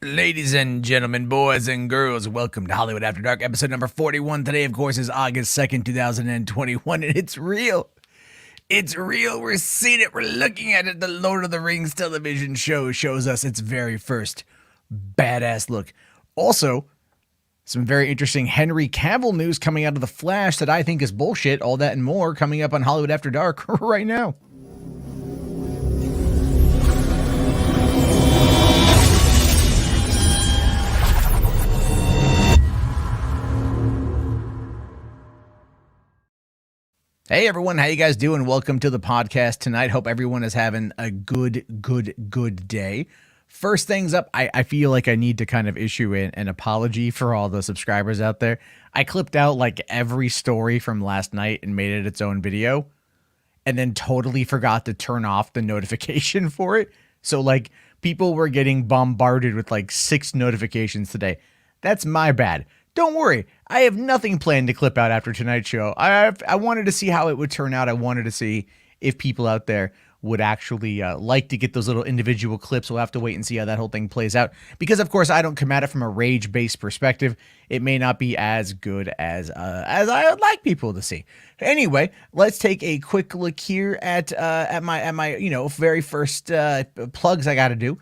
Ladies and gentlemen, boys and girls, welcome to Hollywood After Dark, episode number 41. Today, of course, is August 2nd, 2021, and it's real. It's real. We're seeing it. We're looking at it. The Lord of the Rings television show shows us its very first badass look. Also, some very interesting Henry Cavill news coming out of The Flash that I think is bullshit. All that and more coming up on Hollywood After Dark right now. Hey everyone, how you guys doing? Welcome to the podcast tonight. Hope everyone is having a good day. First things up, I feel like I need to kind of issue an apology for all the subscribers out there. I clipped out like every story from last night and made it its own video, and then totally forgot to turn off the notification for it. So like people were getting bombarded with like 6 notifications today. That's my bad. Don't worry, I have nothing planned to clip out after tonight's show. I wanted to see how it would turn out. I wanted to see if people out there would actually like to get those little individual clips. We'll have to wait and see how that whole thing plays out. Because, of course, I don't come at it from a rage-based perspective. It may not be as good as I would like people to see. Anyway, let's take a quick look here at my very first plugs I got to do.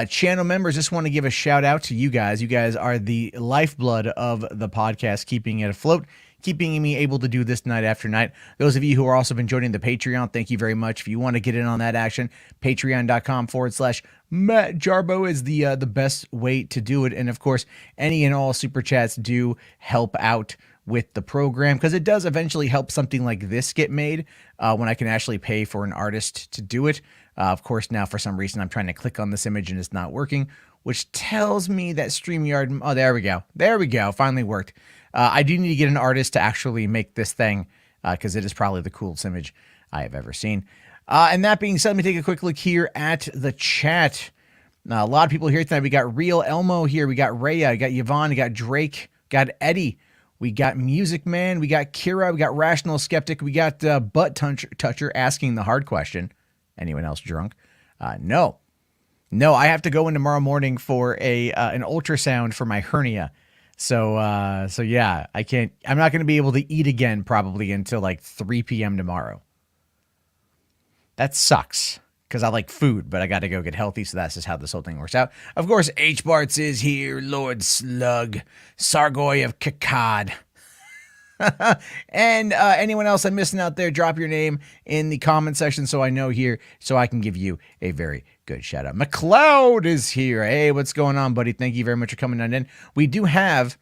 Channel members, just want to give a shout out to you guys. You guys are the lifeblood of the podcast, keeping it afloat, keeping me able to do this night after night. Those of you who are also been joining the Patreon, thank you very much. If you want to get in on that action, patreon.com/Matt Jarbo is the best way to do it. And of course, any and all super chats do help out with the program, because it does eventually help something like this get made when I can actually pay for an artist to do it. Of course, now for some reason I'm trying to click on this image and it's not working, which tells me that StreamYard, oh, there we go. There we go. Finally worked. I do need to get an artist to actually make this thing because it is probably the coolest image I have ever seen. And that being said, let me take a quick look here at the chat. A lot of people here tonight. We got Real Elmo here. We got Raya. We got Yvonne. We got Drake. Got Eddie. We got Music Man. We got Kira. We got Rational Skeptic. We got Butt Toucher asking the hard question. Anyone else drunk? No, I have to go in tomorrow morning for an ultrasound for my hernia. So yeah, I'm not going to be able to eat again probably until like 3 p.m. tomorrow. That sucks because I like food, but I got to go get healthy. So that's just how this whole thing works out. Of course, H. Bartz is here. Lord Slug, Sargoy of Kakad. And anyone else I'm missing out there, drop your name in the comment section so I know here, so I can give you a very good shout out. McLeod is here. Hey, what's going on, buddy? Thank you very much for coming on in. We do have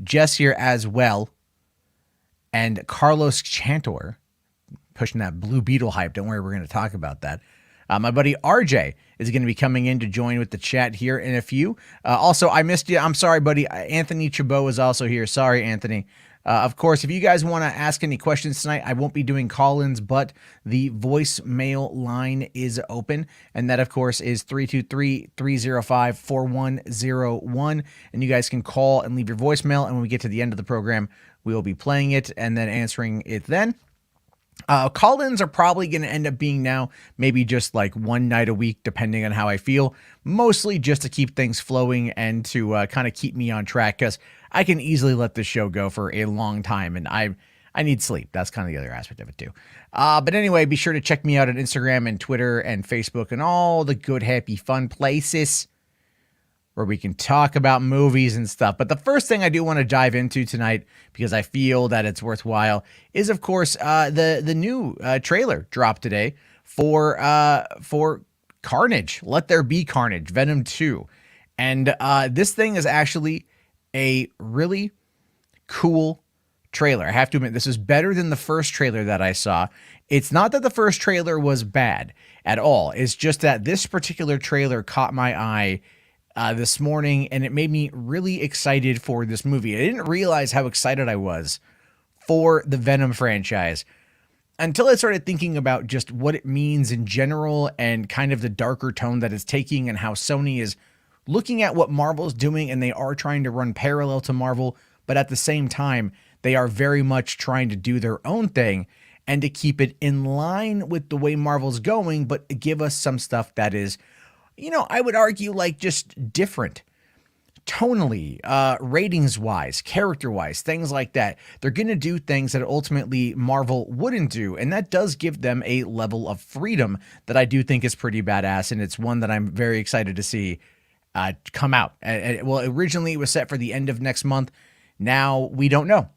Jess here as well, and Carlos Chantor pushing that Blue Beetle hype. Don't worry, we're going to talk about that. My buddy RJ is going to be coming in to join with the chat here in a few. Also, I missed you. I'm sorry, buddy. Anthony Chabot is also here. Sorry, Anthony. Of course, if you guys want to ask any questions tonight, I won't be doing call-ins, but the voicemail line is open. And that, of course, is 323-305-4101. And you guys can call and leave your voicemail. And when we get to the end of the program, we will be playing it and then answering it then. Call-ins are probably going to end up being now maybe just like one night a week, depending on how I feel. Mostly just to keep things flowing and to kind of keep me on track, because I can easily let this show go for a long time, and I need sleep. That's kind of the other aspect of it too. But anyway, be sure to check me out on Instagram and Twitter and Facebook and all the good, happy, fun places where we can talk about movies and stuff. But the first thing I do want to dive into tonight, because I feel that it's worthwhile, is of course the new trailer dropped today for Carnage. Let There Be Carnage, Venom 2. And this thing is actually a really cool trailer. I have to admit, this is better than the first trailer that I saw. It's not that the first trailer was bad at all. It's just that this particular trailer caught my eye this morning, and it made me really excited for this movie. I didn't realize how excited I was for the Venom franchise until I started thinking about just what it means in general and kind of the darker tone that it's taking, and how Sony is looking at what Marvel's doing, and they are trying to run parallel to Marvel, but at the same time, they are very much trying to do their own thing and to keep it in line with the way Marvel's going, but give us some stuff that is, you know, I would argue like just different tonally, ratings wise, character wise, things like that. They're going to do things that ultimately Marvel wouldn't do. And that does give them a level of freedom that I do think is pretty badass. And it's one that I'm very excited to see come out. Well, originally it was set for the end of next month. Now we don't know.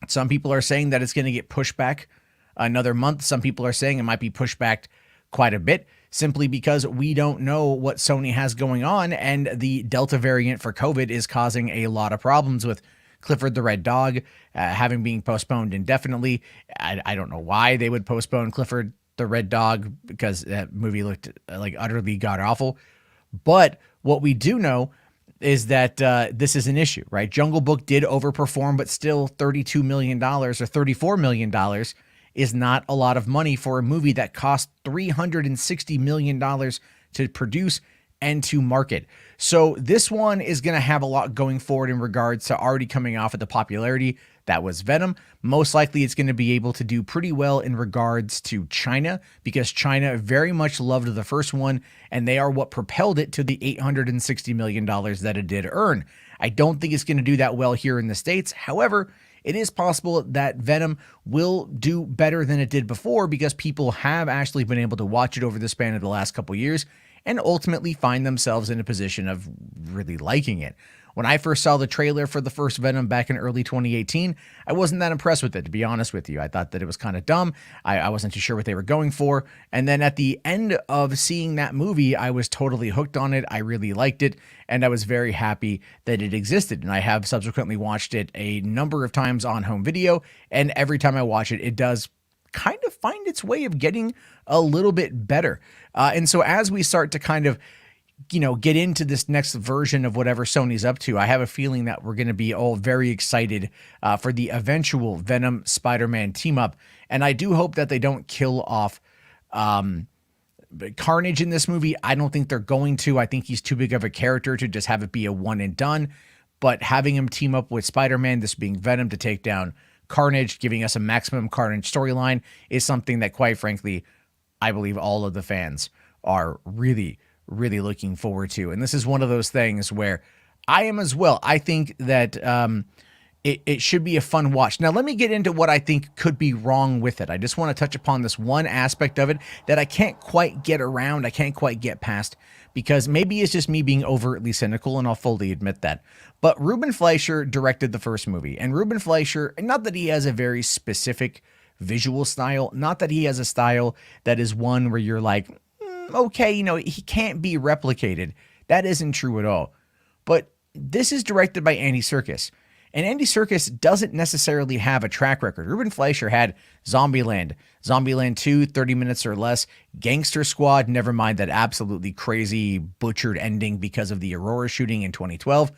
Some people are saying that it's going to get pushed back another month. Some people are saying it might be pushed back quite a bit, simply because we don't know what Sony has going on, and the Delta variant for COVID is causing a lot of problems with Clifford the Red Dog having been postponed indefinitely. I don't know why they would postpone Clifford the Red Dog, because that movie looked like utterly god-awful. But what we do know is that this is an issue, right? Jungle Book did overperform, but still $32 million or $34 million is not a lot of money for a movie that cost $360 million to produce and to market. So this one is going to have a lot going forward in regards to already coming off of the popularity that was Venom. Most likely it's going to be able to do pretty well in regards to China, because China very much loved the first one, and they are what propelled it to the $860 million that it did earn. I don't think it's going to do that well here in the States. However, it is possible that Venom will do better than it did before, because people have actually been able to watch it over the span of the last couple years and ultimately find themselves in a position of really liking it. When I first saw the trailer for the first Venom back in early 2018, I wasn't that impressed with it, to be honest with you. I thought that it was kind of dumb. I wasn't too sure what they were going for. And then at the end of seeing that movie, I was totally hooked on it. I really liked it, and I was very happy that it existed. And I have subsequently watched it a number of times on home video, and every time I watch it, it does kind of find its way of getting a little bit better. And so as we start to kind of get into this next version of whatever Sony's up to, I have a feeling that we're going to be all very excited for the eventual Venom Spider-Man team up. And I do hope that they don't kill off Carnage in this movie. I don't think they're going to. I think he's too big of a character to just have it be a one and done. But having him team up with Spider-Man, this being Venom, to take down Carnage, giving us a maximum Carnage storyline, is something that, quite frankly, I believe all of the fans are really looking forward to. And this is one of those things where I am as well. I think that it should be a fun watch. Now, let me get into what I think could be wrong with it. I just want to touch upon this one aspect of it that I can't quite get around. I can't quite get past, because maybe it's just me being overtly cynical, and I'll fully admit that. But Ruben Fleischer directed the first movie, and Ruben Fleischer, not that he has a very specific visual style, not that he has a style that is one where you're like, okay, he can't be replicated. That isn't true at all. But this is directed by Andy Serkis, and Andy Serkis doesn't necessarily have a track record. Ruben Fleischer had Zombieland 2, 30 minutes or less, Gangster Squad, never mind that absolutely crazy butchered ending because of the Aurora shooting in 2012.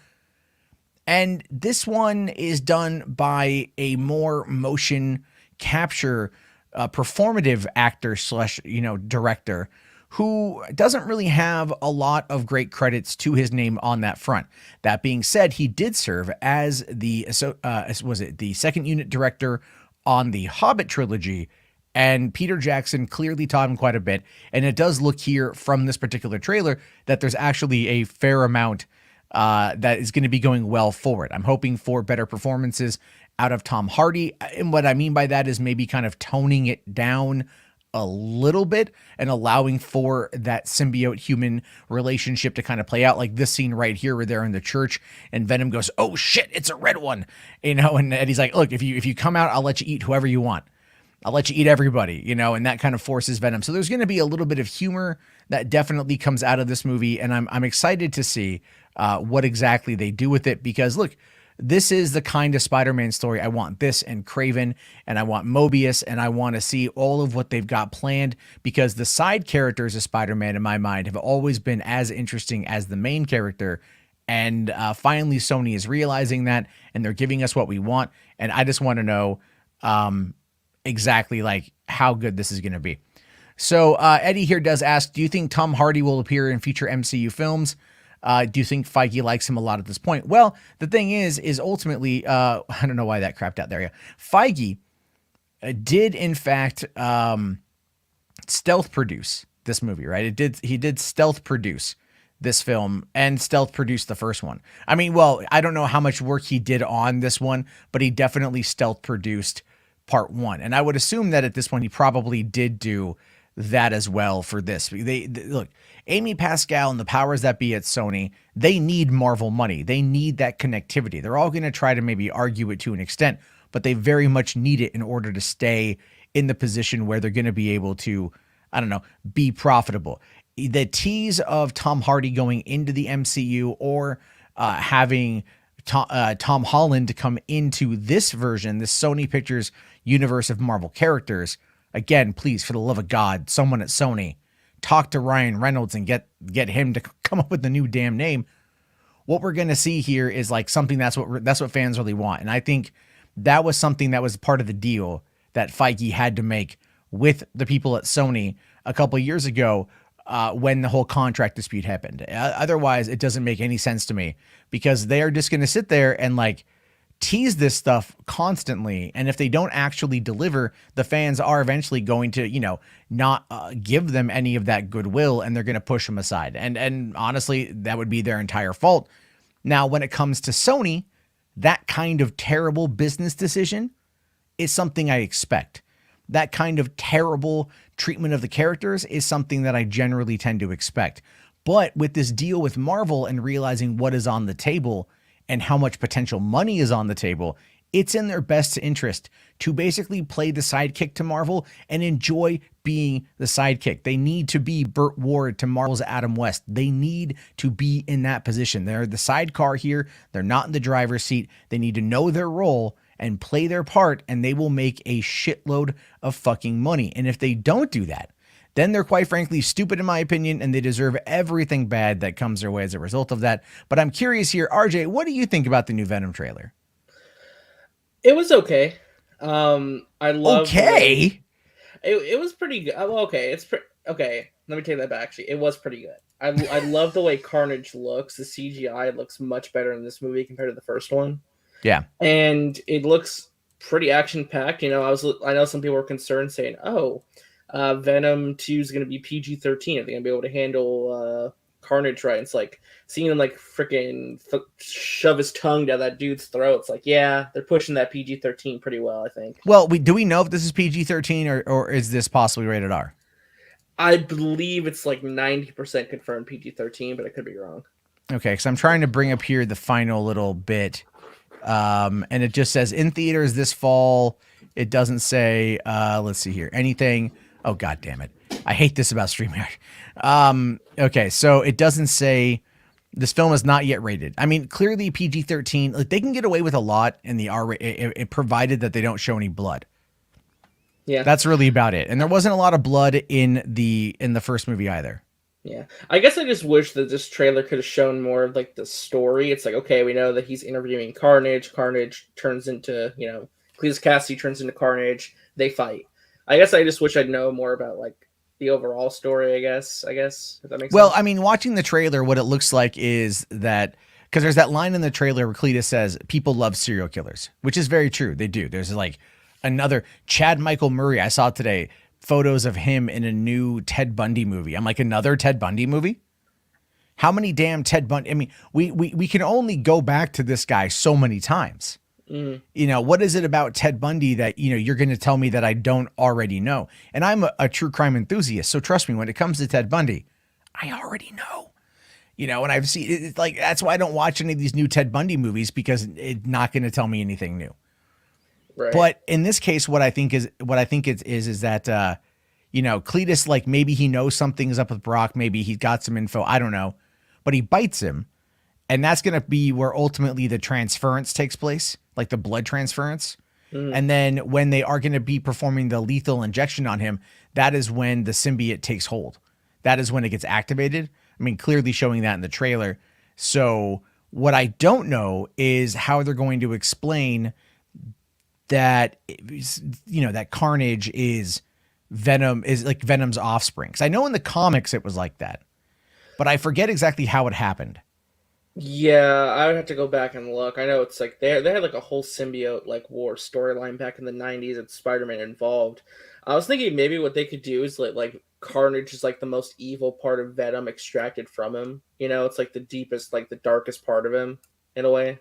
And this one is done by a more motion capture performative actor slash director, who doesn't really have a lot of great credits to his name on that front. That being said, he did serve as the second unit director on the Hobbit trilogy, and Peter Jackson clearly taught him quite a bit. And it does look here from this particular trailer that there's actually a fair amount that is going to be going well forward. I'm hoping for better performances out of Tom Hardy. And what I mean by that is maybe kind of toning it down a little bit and allowing for that symbiote human relationship to kind of play out, like this scene right here where they're in the church and Venom goes, "Oh shit, it's a red one," and Eddie's like, "Look, if you come out, I'll let you eat whoever you want. I'll let you eat everybody," and that kind of forces Venom. So there's going to be a little bit of humor that definitely comes out of this movie, and I'm excited to see what exactly they do with it, because look, this is the kind of Spider-Man story I want. This and Kraven, and I want Mobius, and I want to see all of what they've got planned, because the side characters of Spider-Man, in my mind, have always been as interesting as the main character. And finally, Sony is realizing that, and they're giving us what we want. And I just want to know exactly like how good this is going to be. So Eddie here does ask, do you think Tom Hardy will appear in future MCU films? Do you think Feige likes him a lot at this point? Well, the thing is ultimately, I don't know why that crapped out there. Yeah. Feige did in fact stealth produce this movie, right? He did stealth produce this film and stealth produced the first one. I mean, well, I don't know how much work he did on this one, but he definitely stealth produced part one. And I would assume that at this point he probably did do that as well for this. They look, Amy Pascal and the powers that be at Sony, they need Marvel money. They need that connectivity. They're all going to try to maybe argue it to an extent, but they very much need it in order to stay in the position where they're going to be able to, I don't know, be profitable. The tease of Tom Hardy going into the MCU or having Tom Holland to come into this version, this Sony Pictures universe of Marvel characters. Again, please, for the love of God, someone at Sony, talk to Ryan Reynolds and get him to come up with a new damn name. What we're going to see here is like something that's what fans really want. And I think that was something that was part of the deal that Feige had to make with the people at Sony a couple of years ago when the whole contract dispute happened. Otherwise, it doesn't make any sense to me because they are just going to sit there and like tease this stuff constantly. And if they don't actually deliver, the fans are eventually going to, not give them any of that goodwill and they're going to push them aside. And honestly, that would be their entire fault. Now, when it comes to Sony, that kind of terrible business decision is something I expect. That kind of terrible treatment of the characters is something that I generally tend to expect. But with this deal with Marvel and realizing what is on the table and how much potential money is on the table, it's in their best interest to basically play the sidekick to Marvel and enjoy being the sidekick. They need to be Burt Ward to Marvel's Adam West. They need to be in that position. They're the sidecar here. They're not in the driver's seat. They need to know their role and play their part, and they will make a shitload of fucking money. And if they don't do that, then they're quite frankly stupid in my opinion, and they deserve everything bad that comes their way as a result of that. But I'm curious here, RJ, what do you think about the new Venom trailer? It was okay. I love Okay. it was pretty good. Okay, okay. Let me take that back. Actually, it was pretty good. I love the way Carnage looks. The CGI looks much better in this movie compared to the first one. Yeah. And it looks pretty action packed. I know some people were concerned saying, "Oh, Venom 2 is going to be PG-13. Are they going to be able to handle Carnage right?" It's like seeing him like freaking shove his tongue down that dude's throat. It's like, yeah, they're pushing that PG-13 pretty well, I think. Well, do we know if this is PG-13 or is this possibly rated R? I believe it's like 90% confirmed PG-13, but I could be wrong. Okay, because I'm trying to bring up here the final little bit. And it just says in theaters this fall. It doesn't say, let's see here, anything. Oh, God damn it. I hate this about StreamYard. Okay, so it doesn't say this film is not yet rated. I mean, clearly PG-13, like they can get away with a lot in the R, it provided that they don't show any blood. Yeah, that's really about it. And there wasn't a lot of blood in the first movie either. Yeah, I guess I just wish that this trailer could have shown more of like the story. It's like, okay, we know that he's interviewing Carnage. Carnage turns into, Cletus Cassidy turns into Carnage. They fight. I guess I just wish I'd know more about like the overall story. I guess if that makes Well, sense. I mean, watching the trailer, what it looks like is that because there's that line in the trailer where Cletus says people love serial killers, which is very true. They do. There's like another Chad Michael Murray I saw today. Photos of him in a new Ted Bundy movie. I'm like, another Ted Bundy movie? How many damn Ted Bundy? I mean, we can only go back to this guy so many times. What is it about Ted Bundy that, you're going to tell me that I don't already know? And I'm a true crime enthusiast. So trust me, when it comes to Ted Bundy, I already know. And I've seen it's like, that's why I don't watch any of these new Ted Bundy movies because it's not going to tell me anything new. Right. But in this case, what I think is that, Cletus, like maybe he knows something's up with Brock. Maybe he's got some info. I don't know, but he bites him. And that's going to be where ultimately the transference takes place, like the blood transference. And then when they are going to be performing the lethal injection on him, that is when the symbiote takes hold. That is when it gets activated. I mean, clearly showing that in the trailer. So what I don't know is how they're going to explain that, that Carnage is Venom, is like Venom's offspring. Because I know in the comics it was like that, but I forget exactly how it happened. Yeah, I would have to go back and look. I know it's like they had like a whole symbiote like war storyline back in the 90s that Spider-Man involved. I was thinking maybe what they could do is like Carnage is like the most evil part of Venom extracted from him. You know, it's like the deepest, like the darkest part of him in a way.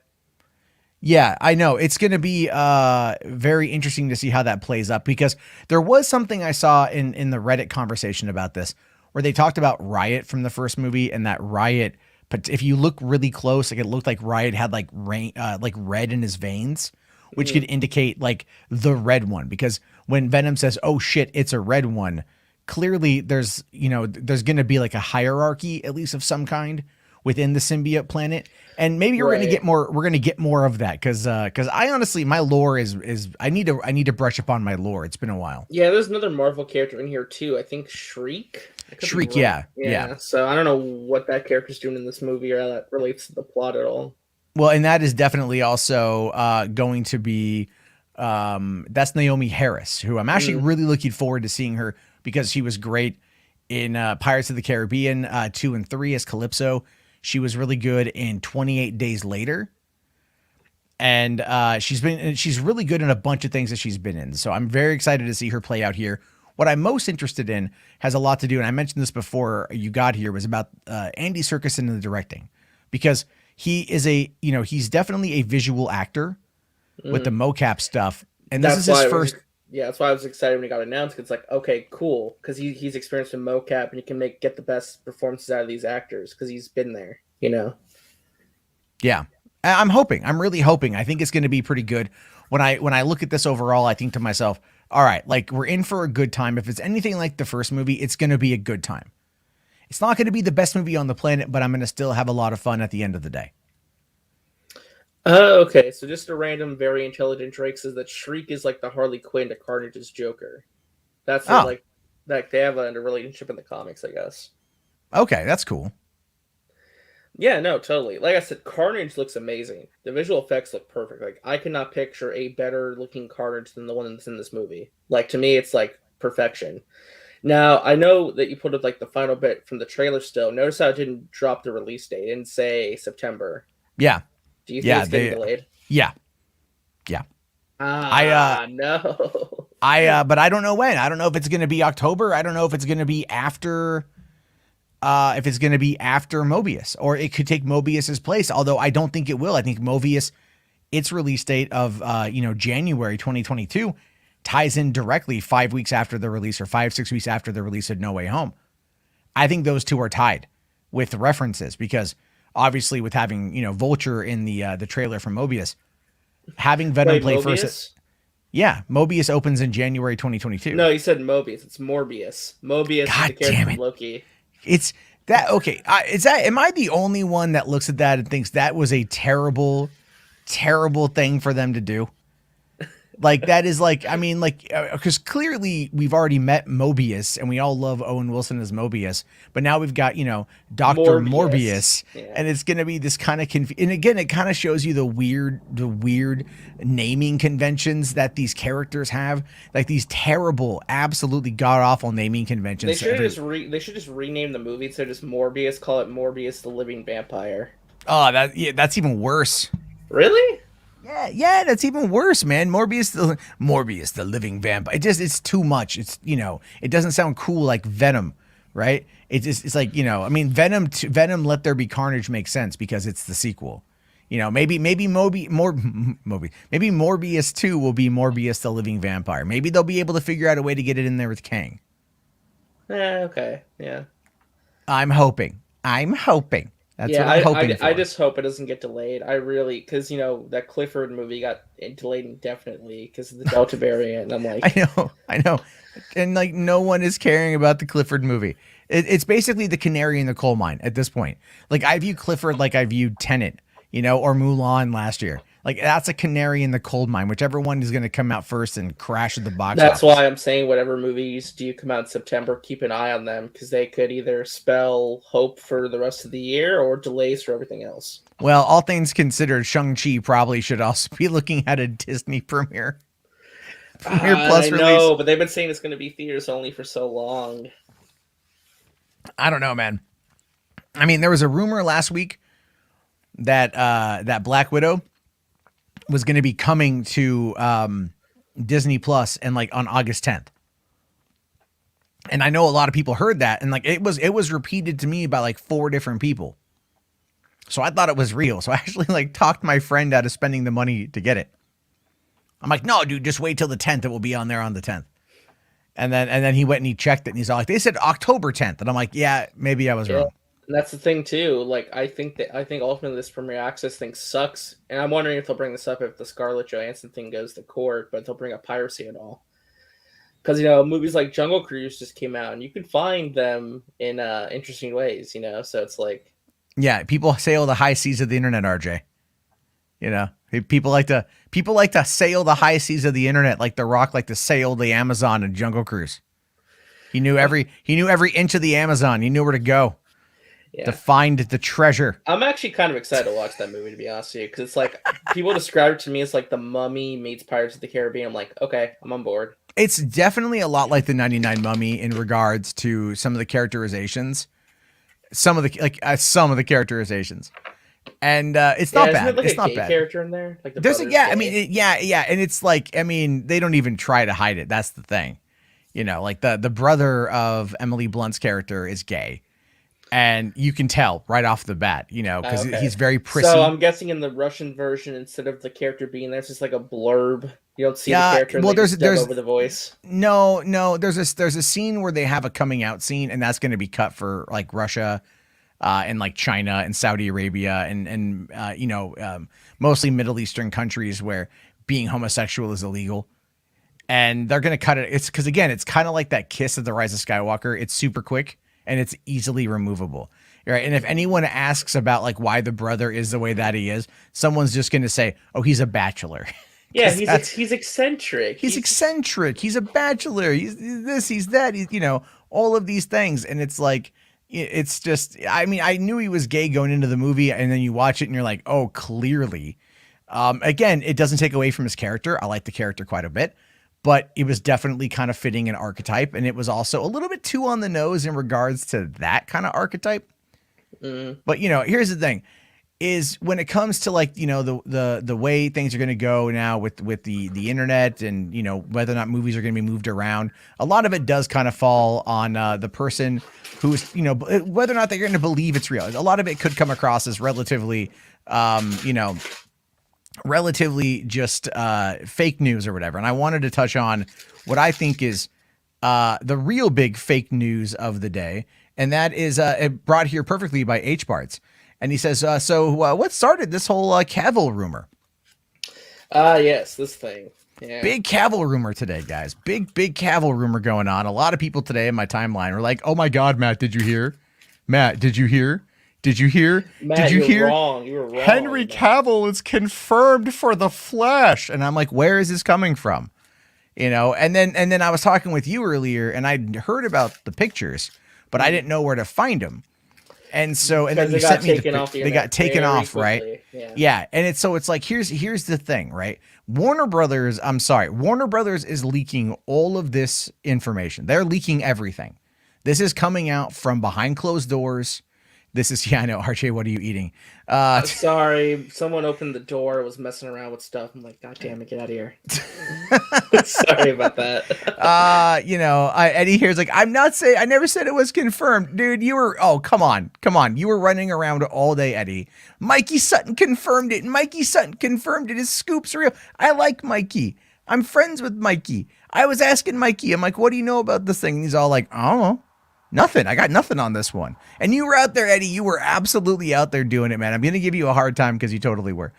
Yeah, I know. It's going to be very interesting to see how that plays up, because there was something I saw in the Reddit conversation about this where they talked about Riot from the first movie, and that Riot, but if you look really close, like it looked like Riot had like like red in his veins, which could indicate like the red one, because when Venom says, "Oh shit, it's a red one," clearly there's, there's going to be like a hierarchy at least of some kind within the symbiote planet. And maybe we're going to get more of that, cuz I honestly, my lore is I need to brush up on my lore. It's been a while. Yeah, there's another Marvel character in here too. I think Shriek. Shriek, yeah. So I don't know what that character's doing in this movie or how that relates to the plot at all. Well, and that is definitely also going to be that's Naomi Harris, who I'm actually really looking forward to seeing her, because she was great in Pirates of the Caribbean 2 and 3 as Calypso. She was really good in 28 Days Later. And she's really good in a bunch of things that she's been in. So I'm very excited to see her play out here. What I'm most interested in has a lot to do, and I mentioned this before you got here, was about Andy Serkis in the directing, because he is he's definitely a visual actor with the mocap stuff. And this is his first. That's why I was excited when he got announced. 'Cause it's like, okay, cool, because he's experienced in mocap and he can get the best performances out of these actors because he's been there. Yeah, I'm really hoping. I think it's going to be pretty good. When I look at this overall, I think to myself, all right, like we're in for a good time. If it's anything like the first movie, it's going to be a good time. It's not going to be the best movie on the planet, but I'm going to still have a lot of fun at the end of the day. Okay, so just a random, very intelligent Drake says that Shriek is like the Harley Quinn to Carnage's Joker. That's like they have a relationship in the comics, I guess. Okay, that's cool. Yeah, no, totally. Like I said, Carnage looks amazing. The visual effects look perfect. Like, I cannot picture a better looking Carnage than the one that's in this movie. Like, to me, it's like perfection. Now, I know that you put up like the final bit from the trailer still. Notice how it didn't drop the release date. It didn't say September. Yeah. Do you think it's getting delayed? Yeah. No. But I don't know when. I don't know if it's going to be October. I don't know if it's going to be after Mobius, or it could take Mobius's place. Although I don't think it will. I think Mobius, its release date of January 2022, ties in directly 5 weeks after the release, or 5-6 weeks after the release of No Way Home. I think those two are tied with references, because obviously with having Vulture in the trailer for Mobius, having Venom play Mobius? first. Yeah, Mobius opens in January 2022. No, you said Mobius. It's Morbius. Mobius is the character from Loki. It's that okay? Am I the only one that looks at that and thinks that was a terrible, terrible thing for them to do? Like, that is like, I mean, like, because clearly we've already met Mobius and we all love Owen Wilson as Mobius, but now we've got, Dr. Morbius, and it's going to be this kind of, and again, it kind of shows you the weird naming conventions that these characters have, like these terrible, absolutely god-awful naming conventions. They should just rename the movie instead of just Morbius, call it Morbius the Living Vampire. Oh, that's even worse. Really? Yeah, that's even worse, man. Morbius the living vampire. It's too much. It's it doesn't sound cool like Venom, right? It's like Venom Let There Be Carnage makes sense because it's the sequel. Maybe Morbius 2 will be Morbius the Living Vampire. Maybe they'll be able to figure out a way to get it in there with Kang. Okay, yeah. I'm hoping. That's what I'm hoping for. I just hope it doesn't get delayed. I really, because that Clifford movie got delayed indefinitely because of the Delta variant. And I'm like, I know, and like no one is caring about the Clifford movie. It's basically the canary in the coal mine at this point. Like, I view Clifford like I viewed Tenet, or Mulan last year. Like, that's a canary in the coal mine. Whichever one is going to come out first and crash at the box That's office. why I'm saying whatever movies do come out in September, keep an eye on them, because they could either spell hope for the rest of the year or delays for everything else. Well, all things considered, Shang-Chi probably should also be looking at a Disney premiere. Plus release. I know, but they've been saying it's going to be theaters only for so long. I don't know, man. I mean, there was a rumor last week that that Black Widow was going to be coming to Disney Plus and like on August 10th. And I know a lot of people heard that, and like it was repeated to me by like 4 different people. So I thought it was real. So I actually like talked my friend out of spending the money to get it. I'm like, no, dude, just wait till the 10th. It will be on there on the 10th. And then he went and he checked it, and he's all like, they said October 10th, and I'm like, yeah, maybe I was wrong. And that's the thing too. Like I think ultimately this premiere access thing sucks, and I'm wondering if they'll bring this up if the Scarlett Johansson thing goes to court, but they'll bring up piracy at all. Because movies like Jungle Cruise just came out, and you can find them in interesting ways. So it's like, yeah, people sail the high seas of the internet, RJ. People like to sail the high seas of the internet, like The Rock like to sail the Amazon in Jungle Cruise. He knew every inch of the Amazon. He knew where to go to find the treasure. I'm actually kind of excited to watch that movie, to be honest with you, because it's like people describe it to me as like The Mummy meets Pirates of the Caribbean. I'm like, okay, I'm on board. It's definitely a lot like the 99 Mummy in regards to some of the characterizations, some of the characterizations. And it's not bad. Like it's a not gay bad. Character in there, like there's I mean, yeah, and it's like, I mean, they don't even try to hide it. That's the thing, like the brother of Emily Blunt's character is gay, and you can tell right off the bat, because he's very prissy. So I'm guessing in the Russian version, instead of the character being there, it's just like a blurb. You don't see the character. Well, there's over the voice. No. There's a scene where they have a coming out scene, and that's going to be cut for like Russia. And like China and Saudi Arabia and mostly Middle Eastern countries where being homosexual is illegal, and they're gonna cut it. It's because again, it's kind of like that Kiss of the Rise of Skywalker. It's super quick and it's easily removable, right? And if anyone asks about like why the brother is the way that he is, someone's just gonna say, "Oh, he's a bachelor." Yeah, he's eccentric. He's eccentric. He's a bachelor. He's this. He's that. He's all of these things, and it's like. It's just, I mean, I knew he was gay going into the movie, and then you watch it and you're like, oh, clearly. Again, it doesn't take away from his character. I like the character quite a bit, but it was definitely kind of fitting an archetype. And it was also a little bit too on the nose in regards to that kind of archetype. But, here's the thing is when it comes to like, the way things are going to go now with the internet and, whether or not movies are going to be moved around, a lot of it does kind of fall on the person who's, whether or not they're going to believe it's real. A lot of it could come across as relatively just fake news or whatever. And I wanted to touch on what I think is the real big fake news of the day. And that is brought here perfectly by HWAD. And he says, so what started this whole Cavill rumor? Yes, this thing. Yeah. Big Cavill rumor today, guys. Big Cavill rumor going on. A lot of people today in my timeline were like, oh my God, Matt, did you hear? Matt, did you hear? Did you hear? Matt, did you hear? Wrong. You were wrong. Henry Cavill is confirmed for The Flash. And I'm like, where is this coming from? And then I was talking with you earlier and I'd heard about the pictures, but I didn't know where to find them. And so, and then you sent me they got taken off, right? Yeah. And it's like, here's the thing, right? Warner Brothers is leaking all of this information. They're leaking everything. This is coming out from behind closed doors. This is, I know, RJ, what are you eating? Sorry, someone opened the door, was messing around with stuff. I'm like, God damn it, get out of here. Sorry about that. Eddie here's like, I never said it was confirmed. Dude, come on. You were running around all day, Eddie. Mikey Sutton confirmed it. His scoop's real. I like Mikey. I'm friends with Mikey. I was asking Mikey, I'm like, what do you know about this thing? And he's all like, I don't know. Nothing. I got nothing on this one. And you were out there, Eddie. You were absolutely out there doing it, man. I'm going to give you a hard time because you totally were.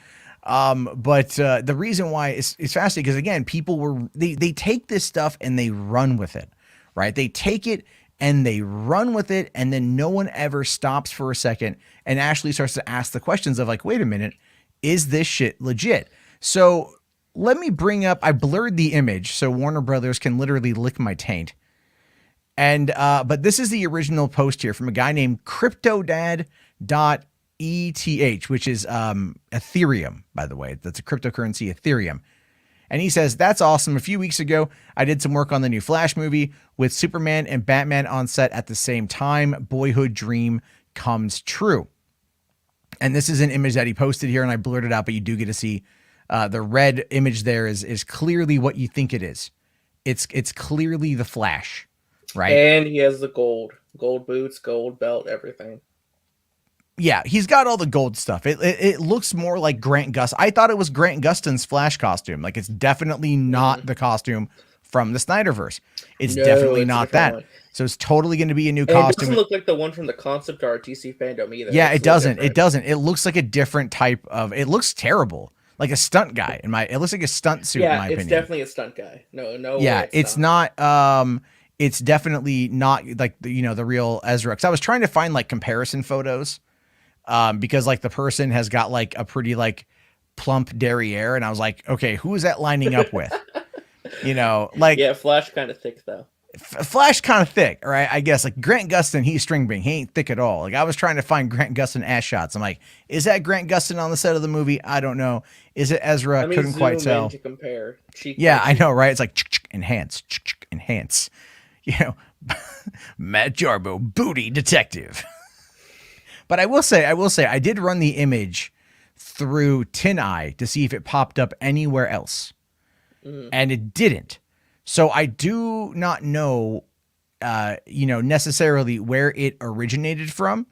But the reason why it's fascinating because, again, people they take this stuff and they run with it, right? They take it and they run with it. And then no one ever stops for a second and actually starts to ask the questions of like, wait a minute, is this shit legit? So let me bring up, I blurred the image so Warner Brothers can literally lick my taint. And but this is the original post here from a guy named CryptoDad.eth, which is Ethereum, by the way. That's a cryptocurrency, Ethereum. And he says, that's awesome. A few weeks ago, I did some work on the new Flash movie with Superman and Batman on set at the same time. Boyhood dream comes true. And this is an image that he posted here, and I blurred it out, but you do get to see the red image there is clearly what you think it is. It's clearly the Flash. right? And he has the gold boots, gold belt, everything. Yeah, he's got all the gold stuff. It looks more like Grant Gustin. I thought it was Grant Gustin's Flash costume. Like, it's definitely not the costume from the Snyderverse. It's No, definitely it's a not different that. one. So it's totally going to be a new And it costume. doesn't look like the one from the concept art DC fandom either. Yeah, It's it a little doesn't. It different. doesn't. It looks like a different type of. It looks terrible, like a stunt guy. It looks like a stunt suit. In Yeah, my it's opinion, definitely a stunt guy. No. yeah, Way it's not. It's definitely not like the real Ezra. Because I was trying to find like comparison photos, because like the person has got like a pretty like plump derriere, and I was like, okay, who is that lining up with? Like, Yeah, Flash kind of thick though. Flash kind of thick, all right? I guess like Grant Gustin, he's string bean. He ain't thick at all. Like, I was trying to find Grant Gustin ass shots. I'm like, is that Grant Gustin on the set of the movie? I don't know. Is it Ezra? Let me Couldn't quite zoom in tell. to compare. Yeah, I know, right? It's like enhance, enhance. Matt Jarbo, booty detective. But I will say, I did run the image through Tin Eye to see if it popped up anywhere else, and it didn't. So I do not know, necessarily where it originated from,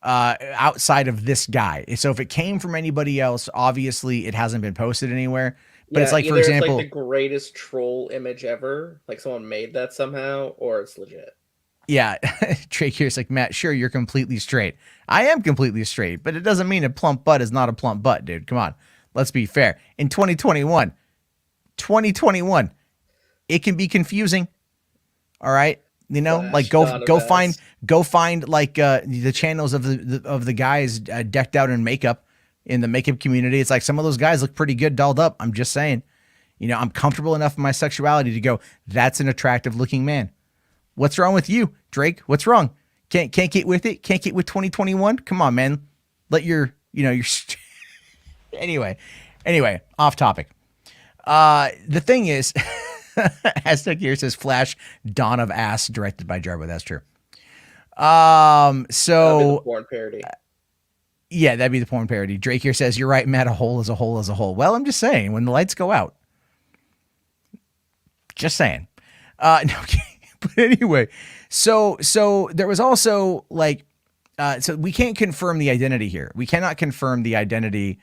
outside of this guy. So if it came from anybody else, obviously it hasn't been posted anywhere. But it's like, for example, it's like the greatest troll image ever. Like someone made that somehow, or it's legit. yeah, Drake here's like, Matt, sure, you're completely straight. I am completely straight, but it doesn't mean a plump butt is not a plump butt, dude. Come on. Let's be fair. In 2021, it can be confusing. All right. Flash, Like go find like the channels of the guys decked out in makeup in the makeup community. It's like some of those guys look pretty good dolled up. I'm just saying, I'm comfortable enough in my sexuality to go, that's an attractive looking man. What's wrong with you, Drake? What's wrong? Can't get with it? Can't get with 2021? Come on, man. Let your anyway, off topic. The thing is, Aztec here says Flash Dawn of Ass directed by Jarbo. That's true. So porn parody. Yeah, that'd be the porn parody. Drake here says, you're right, Matt, a hole is a hole is a hole. Well, I'm just saying, when the lights go out. Just saying. No, okay. But anyway, so there was also like, so we can't confirm the identity here. We cannot confirm the identity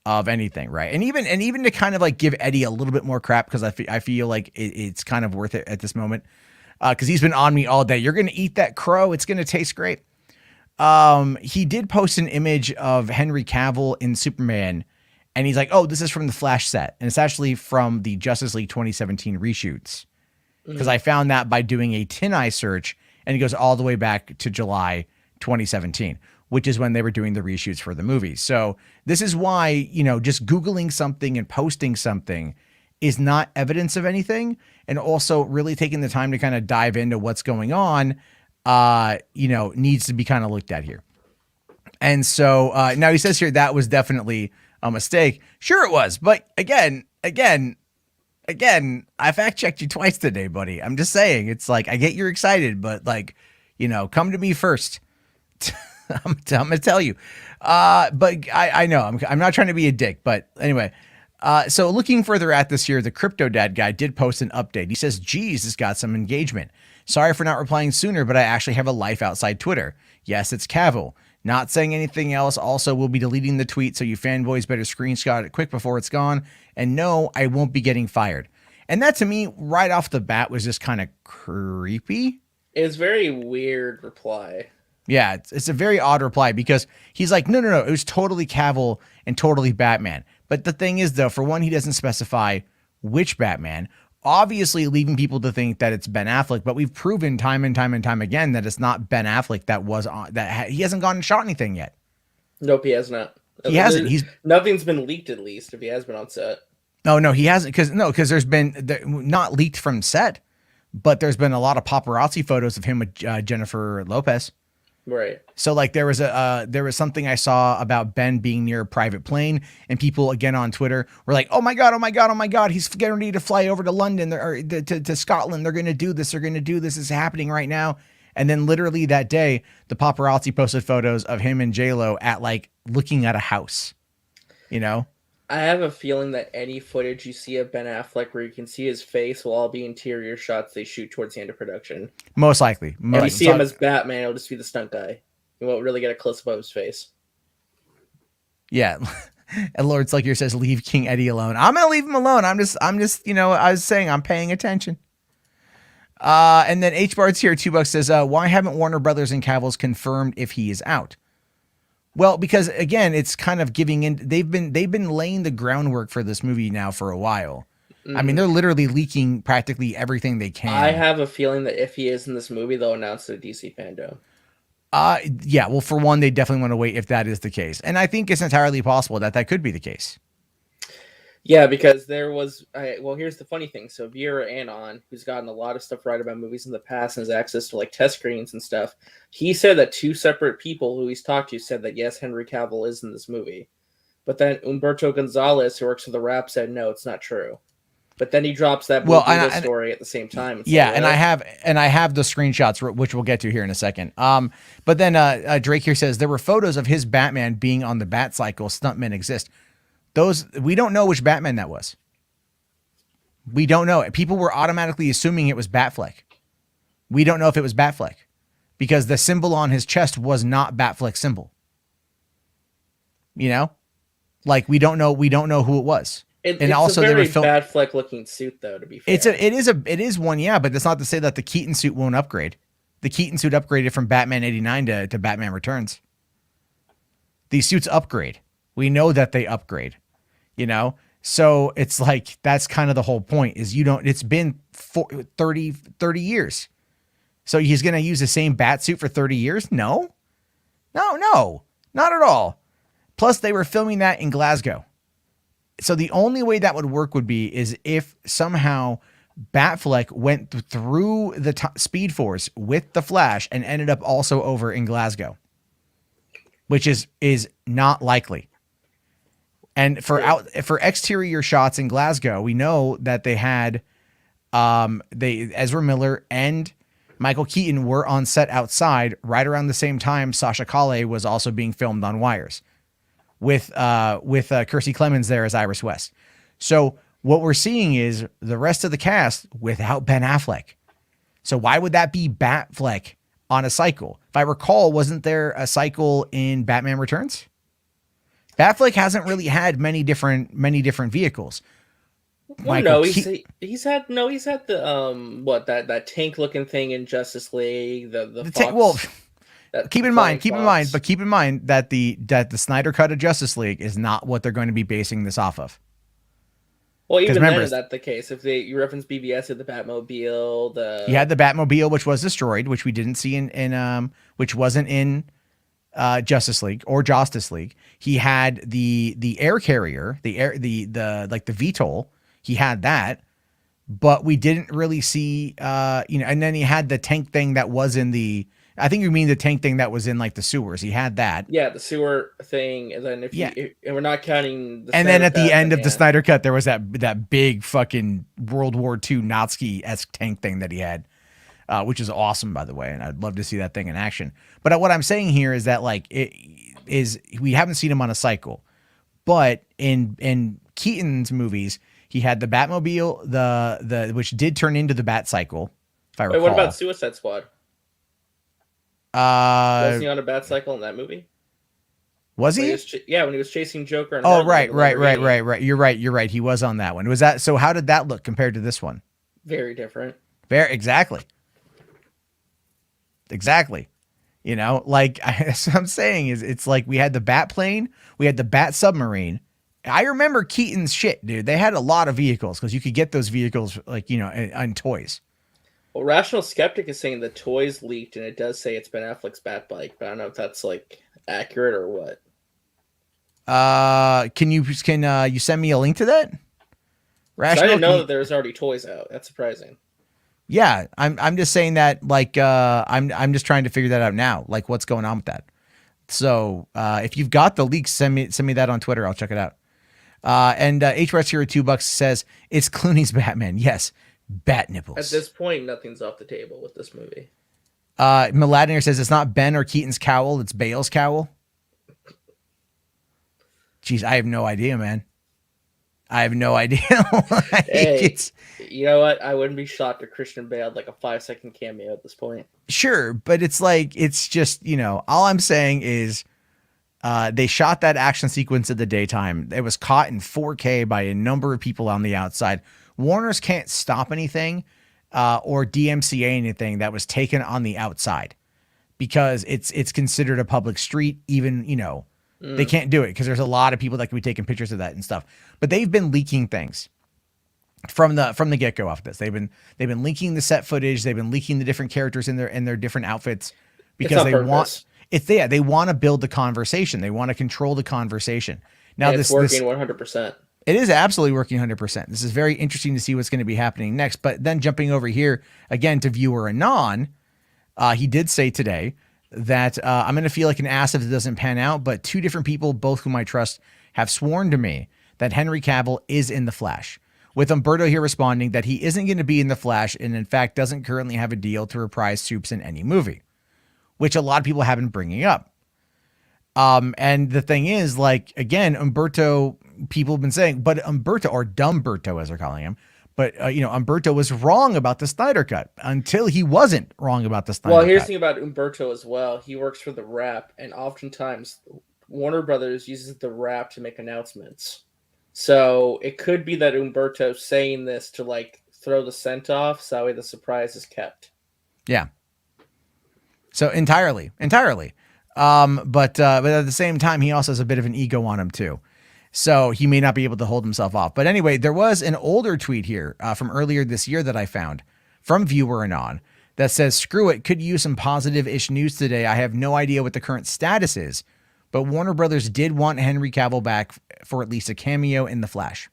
of anything, right? And even to kind of like give Eddie a little bit more crap, because I feel like it's kind of worth it at this moment, because he's been on me all day. You're gonna eat that crow. It's gonna taste great. He did post an image of Henry Cavill in Superman, and he's like, oh, this is from the Flash set, and it's actually from the Justice League 2017 reshoots. Because I found that by doing a Tin Eye search, and it goes all the way back to July 2017, which is when they were doing the reshoots for the movie. So this is why, just Googling something and posting something is not evidence of anything. And also really taking the time to kind of dive into what's going on, needs to be kind of looked at here. And so now he says here that was definitely a mistake. Sure it was. But again, I fact checked you twice today, buddy. I'm just saying, it's like, I get you're excited, but like, come to me first. I'm going to tell you. But I know I'm not trying to be a dick, but anyway. So looking further at this here, the Crypto Dad guy did post an update. He says, geez, this got some engagement. Sorry for not replying sooner, but I actually have a life outside Twitter. Yes, it's Cavill. Not saying anything else. Also, we'll be deleting the tweet, so you fanboys better screenshot it quick before it's gone. And no, I won't be getting fired. And that to me, right off the bat, was just kind of creepy. It's very weird reply. Yeah, it's a very odd reply, because he's like, no, it was totally Cavill and totally Batman. But the thing is, though, for one, he doesn't specify which Batman, obviously leaving people to think that it's Ben Affleck. But we've proven time and time again that it's not Ben Affleck that was on, he hasn't gone and shot anything yet. Nope, he has not. He hasn't. Nothing's been leaked, at least, if he has been on set. No, he hasn't. Because there's been not leaked from set, but there's been a lot of paparazzi photos of him with Jennifer Lopez. Right. So like there was something I saw about Ben being near a private plane, and people again on Twitter were like, oh my God, he's getting ready to fly over to London or to Scotland. They're going to do this. This is happening right now. And then literally that day, the paparazzi posted photos of him and J-Lo at like looking at a house, I have a feeling that any footage you see of Ben Affleck where you can see his face will all be interior shots they shoot towards the end of production. Most likely. If you see him as Batman, it'll just be the stunt guy. You won't really get a close up of his face. Yeah. And Lord Sluck here says, leave King Eddie alone. I'm going to leave him alone. I'm just, I was saying I'm paying attention. And then H Bart's here, $2 says, why haven't Warner Brothers and Cavill's confirmed if he is out? Well, because again, it's kind of giving in. They've been laying the groundwork for this movie now for a while. I mean, they're literally leaking practically everything they can. I have a feeling that if he is in this movie, they'll announce the DC Fandom. Yeah. Well, for one, they definitely want to wait if that is the case, and I think it's entirely possible that that could be the case. Yeah, because there was. Well, here's the funny thing. So Vera Anon, who's gotten a lot of stuff right about movies in the past and has access to like test screenings and stuff, he said that 2 separate people who he's talked to said that yes, Henry Cavill is in this movie, but then Humberto Gonzalez, who works for the Wrap, said no, it's not true. But then he drops that story at the same time. Yeah, and I have the screenshots, which we'll get to here in a second. But then Drake here says there were photos of his Batman being on the Bat Cycle. Stuntmen exist. Those, we don't know which Batman that was. We don't know. People were automatically assuming it was Batfleck. We don't know if it was Batfleck because the symbol on his chest was not Batfleck's symbol. You know, like we don't know who it was. And also, a very Batfleck looking suit, though. To be fair, it is one, yeah, but that's not to say that the Keaton suit won't upgrade. The Keaton suit upgraded from Batman '89 to Batman Returns. These suits upgrade. We know that they upgrade. You know, so it's like that's kind of the whole point is it's been 30 years. So he's going to use the same bat suit for 30 years? No, not at all. Plus, they were filming that in Glasgow. So the only way that would work would be is if somehow Batfleck went through the Speed Force with the Flash and ended up also over in Glasgow, which is not likely. And for exterior shots in Glasgow, we know that they had Ezra Miller and Michael Keaton were on set outside right around the same time Sasha Calle was also being filmed on wires with Kiersey Clemons there as Iris West. So what we're seeing is the rest of the cast without Ben Affleck. So why would that be Batfleck on a cycle? If I recall, wasn't there a cycle in Batman Returns? Batfleck hasn't really had many different vehicles. Well, no, he's had the that tank looking thing in Justice League. The Fox, well, keep in mind that the Snyder cut of Justice League is not what they're going to be basing this off of. Well, even then, is that the case? If you reference BVS at the Batmobile, you had the Batmobile, which was destroyed, which we didn't see in which wasn't in Justice League or Justice League. He had the air carrier, the VTOL. He had that, but we didn't really see and then he had the tank thing that was in the, I think you mean the tank thing that was in like the sewers. He had that. Yeah, the sewer thing. And then and we're not counting the and then at the end of the Snyder cut, there was that big fucking World War II Nazi-esque tank thing that he had. Which is awesome, by the way, and I'd love to see that thing in action. But what I'm saying here is that we haven't seen him on a cycle, but in Keaton's movies, he had the Batmobile, the which did turn into the Bat Cycle. If I recall. Wait, what about Suicide Squad? Was he on a Bat Cycle in that movie? Was he? When he was chasing Joker. And right. You're right. He was on that one. Was that so? How did that look compared to this one? Very different. Exactly. You know, like what I'm saying is it's like we had the Bat plane, we had the Bat submarine. I remember Keaton's shit, dude. They had a lot of vehicles because you could get those vehicles on toys. Well, Rational Skeptic is saying the toys leaked, and it does say it's Ben Affleck's Bat bike, but I don't know if that's like accurate or what. Can you send me a link to that? Rational, I didn't know that there was already toys out. That's surprising. Yeah, I'm just saying that I'm just trying to figure that out now. Like what's going on with that. So if you've got the leaks, send me that on Twitter. I'll check it out. And HRS here $2 says it's Clooney's Batman. Yes, bat nipples. At this point, nothing's off the table with this movie. Mladenir says it's not Ben or Keaton's cowl, it's Bale's cowl. Jeez, I have no idea, man. I have no idea. Like, Hey, it's you know what? I wouldn't be shocked if Christian Bale had like a 5 second cameo at this point. sure, but it's like it's just all I'm saying is they shot that action sequence in the daytime. It was caught in 4K by a number of people on the outside. Warner's can't stop anything or DMCA anything that was taken on the outside because it's considered a public street. Even they can't do it because there's a lot of people that could be taking pictures of that and stuff. But they've been leaking things from the get go off this. They've been leaking the set footage. They've been leaking the different characters in their different outfits because they want. They want to build the conversation. They want to control the conversation. Now and it's working 100%. It is absolutely working 100%. This is very interesting to see what's going to be happening next. But then jumping over here again to viewer Anon, he did say today that I'm going to feel like an ass if it doesn't pan out. But two different people, both whom I trust, have sworn to me that Henry Cavill is in the Flash. With Umberto here responding that he isn't going to be in the Flash and in fact doesn't currently have a deal to reprise Supes in any movie, which a lot of people have been bringing up. And the thing is, like, again, Umberto, people have been saying, but Umberto, or Dumberto as they're calling him, but, Umberto was wrong about the Snyder Cut until he wasn't wrong about the Snyder Cut. Well, here's the thing about Umberto as well. He works for the Wrap, and oftentimes Warner Brothers uses the Wrap to make announcements. So it could be that Umberto's saying this to, like, throw the scent off, so that way the surprise is kept. Yeah. So entirely. But at the same time, he also has a bit of an ego on him too. So he may not be able to hold himself off. But anyway, there was an older tweet here from earlier this year that I found from viewer Anon that says, screw it, could use some positive-ish news today. I have no idea what the current status is, but Warner Brothers did want Henry Cavill back for at least a cameo in The Flash.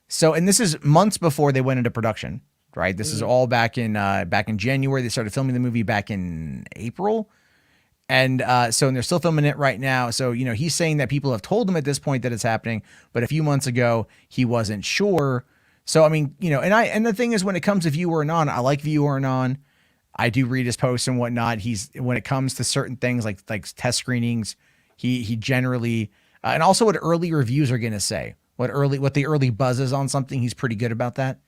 So, and this is months before they went into production, right? This is all back in January. They started filming the movie back in April. And they're still filming it right now. So, he's saying that people have told him at this point that it's happening, but a few months ago, he wasn't sure. So, I mean, and the thing is, when it comes to viewer Anon, I like viewer Anon. I do read his posts and whatnot. When it comes to certain things like test screenings, he generally, and also what early reviews are going to say, what the early buzz is on something. He's pretty good about that.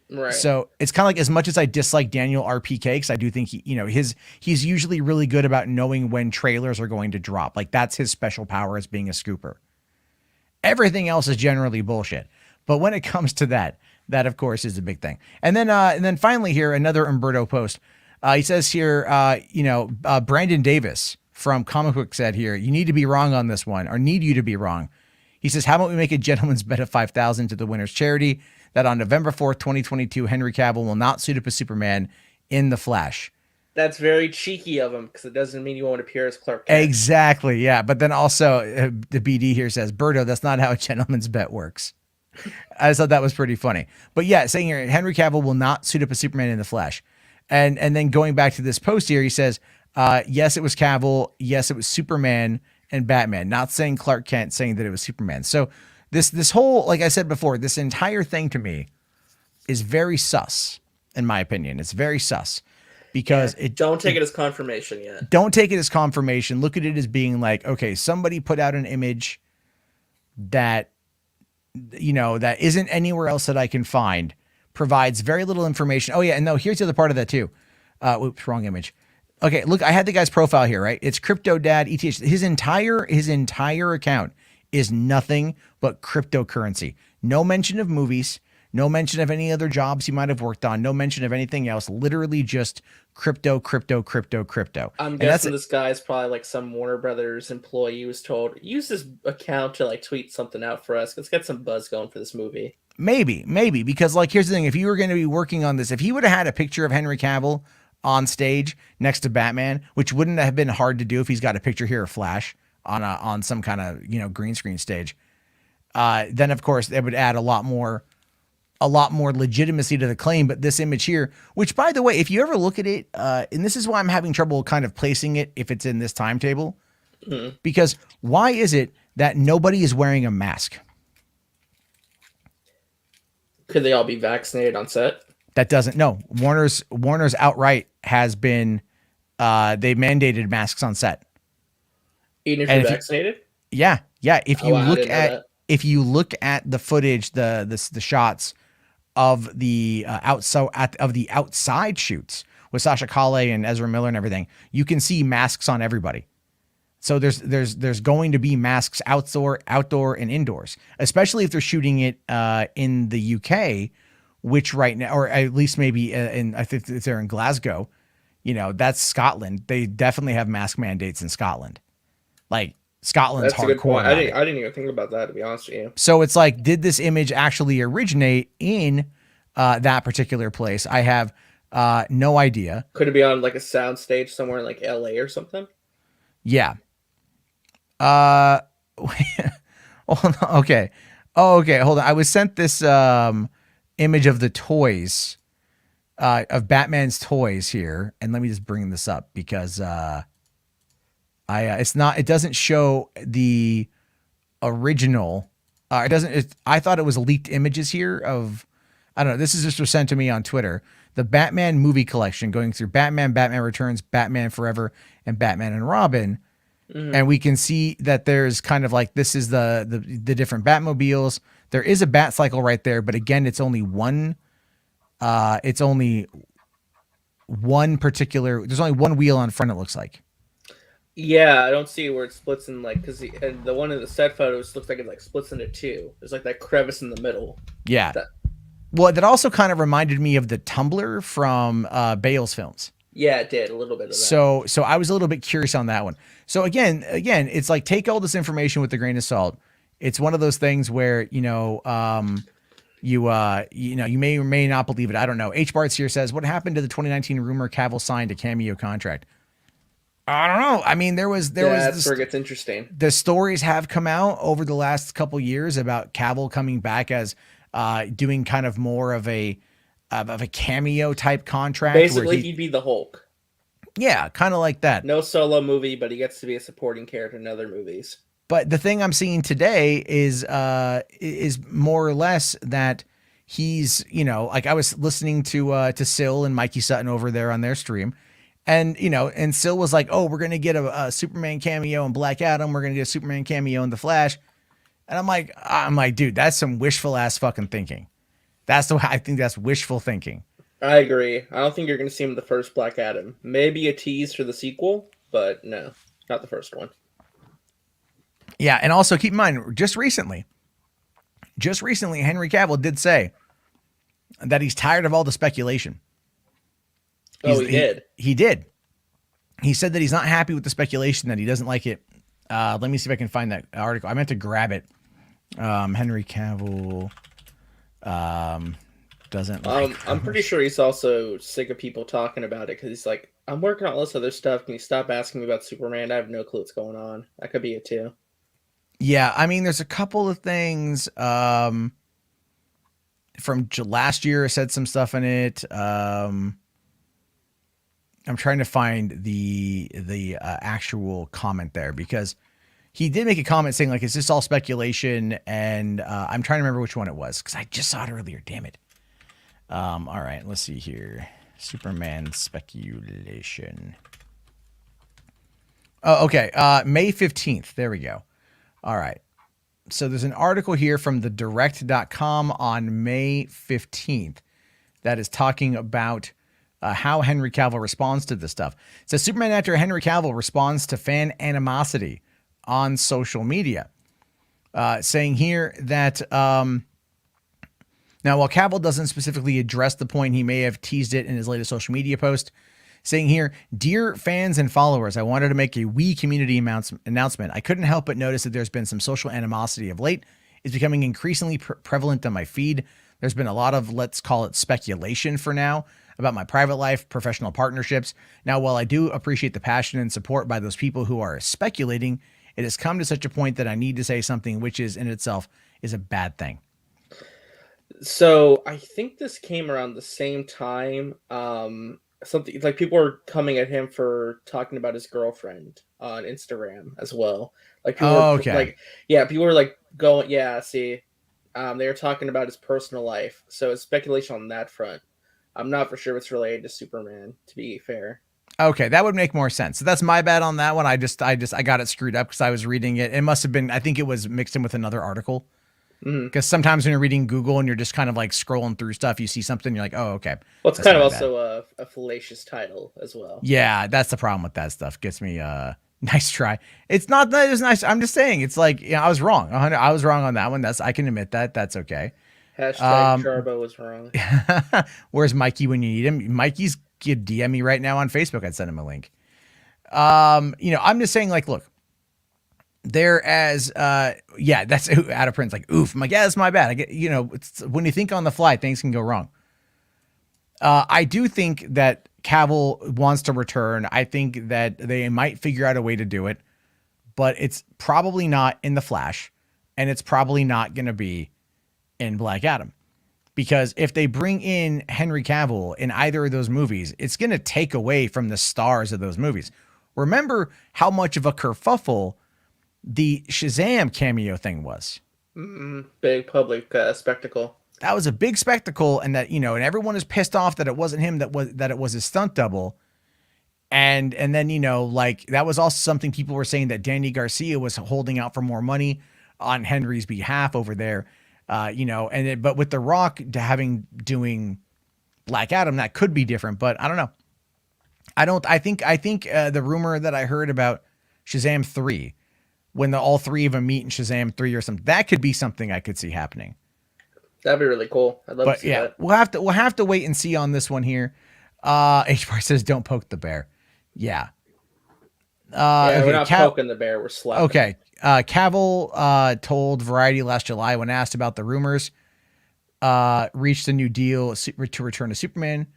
Right. So it's kind of like, as much as I dislike Daniel RPK, because I do think he's usually really good about knowing when trailers are going to drop. Like, that's his special power as being a scooper. Everything else is generally bullshit. But when it comes to that of course is the big thing. And then finally here, another Umberto post. He says here, Brandon Davis from Comic Book said here, you need to be wrong on this one, or need you to be wrong. He says, how about we make a gentleman's bet of $5,000 to the winner's charity that on November 4th, 2022, Henry Cavill will not suit up as Superman in The Flash. That's very cheeky of him because it doesn't mean you won't appear as Clark Kent. Exactly, yeah. But then also the BD here says, Berto, that's not how a gentleman's bet works. I just thought that was pretty funny. But yeah, saying here, Henry Cavill will not suit up as Superman in The Flash. And then going back to this post here, he says, yes, it was Cavill. Yes, it was Superman and Batman. Not saying Clark Kent, saying that it was Superman. So this whole, like I said before, this entire thing to me is very sus, in my opinion. It's very sus because don't take it as confirmation yet. Don't take it as confirmation. Look at it as being like, okay, somebody put out an image that, that isn't anywhere else that I can find, provides very little information. Oh yeah. And no, here's the other part of that too. Oops, wrong image. Okay. Look, I had the guy's profile here, right? It's Crypto Dad ETH. His entire account is nothing but cryptocurrency. No mention of movies, no mention of any other jobs he might have worked on, no mention of anything else, literally just crypto. I'm guessing this guy's probably like some Warner Brothers employee who was told, use this account to like tweet something out for us. Let's get some buzz going for this movie. Maybe, because like, here's the thing. If you were going to be working on this, if he would have had a picture of Henry Cavill on stage next to Batman, which wouldn't have been hard to do if he's got a picture here of Flash on some kind of, green screen stage, then of course it would add a lot more legitimacy to the claim. But this image here, which by the way, if you ever look at it, and this is why I'm having trouble kind of placing it if it's in this timetable, because why is it that nobody is wearing a mask? Could they all be vaccinated on set? That doesn't, no. Warner's outright has been, they mandated masks on set. Even if you're vaccinated? Yeah. If if you look at the footage, the shots of the outside shoots with Sasha Calle and Ezra Miller and everything, you can see masks on everybody. So there's going to be masks outdoor, and indoors, especially if they're shooting it in the UK, which right now, or at least maybe I think if they're in Glasgow, that's Scotland. They definitely have mask mandates in Scotland. Like Scotland's That's a good hardcore point. about it. I didn't even think about that, to be honest with you. So it's like, did this image actually originate in that particular place? I have no idea. Could it be on like a sound stage somewhere in like LA or something? Yeah. Okay. Oh, okay. Hold on. I was sent this image of the toys, of Batman's toys here, and let me just bring this up because it doesn't show the original. I thought it was leaked images here of, I don't know. This is just was sent to me on Twitter. The Batman movie collection going through Batman, Batman Returns, Batman Forever, and Batman and Robin. Mm-hmm. And we can see that there's kind of like, this is the different Batmobiles. There is a Bat Cycle right there, but again, it's only one. It's only one particular. There's only one wheel on front. It looks like. Yeah, I don't see where it splits in, like, because the one in the set photos looks like it like splits into two. There's like that crevice in the middle. Yeah. Well, that also kind of reminded me of the tumbler from Bale's films. Yeah, it did a little bit of that. So I was a little bit curious on that one. So again, it's like, take all this information with a grain of salt. It's one of those things where you may or may not believe it. I don't know. HBarts here says, what happened to the 2019 rumor Cavill signed a cameo contract? I don't know. I mean, that's where it gets interesting. The stories have come out over the last couple years about Cavill coming back as doing kind of more of a cameo type contract. Basically, he'd be the Hulk. Yeah, kind of like that. No solo movie, but he gets to be a supporting character in other movies. But the thing I'm seeing today is more or less that he's, like I was listening to Syl and Mikey Sutton over there on their stream. And, and Syl was like, oh, we're going to get a Superman cameo in Black Adam. We're going to get a Superman cameo in The Flash. And I'm like, dude, that's some wishful ass fucking thinking. I think that's wishful thinking. I agree. I don't think you're going to see him in the first Black Adam. Maybe a tease for the sequel, but no, not the first one. Yeah. And also keep in mind, just recently, Henry Cavill did say that he's tired of all the speculation. He did. He did. He said that he's not happy with the speculation, that he doesn't like it. Let me see if I can find that article. I meant to grab it. Henry Cavill doesn't like I'm pretty sure he's also sick of people talking about it because he's like, I'm working on all this other stuff. Can you stop asking me about Superman? I have no clue what's going on. That could be it too. Yeah, I mean, there's a couple of things from last year. I said some stuff in it. I'm trying to find the actual comment there because he did make a comment saying like, "Is this all speculation?" And I'm trying to remember which one it was because I just saw it earlier. Damn it! All right, let's see here. Superman speculation. Oh, okay. May 15th. There we go. All right. So there's an article here from the direct.com on May 15th that is talking about how Henry Cavill responds to this stuff. It says Superman actor Henry Cavill responds to fan animosity on social media, saying here that now, while Cavill doesn't specifically address the point, he may have teased it in his latest social media post, saying here, "Dear fans and followers, I wanted to make a wee community announcement. I couldn't help but notice that there's been some social animosity of late. It's becoming increasingly prevalent on my feed. There's been a lot of, let's call it speculation for now, about my private life, professional partnerships. Now, while I do appreciate the passion and support by those people who are speculating, it has come to such a point that I need to say something which is in itself is a bad thing." So I think this came around the same time. Something like people were coming at him for talking about his girlfriend on Instagram as well. Like people people were like going, yeah, see, they were talking about his personal life. So it's speculation on that front. I'm not for sure it's related to Superman, to be fair. Okay, that would make more sense. So that's my bad on that one. I got it screwed up because I was reading it. It must have been, I think it was mixed in with another article. Mhm. Because sometimes when you're reading Google and you're just kind of like scrolling through stuff, you see something, you're like, oh, okay, Well, it's that's kind of my bad. also a fallacious title as well. Yeah, that's the problem with that stuff. Gets me nice try. It's not that it's nice. I'm just saying it's like, yeah, I was wrong. I was wrong on that one. That's I can admit that. That's okay. Hashtag Jarbo was wrong. Where's Mikey when you need him? Mikey's could DM me right now on Facebook. I'd send him a link. I'm just saying, like, look, there as yeah, that's out of print. Like, oof. I'm like, yeah, that's my bad. I get, it's, when you think on the fly, things can go wrong. I do think that Cavill wants to return. I think that they might figure out a way to do it, but it's probably not in the Flash, and it's probably not going to be in Black Adam. Because if they bring in Henry Cavill in either of those movies, it's going to take away from the stars of those movies. Remember how much of a kerfuffle the Shazam cameo thing was. Big public spectacle. That was a big spectacle, and that, and everyone is pissed off that it wasn't him, that it was his stunt double. And then, like, that was also something people were saying, that Danny Garcia was holding out for more money on Henry's behalf over there. But with The Rock doing Black Adam, that could be different, but I don't know. I think the rumor that I heard about Shazam 3, when all three of them meet in Shazam 3 or something, that could be something I could see happening. That'd be really cool. I'd love to see that. We'll have to wait and see on this one here. H-Bar says, don't poke the bear. Yeah. Okay, we're not poking the bear, we're slapping. Okay. Cavill told Variety last July, when asked about the rumors, reached a new deal to return to Superman.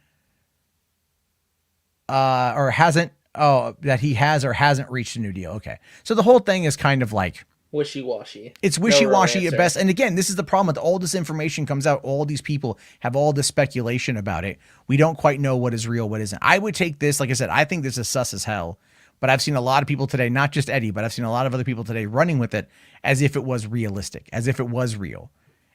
Or hasn't. Oh, that he has or hasn't reached a new deal. Okay. So the whole thing is kind of like wishy-washy. It's wishy-washy at best. And again, this is the problem with all this information comes out. All these people have all this speculation about it. We don't quite know what is real, what isn't. I would take this, like I said, I think this is sus as hell. But I've seen a lot of people today, not just Eddie, but I've seen a lot of other people today running with it as if it was realistic, as if it was real.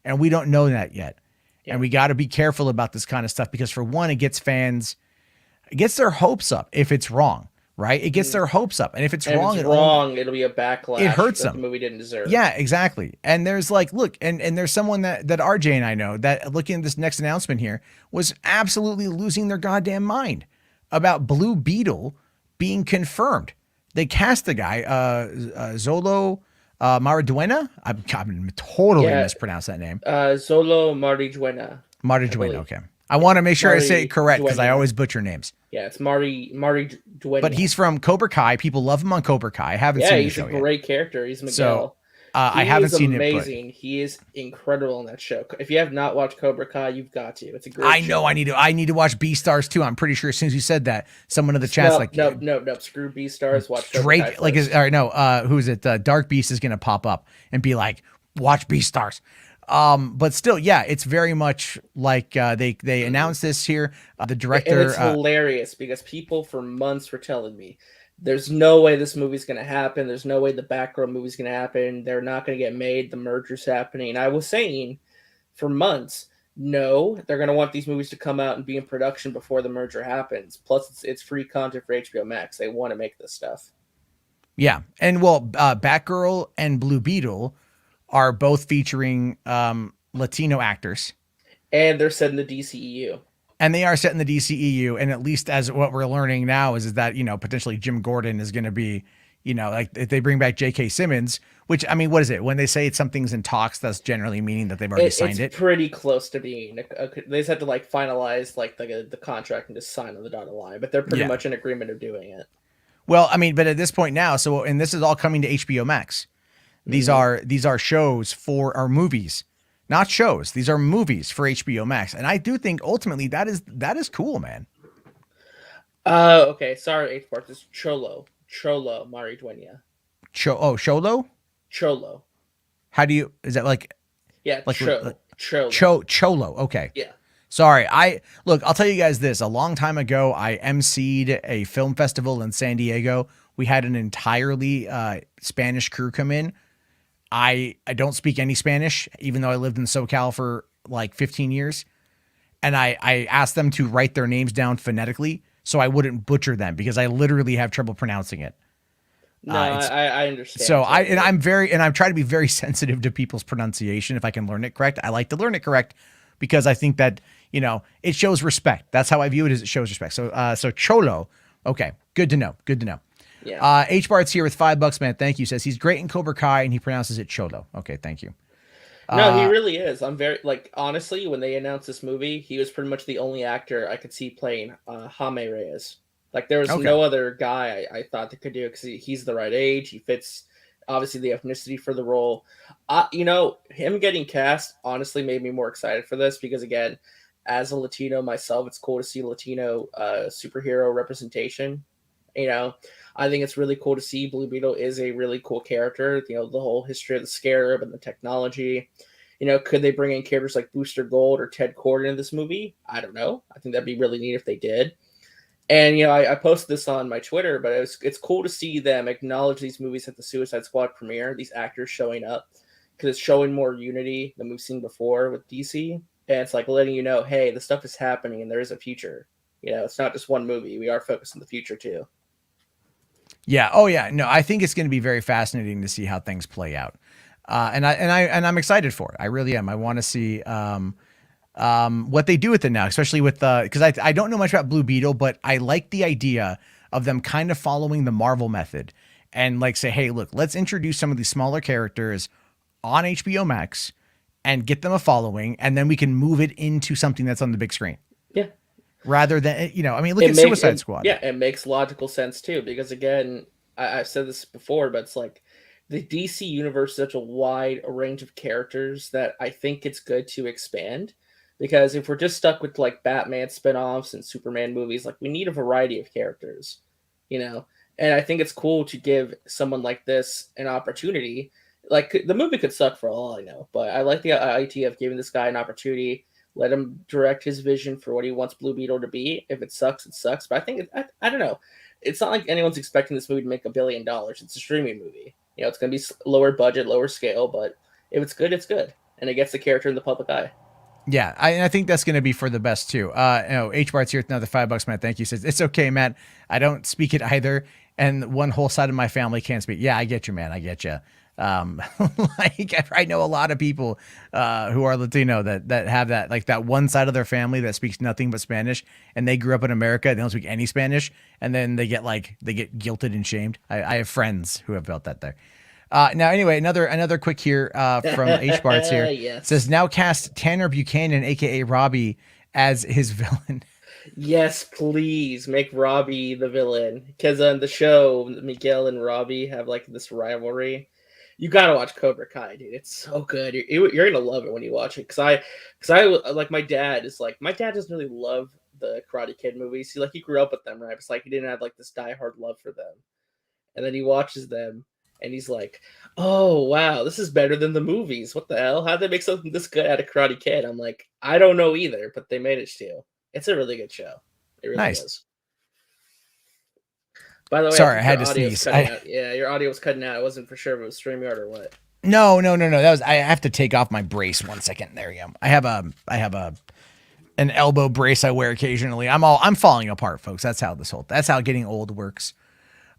And we don't know that yet. Yeah. And we got to be careful about this kind of stuff, because for one, it gets their hopes up if it's wrong, right? It gets their hopes up. And if it's wrong, it'll be a backlash. It hurts them. The movie didn't deserve. Yeah, exactly. And there's like, look, and there's someone that RJ and I know that, looking at this next announcement here, was absolutely losing their goddamn mind about Blue Beetle being confirmed. They cast the guy, Zolo Mariduena. I'm totally mispronounced that name. Zolo Mariduena. Mariduena, okay. I want to make sure I say it correct, because I always butcher names. Yeah, it's Mariduena. But he's from Cobra Kai. People love him on Cobra Kai. I haven't seen the show yet. Yeah, he's a great character. He's Miguel. So, I haven't seen it. Amazing. He is incredible in that show. If you have not watched Cobra Kai, you've got to. It's a great show. I know. I need to watch Beastars too. I'm pretty sure as soon as you said that, someone in the chat's no. Screw Beastars. Watch Drake. Cobra Kai first. All right, no. Who is it? Dark Beast is gonna pop up and be like, watch Beastars. But still, yeah, it's very much like they announced this here. The director. And it's hilarious, because people for months were telling me, there's no way this movie's going to happen. There's no way the Batgirl movie's going to happen. They're not going to get made. The merger's happening. And I was saying for months, no, they're going to want these movies to come out and be in production before the merger happens. Plus, it's free content for HBO Max. They want to make this stuff. Yeah. And Batgirl and Blue Beetle are both featuring Latino actors. And they're set in the DCEU. And they are set in the DCEU, and at least as what we're learning now is that, potentially Jim Gordon is going to be, like if they bring back J.K. Simmons, which, I mean, what is it? When they say something's in talks, that's generally meaning that they've already signed it. It's pretty close to being. They just have to finalize the contract and just sign on the dotted line, but they're pretty much in agreement of doing it. Well, I mean, but at this point now, and this is all coming to HBO Max. These are shows for our movies. Not shows. These are movies for HBO Max. And I do think ultimately that is cool, man. Okay. Sorry, H-Part. It's Cholo Mariduena. Cholo? Cholo. How do you, is that like? Yeah, like Cholo. Cholo. Okay. Yeah. Sorry. I'll tell you guys this. A long time ago, I emceed a film festival in San Diego. We had an entirely Spanish crew come in. I don't speak any Spanish, even though I lived in SoCal for like 15 years. And I asked them to write their names down phonetically so I wouldn't butcher them, because I literally have trouble pronouncing it. No, I So understand totally. I'm trying to be very sensitive to people's pronunciation if I can learn it correct. I like to learn it correct because I think that, it shows respect. That's how I view it, as it shows respect. So Cholo. Okay, good to know. Good to know. Yeah. H Bart's here with $5, man. Thank you. Says he's great in Cobra Kai and he pronounces it Cholo. Okay, thank you. No, he really is. I'm very like honestly, when they announced this movie, he was pretty much the only actor I could see playing Jaime Reyes. Like there was Okay. no other guy I thought that could do it because he's the right age. He fits obviously the ethnicity for the role. Him getting cast honestly made me more excited for this because again, as a Latino myself, it's cool to see Latino superhero representation. You know, I think it's really cool to see Blue Beetle is a really cool character. The whole history of the Scarab and the technology. Could they bring in characters like Booster Gold or Ted Cord into this movie? I don't know. I think that'd be really neat if they did. And I posted this on my Twitter, but it's cool to see them acknowledge these movies at the Suicide Squad premiere. These actors showing up because it's showing more unity than we've seen before with DC, and it's like letting you know, hey, the stuff is happening and there is a future. It's not just one movie. We are focused on the future too. Yeah. Oh, yeah. No, I think it's going to be very fascinating to see how things play out, and I'm excited for it. I really am. I want to see what they do with it now, especially with because I don't know much about Blue Beetle, but I like the idea of them kind of following the Marvel method and like say, hey, look, let's introduce some of these smaller characters on HBO Max and get them a following, and then we can move it into something that's on the big screen. Yeah. Rather than, look at Suicide Squad. Yeah, it makes logical sense too, because again, I've said this before, but it's like the DC universe is such a wide range of characters that I think it's good to expand. Because if we're just stuck with like Batman spinoffs and Superman movies, like we need a variety of characters, And I think it's cool to give someone like this an opportunity. Like the movie could suck for all I know, but I like the idea of giving this guy an opportunity. Let him direct his vision for what he wants Blue Beetle to be. If it sucks, it sucks. But I think I don't know. It's not like anyone's expecting this movie to make $1 billion. It's a streaming movie. It's going to be lower budget, lower scale. But if it's good, it's good, and it gets the character in the public eye. Yeah, I think that's going to be for the best too. H Bart's here with another $5, Matt. Thank you. Says it's okay, Matt. I don't speak it either, and one whole side of my family can't speak. Yeah, I get you, man. I get you. Like I know a lot of people who are Latino that have that, like that one side of their family that speaks nothing but Spanish, and they grew up in America. They don't speak any Spanish, and then they get guilted and shamed. I have friends who have felt that there. Now, anyway, another quick here from H Bart's here. Yes. Says now cast Tanner Buchanan, aka Robbie, as his villain. Yes, please make Robbie the villain, because on the show, Miguel and Robbie have like this rivalry. You gotta watch Cobra Kai, dude. It's so good. You're gonna love it when you watch it. Because I like my dad doesn't really love the Karate Kid movies. He grew up with them, right? It's like he didn't have like this diehard love for them, and then he watches them. And he's like, oh, wow, this is better than the movies. What the hell? How'd they make something this good out of Karate Kid? I'm like, I don't know either, but they managed to. It's a really good show. It really is. By the way, sorry, I had to sneeze. Yeah, your audio was cutting out. I wasn't for sure if it was StreamYard or what. No. I have to take off my brace 1 second. There you go. I have an elbow brace I wear occasionally. I'm falling apart, folks. That's how getting old works.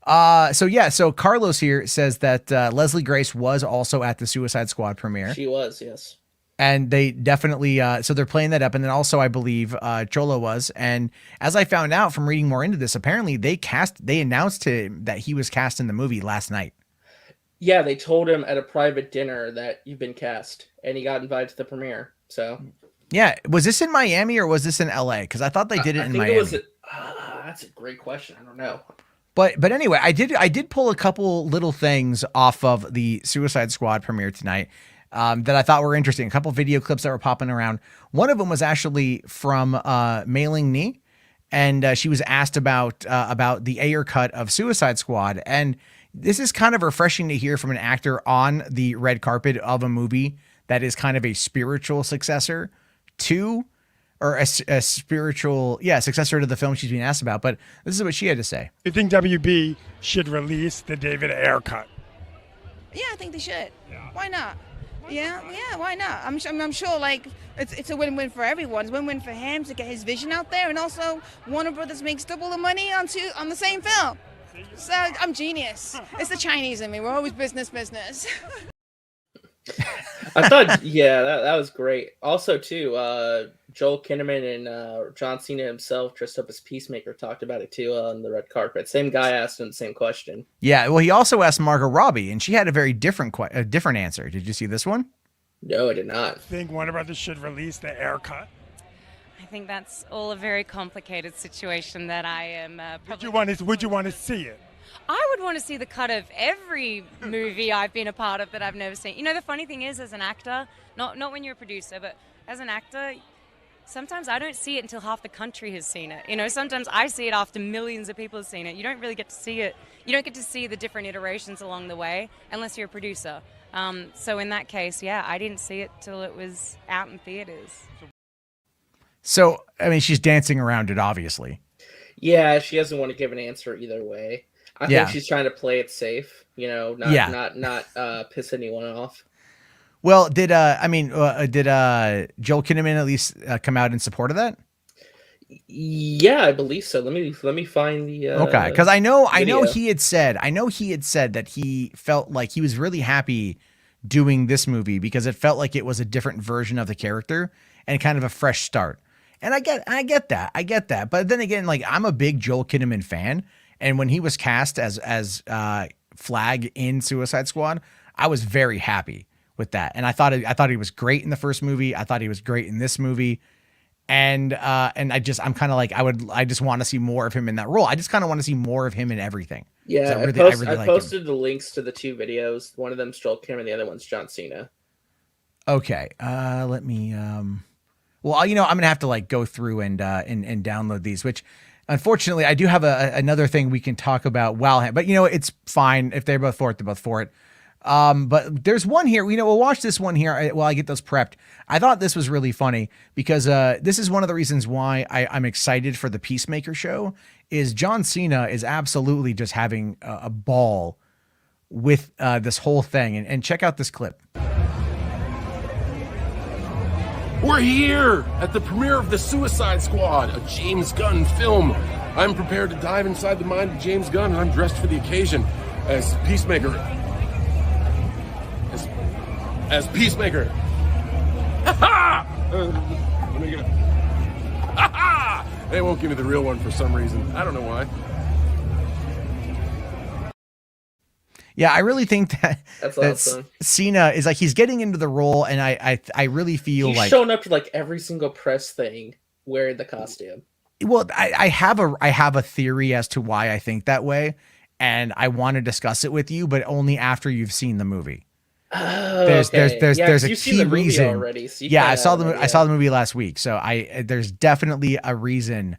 So Carlos here says that Leslie Grace was also at the Suicide Squad premiere. She was, yes. And they definitely, so they're playing that up. And then also, I believe Cholo was. And as I found out from reading more into this, apparently they announced to him that he was cast in the movie last night. Yeah, they told him at a private dinner that you've been cast, and he got invited to the premiere. So, yeah, was this in Miami or was this in LA? Because I thought they did it in Miami. That's a great question. I don't know. But anyway, I did pull a couple little things off of the Suicide Squad premiere tonight that I thought were interesting. A couple video clips that were popping around. One of them was actually from Mei Ling Ni, and she was asked about the Ayer cut of Suicide Squad. And this is kind of refreshing to hear from an actor on the red carpet of a movie that is kind of a spiritual successor to, or a spiritual, successor to the film she's being asked about. But this is what she had to say. You think WB should release the David Ayer cut? Yeah, I think they should. Yeah. Why not? Yeah, why not? I'm sure like it's a win-win for everyone. It's a win-win for him to get his vision out there, and also Warner Brothers makes double the money on the same film. So I'm genius. It's the Chinese in me. We're always business. I thought, yeah, that was great. Also, too, Joel Kinnaman and John Cena himself, dressed up as Peacemaker, talked about it too on the red carpet. Same guy asked him the same question. Yeah, well, he also asked Margot Robbie, and she had a very different answer. Did you see this one? No, I did not. I think Warner Brothers should release the Air cut. I think that's all a very complicated situation that I am. Would you want to see it? I would want to see the cut of every movie I've been a part of that I've never seen. You know, the funny thing is, as an actor, not when you're a producer, but as an actor, sometimes I don't see it until half the country has seen it. You know, sometimes I see it after millions of people have seen it. You don't really get to see it. You don't get to see the different iterations along the way unless you're a producer. So in that case, yeah, I didn't see it till it was out in theaters. So, I mean, she's dancing around it, obviously. Yeah, she doesn't want to give an answer either way. I think she's trying to play it safe, you know, not piss anyone off. Well, did Joel Kinnaman at least come out in support of that? Yeah, I believe so. Let me find the okay, because I know video. he had said that he felt like he was really happy doing this movie because it felt like it was a different version of the character and kind of a fresh start. And I get that. But then again, like, I'm a big Joel Kinnaman fan, and when he was cast as Flag in Suicide Squad, I was very happy with that. And I thought he was great in the first movie. I thought he was great in this movie. And I'm kind of like, I just want to see more of him in that role. I just kind of want to see more of him in everything. Yeah, I posted the links to the two videos. One of them's Joel Kinnaman, the other one's John Cena. Okay, let me. Well, you know, I'm gonna have to like go through and download these. Which, unfortunately, I do have another thing we can talk about. But you know, it's fine if they're both for it. They're both for it. But there's one here, you know, we'll watch this one here while I get those prepped. I thought this was really funny because this is one of the reasons why I'm excited for the Peacemaker show is John Cena is absolutely just having a ball with this whole thing. And check out this clip. We're here at the premiere of The Suicide Squad, a James Gunn film. I'm prepared to dive inside the mind of James Gunn, and I'm dressed for the occasion as Peacemaker. As Peacemaker. Ha ha! Let me get it. Ha ha! They won't give me the real one for some reason. I don't know why. Yeah, I really think That's awesome. Cena is like, he's getting into the role, and I really feel he's like showing up to like every single press thing wearing the costume. Well, I have a theory as to why I think that way, and I want to discuss it with you, but only after you've seen the movie. Oh, there's a you've key seen the movie reason already. So I saw the movie last week, so there's definitely a reason,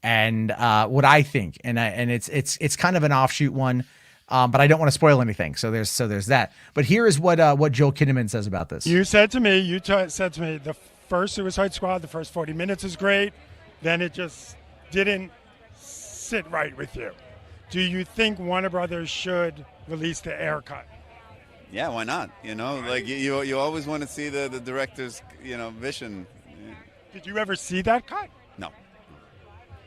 and what I think, and it's kind of an offshoot one. But I don't want to spoil anything. So there's that. But here is what Joel Kinnaman says about this. You said to me the first Suicide Squad, the first 40 minutes is great. Then it just didn't sit right with you. Do you think Warner Brothers should release the Air cut? Yeah, why not? You know, like you always want to see the director's, you know, vision. Did you ever see that cut? No.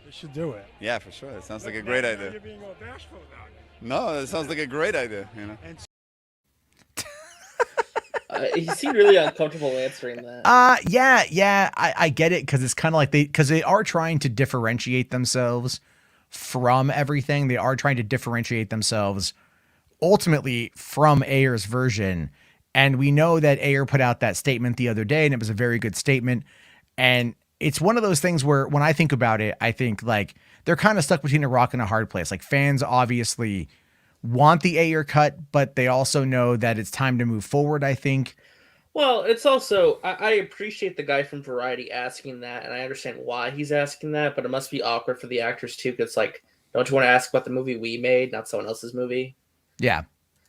They should do it. Yeah, for sure. It sounds like a great idea. You're being all bashful about it. No, it sounds like a great idea, you know. He seemed really uncomfortable answering that. Yeah, I get it, because it's kind of like they are trying to differentiate themselves from everything. They are trying to differentiate themselves ultimately from Ayer's version. And we know that Ayer put out that statement the other day, and it was a very good statement. And it's one of those things where when I think about it, I think like they're kind of stuck between a rock and a hard place. Like, fans obviously want the Ayer cut, but they also know that it's time to move forward, I think. Well, it's also, I appreciate the guy from Variety asking that, and I understand why he's asking that, but it must be awkward for the actors too, because like, don't you want to ask about the movie we made, not someone else's movie? Yeah.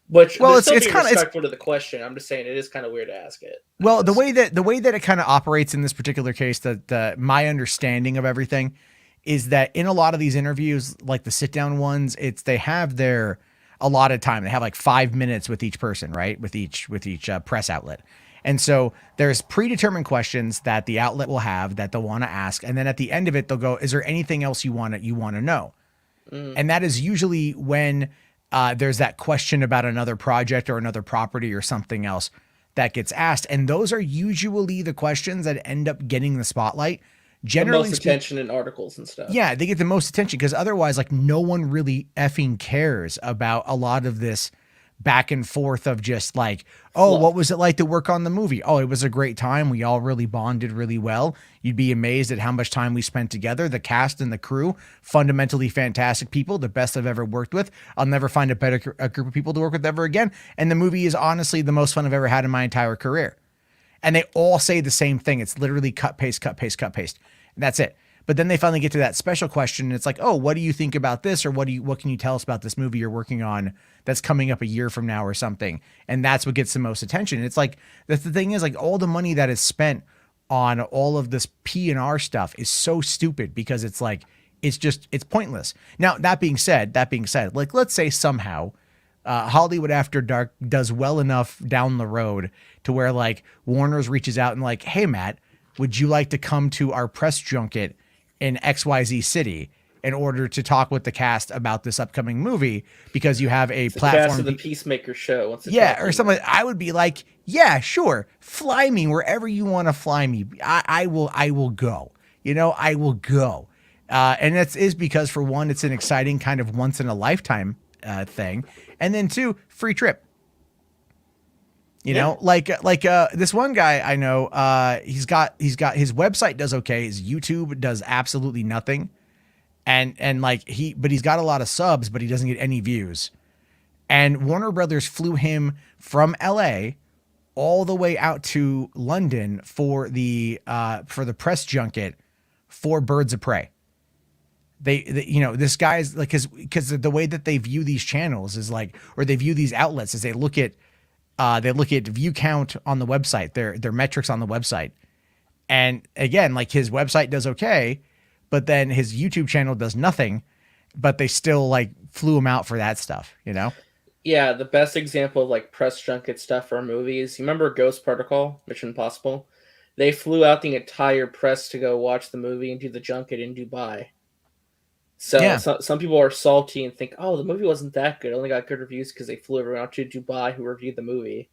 Which, well, it's kind of respectful to the question. I'm just saying it is kind of weird to ask it. Well, the way that it kind of operates in this particular case, my understanding of everything is that in a lot of these interviews, like the sit down ones, they have their allotted time. They have like 5 minutes with each person, right? With each press outlet. And so there's predetermined questions that the outlet will have that they'll want to ask. And then at the end of it, they'll go, is there anything else you want to know? And that is usually when there's that question about another project or another property or something else that gets asked. And those are usually the questions that end up getting the spotlight. Generally, the most attention in articles and stuff. Yeah, they get the most attention because otherwise, like, no one really effing cares about a lot of this back and forth of just like, oh, what was it like to work on the movie? Oh, it was a great time. We all really bonded really well. You'd be amazed at how much time we spent together. The cast and the crew, fundamentally fantastic people, the best I've ever worked with. I'll never find a better group of people to work with ever again. And the movie is honestly the most fun I've ever had in my entire career. And they all say the same thing. It's literally cut, paste, cut, paste, cut, paste. And that's it. But then they finally get to that special question, and it's like, oh, what do you think about this? Or what can you tell us about this movie you're working on that's coming up a year from now or something? And that's what gets the most attention. And it's like, that's the thing is, like, all the money that is spent on all of this P&R stuff is so stupid because it's like, it's pointless. Now, that being said, like, let's say somehow Hollywood After Dark does well enough down the road to where, like, Warner's reaches out and like, hey, Matt, would you like to come to our press junket in XYZ city in order to talk with the cast about this upcoming movie because you have a platform. Cast of the Peacemaker show. Or something. I would be like, yeah, sure. Fly me wherever you want to fly me. I will go. I will go. And that is because, for one, it's an exciting kind of once in a lifetime thing. And then two, free trip. You know, like this one guy I know, he's got his website does okay. His YouTube does absolutely nothing. And like but he's got a lot of subs, but he doesn't get any views. And Warner Brothers flew him from LA all the way out to London for the press junket for Birds of Prey. They this guy's like, because the way that they view these channels is like, or they view these outlets is they look at view count on the website, their metrics on the website. And again, like, his website does okay, but then his YouTube channel does nothing, but they still like flew him out for that stuff, Yeah, the best example of like press junket stuff for movies. You remember Ghost Protocol, Mission Impossible? They flew out the entire press to go watch the movie and do the junket in Dubai. So some people are salty and think, oh, the movie wasn't that good. It only got good reviews because they flew everyone out to Dubai who reviewed the movie.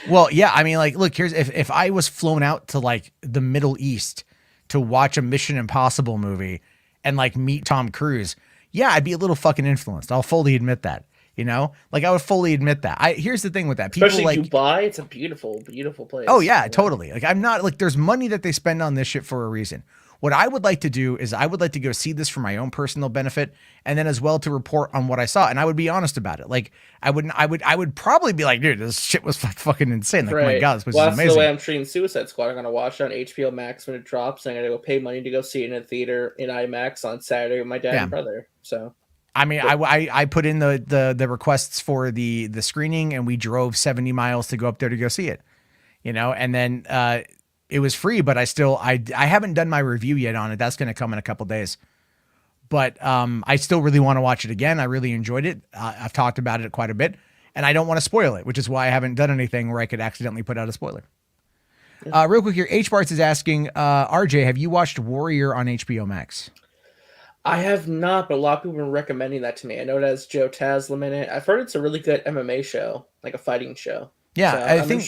Well, yeah, I mean, like, look, here's if I was flown out to like the Middle East to watch a Mission Impossible movie and like meet Tom Cruise, yeah, I'd be a little fucking influenced. I'll fully admit that. Like, I would fully admit that. Here's the thing with that. People especially like Dubai, it's a beautiful, beautiful place. Oh yeah, totally. Like, I'm not like, there's money that they spend on this shit for a reason. What I would like to do is I would like to go see this for my own personal benefit, and then as well to report on what I saw. And I would be honest about it. Like, I would probably be like, dude, this shit was fucking insane. Like, right. Oh my God, this was amazing. That's the way I'm treating Suicide Squad. I'm going to watch it on HBO Max when it drops, and I'm going to go pay money to go see it in a theater in IMAX on Saturday with my dad and brother. So, I mean, I put in the requests for the screening, and we drove 70 miles to go up there to go see it, and then, it was free, but I haven't done my review yet on it. That's going to come in a couple days, but I still really want to watch it again. I really enjoyed it. I've talked about it quite a bit, and I don't want to spoil it, which is why I haven't done anything where I could accidentally put out a spoiler. Real quick here, H Barts is asking, RJ, have you watched Warrior on HBO Max? I have not, but a lot of people have been recommending that to me. I know it has Joe Taslim in it. I've heard it's a really good MMA show, like a fighting show. Yeah, so I think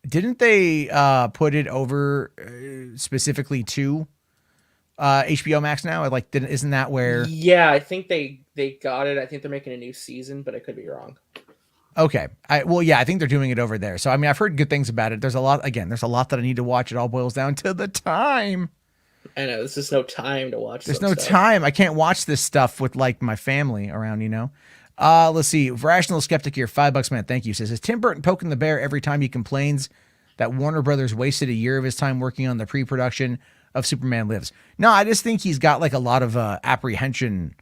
didn't they put it over specifically to HBO Max now? Like, isn't that where? Yeah, I think they got it. I think they're making a new season, but I could be wrong. Okay. I think they're doing it over there. So, I mean, I've heard good things about it. There's a lot that I need to watch. It all boils down to the time. I know, there's just no time to watch. There's no time. I can't watch this stuff with like my family around, Let's see. Rational Skeptic here, $5, man. Thank you. Says, is Tim Burton poking the bear every time he complains that Warner Brothers wasted a year of his time working on the pre-production of Superman Lives? No, I just think he's got like a lot of apprehension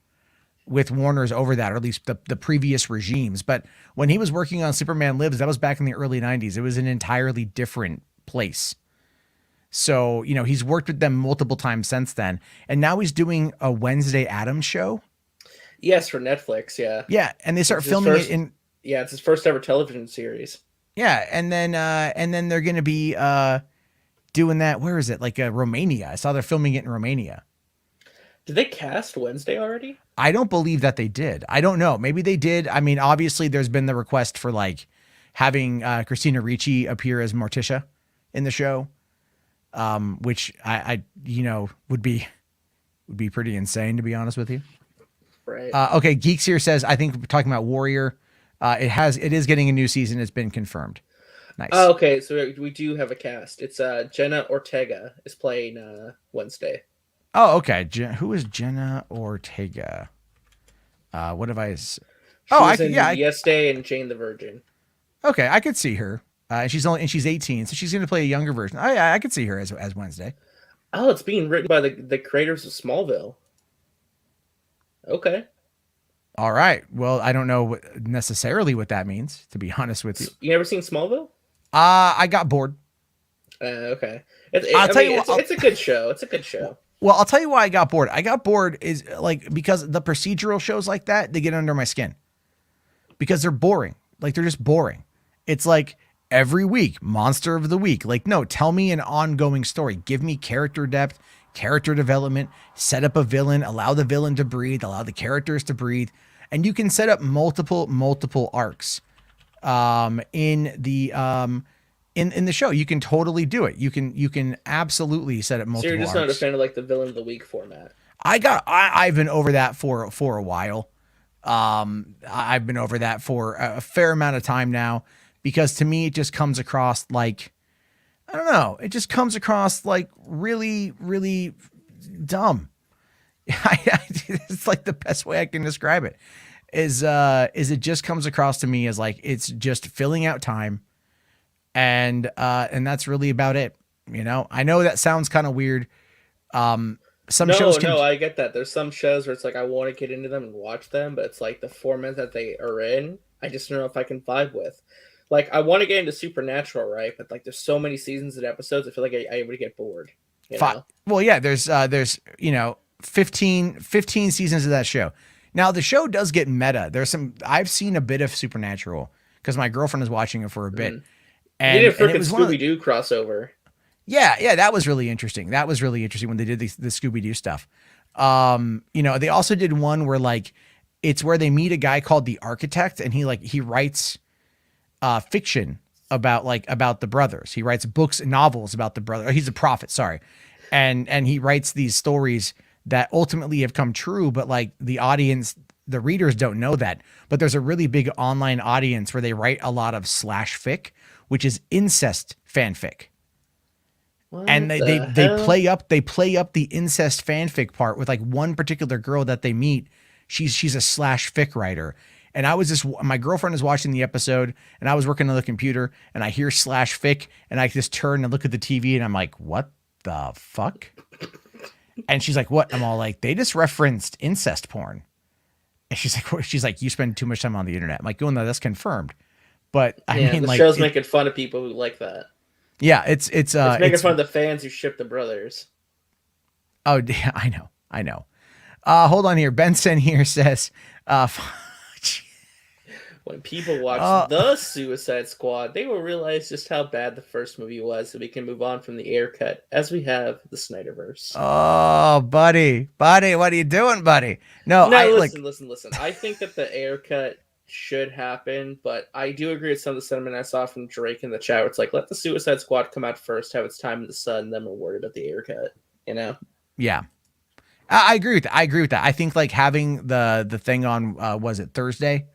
with Warner's over that, or at least the previous regimes. But when he was working on Superman Lives, that was back in the early 90s. It was an entirely different place. So, he's worked with them multiple times since then. And now he's doing a Wednesday Addams show. Yes, for Netflix, yeah. Yeah, and they start filming it in... Yeah, it's his first ever television series. Yeah, and then they're going to be doing that, where is it? Like Romania. I saw they're filming it in Romania. Did they cast Wednesday already? I don't believe that they did. I don't know. Maybe they did. I mean, obviously, there's been the request for like having Christina Ricci appear as Morticia in the show, which I would be pretty insane, to be honest with you. Right. Okay, Geeks here says, I think we're talking about Warrior. It is getting a new season. It's been confirmed. Nice. Oh, okay, so we do have a cast. It's Jenna Ortega is playing Wednesday. Oh, okay. Who is Jenna Ortega? What have I? She was in Yes Day and Jane the Virgin. Okay, I could see her. She's 18, so she's going to play a younger version. Oh yeah, I could see her as Wednesday. Oh, it's being written by the creators of Smallville. Okay. All right. Well, I don't know necessarily what that means, to be honest with you. You never seen Smallville? I got bored. Okay. It's a good show. It's a good show. Well, I'll tell you why I got bored. I got bored is like because the procedural shows like that, they get under my skin. Because they're boring. Like they're just boring. It's like every week, Monster of the Week. Like, no, tell me an ongoing story. Give me character depth, character development, set up a villain, allow the villain to breathe, allow the characters to breathe. And you can set up multiple arcs in the show. You can totally do it. You can absolutely set up multiple arcs. So you're just not a fan of like the villain of the week format. I've been over that for a while. I've been over that for a fair amount of time now, because to me, it just comes across like, I don't know. It just comes across like really, really dumb. It's like the best way I can describe it is it just comes across to me as like, it's just filling out time. And that's really about it. You know, I know that sounds kind of weird. Shows No, I get that. There's some shows where it's like, I want to get into them and watch them, but it's like the format that they are in, I just don't know if I can vibe with. Like, I want to get into Supernatural, right? But like, there's so many seasons and episodes, I feel like I would get bored. You know? Well, yeah, there's 15 seasons of that show. Now the show does get meta. I've seen a bit of Supernatural because my girlfriend is watching it for a bit. And they did a freaking Scooby-Doo crossover. Yeah, that was really interesting. That was really interesting when they did the Scooby-Doo stuff. They also did one where like it's where they meet a guy called the Architect, and he writes fiction about the brothers. He writes books and novels about the brother. He's a prophet, sorry. And he writes these stories that ultimately have come true, but like the audience, the readers don't know that. But there's a really big online audience where they write a lot of /fic, which is incest fanfic. And they play up the incest fanfic part with like one particular girl that they meet. She's a /fic writer. And my girlfriend is watching the episode, and I was working on the computer, and I hear /fic, and I just turn and look at the TV, and I'm like, what the fuck? And she's like, what? I'm all like, they just referenced incest porn. And she's like, you spend too much time on the internet. I'm like, oh no, that's confirmed. But I mean, the like, show's making fun of people who like that. Yeah, it's making fun of the fans who ship the brothers. Oh, yeah, I know. Hold on here. Benson here says, when people watch the Suicide Squad, they will realize just how bad the first movie was, so we can move on from the Ayer cut as we have the Snyderverse. Oh, buddy, what are you doing, buddy? No, listen. I think that the Ayer cut should happen, but I do agree with some of the sentiment I saw from Drake in the chat where it's like, let the Suicide Squad come out first, have its time in the sun, then we're worried about the Ayer cut, you know? Yeah. I agree with that. I think like having the thing on was it Thursday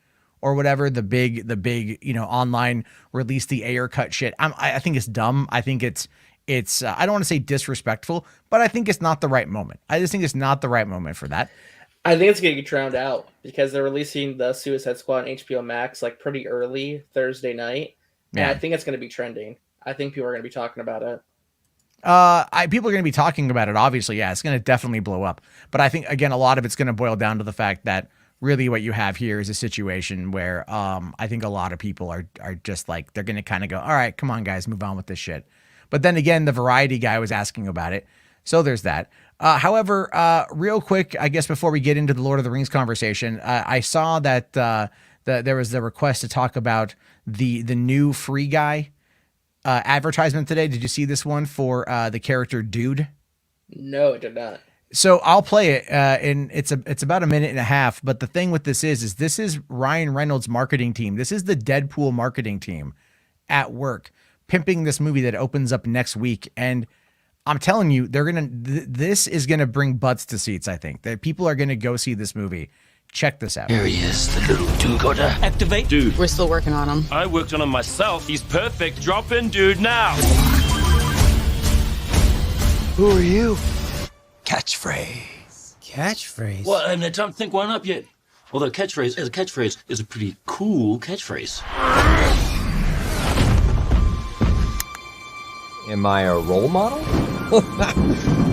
or whatever, the big online release the Ayer cut shit. I think it's dumb. I think it's I don't want to say disrespectful, but I think it's not the right moment. I just think it's not the right moment for that. I think it's going to get drowned out because they're releasing the Suicide Squad on HBO Max like pretty early Thursday night. And I think it's going to be trending. I think people are going to be talking about it. People are going to be talking about it. Obviously, yeah, it's going to definitely blow up. But I think, again, a lot of it's going to boil down to the fact that really what you have here is a situation where I think a lot of people are just like, they're going to kind of go, all right, come on, guys, move on with this shit. But then again, the Variety guy was asking about it. So there's that. However, real quick, I guess before we get into the Lord of the Rings conversation, I saw that there was the request to talk about the new Free Guy advertisement today. Did you see this one for the character Dude? No, I did not. So I'll play it, and it's about a minute and a half. But the thing with this is this is Ryan Reynolds' marketing team. This is the Deadpool marketing team at work pimping this movie that opens up next week. And I'm telling you, this is gonna bring butts to seats. I think that people are gonna go see this movie. Check this out. Here he is, the little do-gooder. Activate. Dude. We're still working on him. I worked on him myself. He's perfect. Drop in, dude, now. Who are you? Catchphrase. Catchphrase? Well, I mean, don't think one up yet. Although catchphrase is a pretty cool catchphrase. Am I a role model?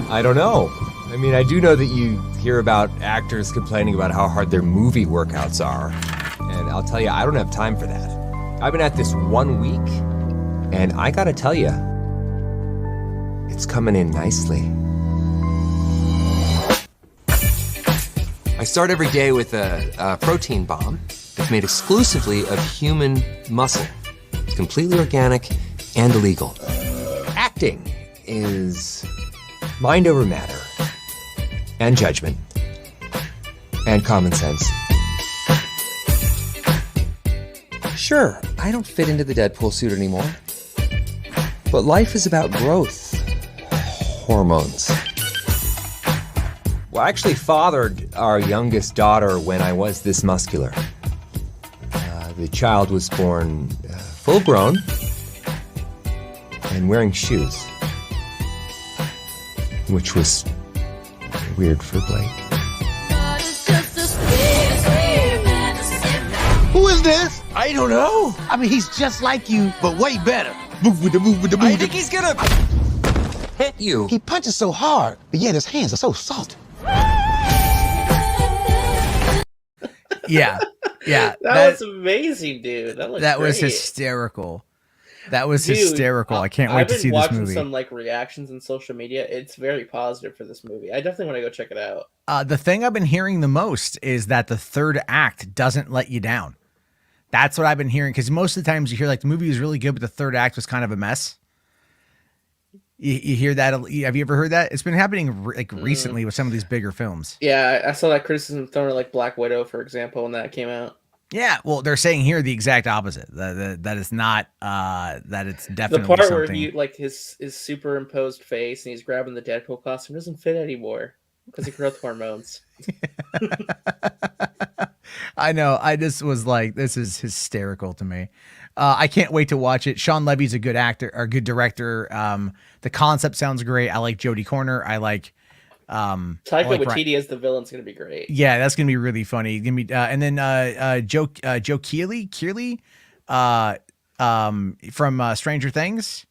I don't know. I mean, I do know that you hear about actors complaining about how hard their movie workouts are. And I'll tell you, I don't have time for that. I've been at this 1 week, and I gotta tell you, it's coming in nicely. I start every day with a protein bomb that's made exclusively of human muscle. It's completely organic and illegal. Acting is mind over matter, and judgment, and common sense. Sure, I don't fit into the Deadpool suit anymore, but life is about growth. Hormones. Well, I actually fathered our youngest daughter when I was this muscular. The child was born full grown and wearing shoes, which was weird for Blake. Who is this? I don't know. I mean, he's just like you, but way better. I think he's gonna hit you. He punches so hard, but yet his hands are so soft. Yeah. That was amazing, dude. That was hysterical. That was hysterical. I can't wait to see this movie. I've been watching some reactions on social media. It's very positive for this movie. I definitely want to go check it out. The thing I've been hearing the most is that the third act doesn't let you down. That's what I've been hearing, because most of the times you hear the movie was really good, but the third act was kind of a mess. You hear that? Have you ever heard that? It's been happening recently with some of these bigger films. Yeah, I saw that criticism thrown at Black Widow, for example, when that came out. Yeah, well, they're saying here the exact opposite. That it's not. That it's definitely the part something. where he his superimposed face and he's grabbing the Deadpool costume doesn't fit anymore because of growth hormones. I know. I just was like, this is hysterical to me. I can't wait to watch it. Sean Levy's a good actor or good director. The concept sounds great. I like Jodie Corner. I like. Taika Waititi as the villain's gonna be great. Yeah, that's gonna be really funny. Gonna be, and then Joe Keerley, from Stranger Things.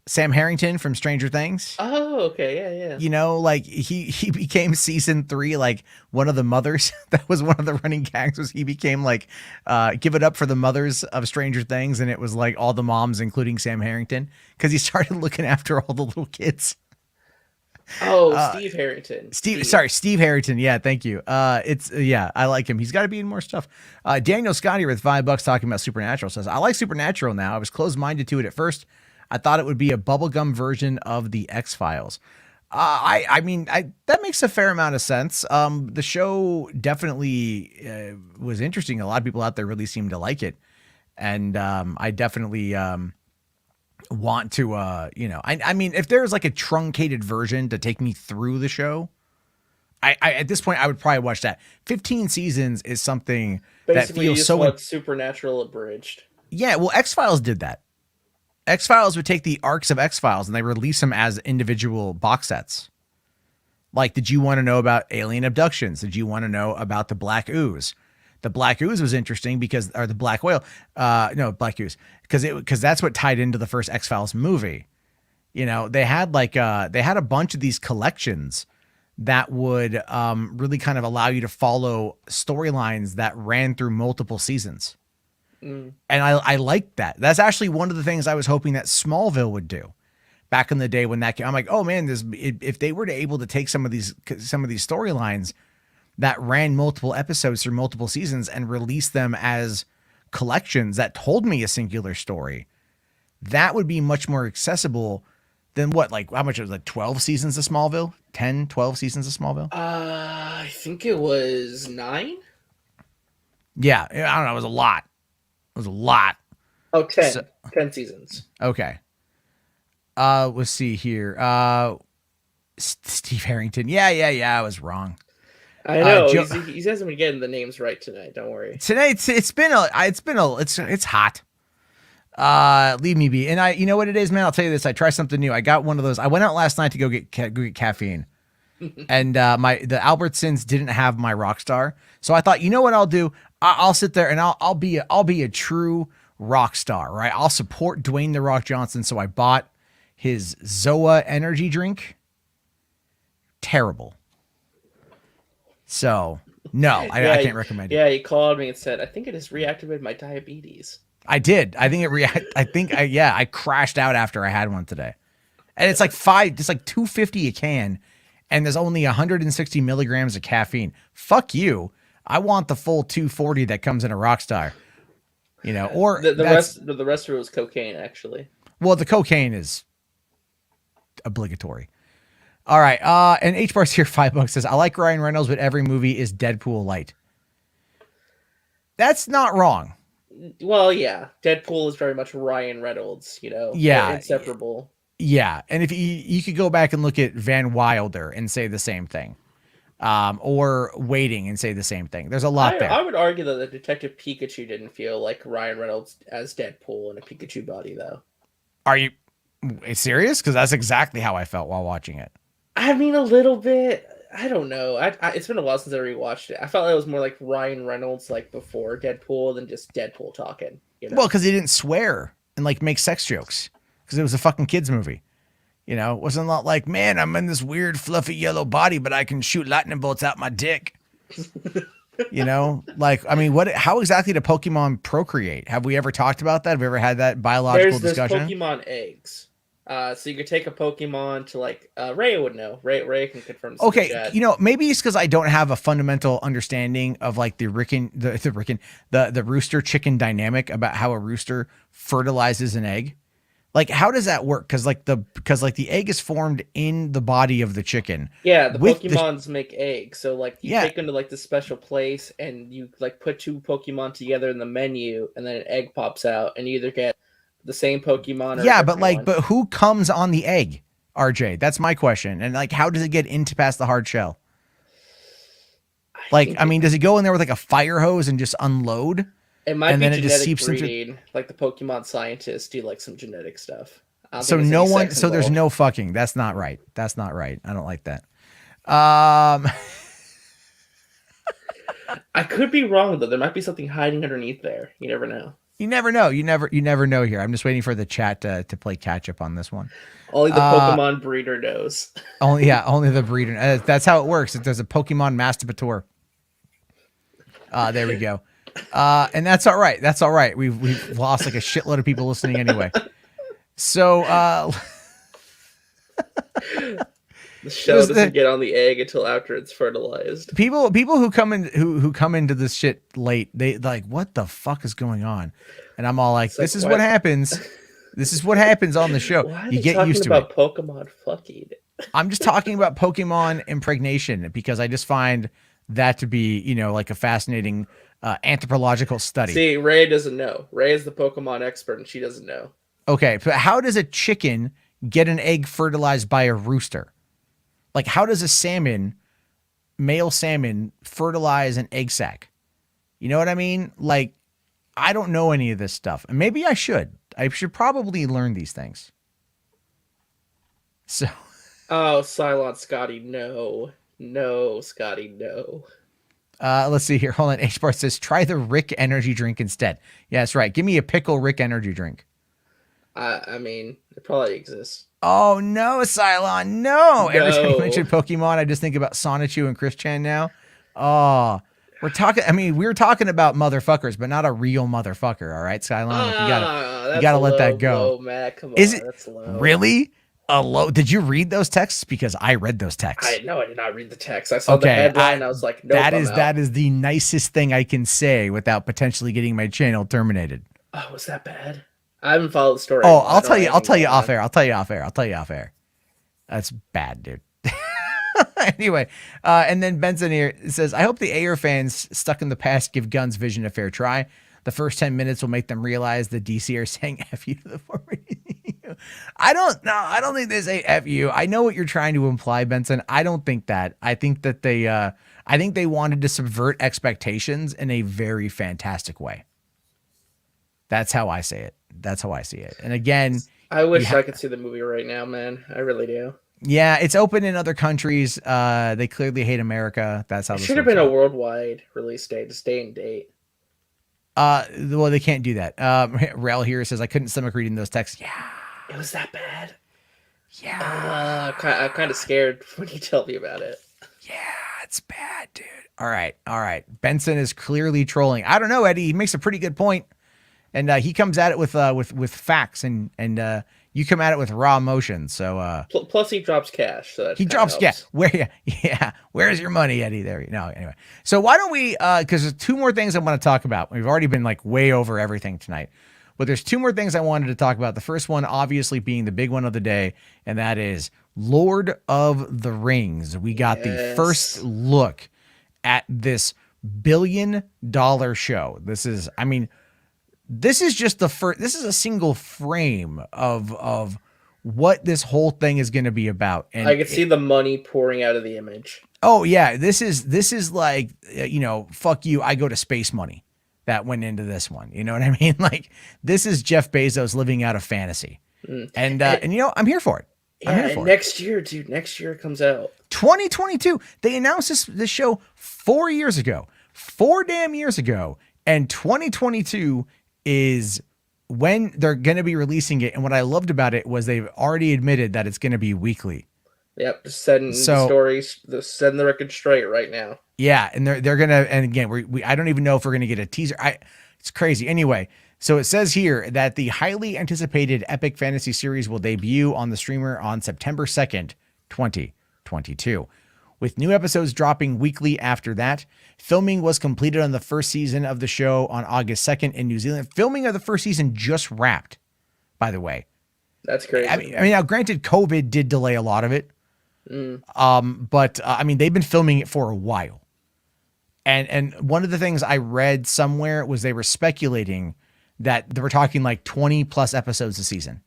Sam Harrington from Stranger Things. Oh, okay, yeah. You know, he became season 3 one of the mothers. That was one of the running gags, was he became give it up for the mothers of Stranger Things, and it was all the moms, including Sam Harrington, because he started looking after all the little kids. Oh, Steve Harrington. Steve Harrington. Yeah, thank you. I like him. He's got to be in more stuff. Daniel Scotty with $5 talking about Supernatural says, I like Supernatural now. I was closed-minded to it at first. I thought it would be a bubblegum version of the X-Files. I mean, that makes a fair amount of sense. The show definitely was interesting. A lot of people out there really seem to like it. And I definitely want to, I mean, if there's a truncated version to take me through the show, I at this point, I would probably watch that. 15 seasons is something basically that feels so want Supernatural abridged. Yeah, well, X-Files did that. X-Files would take the arcs of X-Files and they release them as individual box sets. Did you want to know about alien abductions? Did you want to know about the Black Ooze? The Black Ooze was interesting or the Black Whale. Black Ooze. Because that's what tied into the first X-Files movie. They had a bunch of these collections that would really kind of allow you to follow storylines that ran through multiple seasons. And I liked that. That's actually one of the things I was hoping that Smallville would do back in the day when that came. I'm like, oh man, if they were able to take some of these storylines that ran multiple episodes through multiple seasons and release them as collections that told me a singular story, that would be much more accessible then what? Like how much? It was like 12 seasons of Smallville, 10, 12 seasons of Smallville. I think it was 9. Yeah, I don't know. It was a lot. It was a lot. Oh, 10. 10 seasons. Okay. Let's see here. Steve Harrington. Yeah. I was wrong. I know he hasn't been getting the names right tonight. Don't worry. Today it's hot. Leave me be. And you know what it is, man. I'll tell you this. I try something new. I got one of those. I went out last night to go get caffeine, and the Albertsons didn't have my Rockstar. So I thought, you know what I'll do? I'll sit there and I'll be a true rock star, right? I'll support Dwayne The Rock Johnson. So I bought his Zoa energy drink. Terrible. So no, I can't recommend it. Yeah, he called me and said, I think it has reactivated my diabetes. I did. I think I crashed out after I had one today. And it's like $2.50 a can, and there's only 160 milligrams of caffeine. Fuck you. I want the full 240 that comes in a Rockstar. You know, or the rest of it was cocaine, actually. Well, the cocaine is obligatory. All right. And H Bar's here, $5 says, I like Ryan Reynolds, but every movie is Deadpool light. That's not wrong. Well, yeah. Deadpool is very much Ryan Reynolds, you know. Yeah. They're inseparable. Yeah. And if you could go back and look at Van Wilder and say the same thing. Or Waiting and say the same thing. There's a lot there. I would argue that the Detective Pikachu didn't feel like Ryan Reynolds as Deadpool in a Pikachu body, though. Are you serious? Because that's exactly how I felt while watching it. I mean, a little bit. I don't know. It's been a while since I rewatched it. I felt like it was more like Ryan Reynolds, like before Deadpool, than just Deadpool talking. You know? Well, because he didn't swear and like make sex jokes because it was a fucking kids movie. You know, it wasn't like, man, I'm in this weird fluffy yellow body, but I can shoot lightning bolts out my dick. You know, like, I mean, how exactly do Pokemon procreate? Have we ever talked about that? Have we ever had that biological discussion? There's Pokemon eggs. So you could take a Pokemon to like Ray would know. Ray can confirm. Okay, you know, maybe it's because I don't have a fundamental understanding of like the rooster chicken dynamic about how a rooster fertilizes an egg. Like, how does that work? Because the egg is formed in the body of the chicken. Yeah, the Pokemons make eggs. So like you take them to like this special place and you like put 2 Pokemon together in the menu, and then an egg pops out, and you either get the same Pokemon. Or but who comes on the egg, RJ? That's my question. And like, how does it get into past the hard shell? Like, I mean, does it go in there with like a fire hose and just unload? It might be genetic breeding, like the Pokemon scientists do like some genetic stuff. So there's no fucking. That's not right. That's not right. I don't like that. I could be wrong though. There might be something hiding underneath there. You never know. You never know. You never know here. I'm just waiting for the chat to play catch up on this one. Only the Pokemon breeder knows. Only the breeder. That's how it works. There's a Pokemon masturbator. There we go. And that's all right. That's all right. We've lost like a shitload of people listening anyway. So the shell doesn't get on the egg until after it's fertilized. People who come into this shit late, they like, what the fuck is going on? And I'm all like, this is what happens. This is what happens on the show. Why are you they get used to talking it. about Pokemon fucking? I'm just talking about Pokemon impregnation because I just find that to be, you know, like a fascinating anthropological study. See, Ray doesn't know. Ray is the Pokemon expert, and she doesn't know. Okay, but how does a chicken get an egg fertilized by a rooster? Like, how does a male salmon, fertilize an egg sac? You know what I mean? Like, I don't know any of this stuff. And maybe I should. I should probably learn these things. So. Oh, Cylon Scotty, no. No, Scotty, no. Let's see here. Hold on. H-Bar says, try the Rick energy drink instead. Yeah, that's right. Give me a pickle Rick energy drink. I mean, it probably exists. Oh, no, Cylon. No. Every time you mention Pokemon, I just think about Sonichu and Chris Chan now. Oh, we were talking about motherfuckers, but not a real motherfucker. All right, Cylon. You gotta let that go. Low, Matt. Come on, Is it that's low. Really? Did you read those texts? Because I read those texts. I did not read the text. I saw the headline and I was like, nope, that is the nicest thing I can say without potentially getting my channel terminated. Oh, was that bad? I haven't followed the story. Oh, I I'll don't tell know you. I'll anything tell you going off on. air. I'll tell you off air. I'll tell you off air. That's bad, dude. Anyway, and then Benson here says, I hope the Ayer fans stuck in the past give Gunn's vision a fair try. The first 10 minutes will make them realize the DC are saying F you to the former. I don't know. I don't think they say F you. I know what you're trying to imply, Benson. I don't think that. I think that I think they wanted to subvert expectations in a very fantastic way. That's how I say it. That's how I see it. And again, I wish I could see the movie right now, man. I really do. yeah, it's open in other countries. They clearly hate America. That's how It this should have works been a out. worldwide release date, just day and date. Well, they can't do that. Rail here says, I couldn't stomach reading those texts. Yeah. It was that bad. Yeah. I'm kind of scared when you tell me about it. Yeah, it's bad, dude. All right. Benson is clearly trolling. I don't know, Eddie. He makes a pretty good point. And he comes at it with facts, and you come at it with raw emotion. So Plus, he drops cash. So that he kinda drops, helps. Where's your money, Eddie? There. No, anyway. So why don't we? Because there's two more things I want to talk about. We've already been like way over everything tonight, but there's two more things I wanted to talk about. The first one, obviously, being the big one of the day, and that is Lord of the Rings. We got the first look at this $1 billion show. This is just the first. This is a single frame of what this whole thing is going to be about. And I could see the money pouring out of the image. oh yeah, this is like fuck you. I go to space money that went into this one. You know what I mean? Like this is Jeff Bezos living out a fantasy, and I'm here for it. I'm here for it. Next year, dude. Next year it comes out. 2022. They announced this show 4 years ago, 4 damn years ago, and 2022 is when they're going to be releasing it. And what I loved about it was they've already admitted that it's going to be weekly. Yep, just setting the stories, setting the record straight right now. Yeah, and they're going to, and again, we I don't even know if we're going to get a teaser. It's crazy. Anyway, so it says here that the highly anticipated epic fantasy series will debut on the streamer on September 2nd, 2022. With new episodes dropping weekly after that. Filming was completed on the first season of the show on August 2nd in New Zealand. Filming of the first season just wrapped, by the way. That's crazy. I mean, now granted, COVID did delay a lot of it. But they've been filming it for a while. And one of the things I read somewhere was they were speculating that they were talking like 20 plus episodes a season.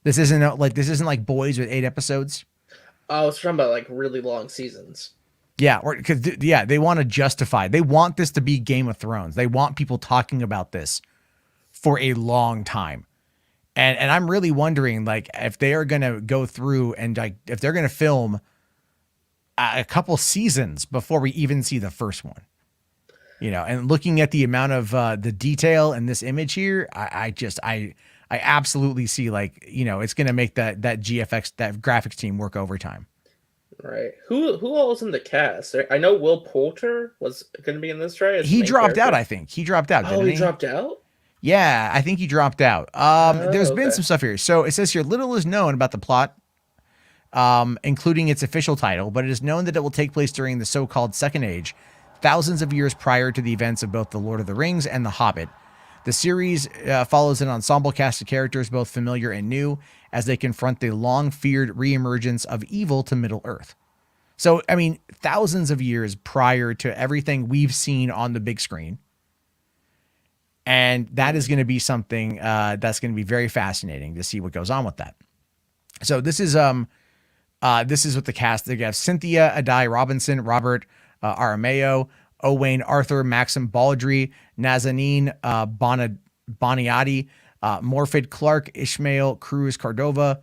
This isn't like Boys with 8 episodes. Oh, it's talking about like really long seasons. Yeah, they want to justify. They want this to be Game of Thrones. They want people talking about this for a long time. And I'm really wondering, like, if they are going to go through and like if they're going to film a couple seasons before we even see the first one. And looking at the amount of the detail in this image here, I absolutely see it's going to make that GFX, that graphics team work overtime. Right. Who all was in the cast? I know Will Poulter was going to be in this, right? He dropped out, I think. He dropped out, didn't he? He dropped out? Yeah, I think he dropped out. There's been some stuff here. So it says here, little is known about the plot, including its official title, but it is known that it will take place during the so-called Second Age, thousands of years prior to the events of both The Lord of the Rings and The Hobbit. The series follows an ensemble cast of characters, both familiar and new, as they confront the long-feared reemergence of evil to Middle-earth. So, thousands of years prior to everything we've seen on the big screen. And that is going to be something that's going to be very fascinating to see what goes on with that. So this is what the cast. They have Cynthia Adai Robinson, Robert Arameo, Owain Arthur, Maxim Baldry, Nazanin Boniati, Morfydd Clark, Ishmael Cruz Cordova,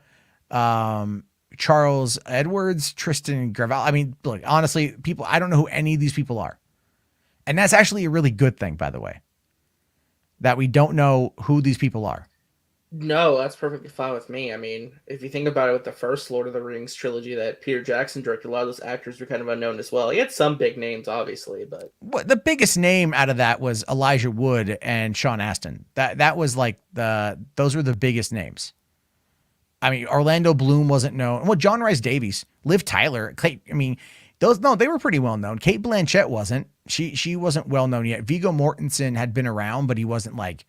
Charles Edwards, Tristan Gravel. Look, honestly, I don't know who any of these people are. And that's actually a really good thing, by the way, that we don't know who these people are. No, that's perfectly fine with me. If you think about it, with the first Lord of the Rings trilogy that Peter Jackson directed, a lot of those actors were kind of unknown as well. He had some big names, obviously, but the biggest name out of that was Elijah Wood and Sean Astin. That was like those were the biggest names. Orlando Bloom wasn't known. Well, John Rhys Davies, Liv Tyler, they were pretty well known. Kate Blanchett wasn't. She wasn't well known yet. Viggo Mortensen had been around, but he wasn't like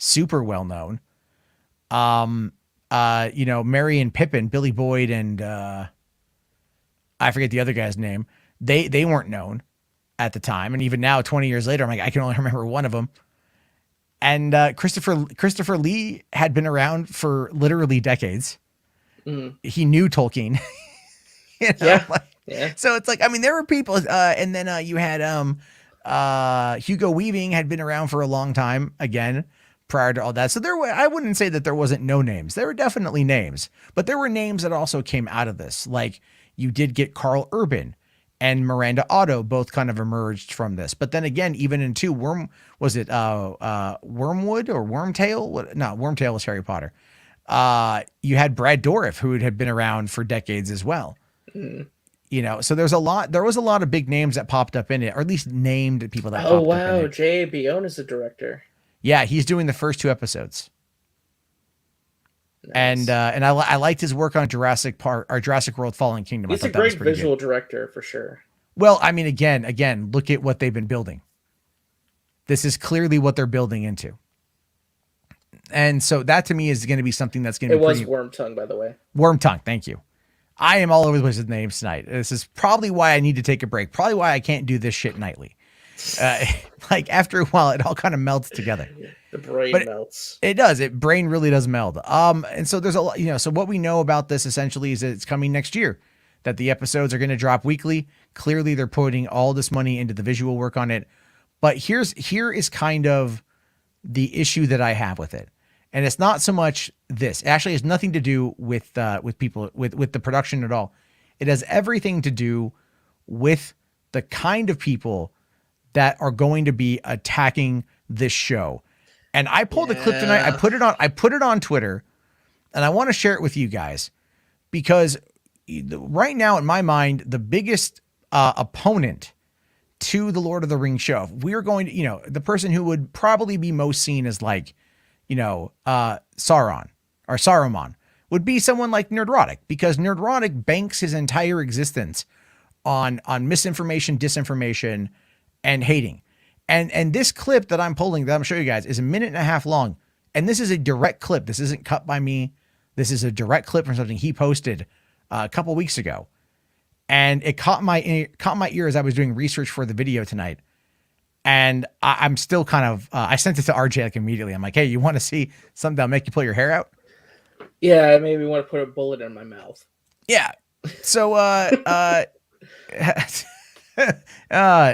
super well known. Merry and Pippin, Billy Boyd and I forget the other guy's name. They weren't known at the time, and even now, 20 years later, I'm like, I can only remember one of them. And Christopher Lee had been around for literally decades. He knew Tolkien. Yeah. So it's like, I mean, there were people, and then you had Hugo Weaving had been around for a long time again prior to all that. So I wouldn't say that there wasn't no names. There were definitely names, but there were names that also came out of this. Like you did get Carl Urban and Miranda Otto both kind of emerged from this. But then again, even in Wormwood or Wormtail? No, Wormtail was Harry Potter. You had Brad Dourif, who had been around for decades as well. So there was a lot of big names that popped up in it, or at least named people that popped up in it. J.A. Bayonne is the director. Yeah, he's doing the first 2 episodes. Nice. And I liked his work on Jurassic World: Fallen Kingdom. He's a great visual director for sure. Well, I mean, again, look at what they've been building. This is clearly what they're building into. And so that to me is going to be something that's going to be It was Wormtongue, by the way. Wormtongue, thank you. I am all over the place with names tonight. This is probably why I need to take a break. Probably why I can't do this shit nightly. Like after a while, it all kind of melts together. The brain melts. It does. Brain really does meld. And so there's a lot, so what we know about this essentially is that it's coming next year, that the episodes are going to drop weekly. Clearly they're putting all this money into the visual work on it. But here is kind of the issue that I have with it. And it's not so much this. It actually has nothing to do with people, with the production at all. It has everything to do with the kind of people that are going to be attacking this show. And I pulled a clip tonight. I put it on Twitter, and I want to share it with you guys because right now in my mind, the biggest opponent to the Lord of the Rings show, if we're going to, the person who would probably be most seen as like, Sauron or Saruman would be someone like Nerdrotic, because Nerdrotic banks his entire existence on misinformation, disinformation, and hating. And this clip that I'm pulling, that I'm showing you guys, is 1.5 minutes long. And this is a direct clip. This isn't cut by me. This is a direct clip from something he posted a couple weeks ago. And it caught my ear as I was doing research for the video tonight. And I'm still kind of, I sent it to RJ like immediately. I'm like, hey, you want to see something that'll make you pull your hair out? Yeah, I maybe want to put a bullet in my mouth. Yeah. So,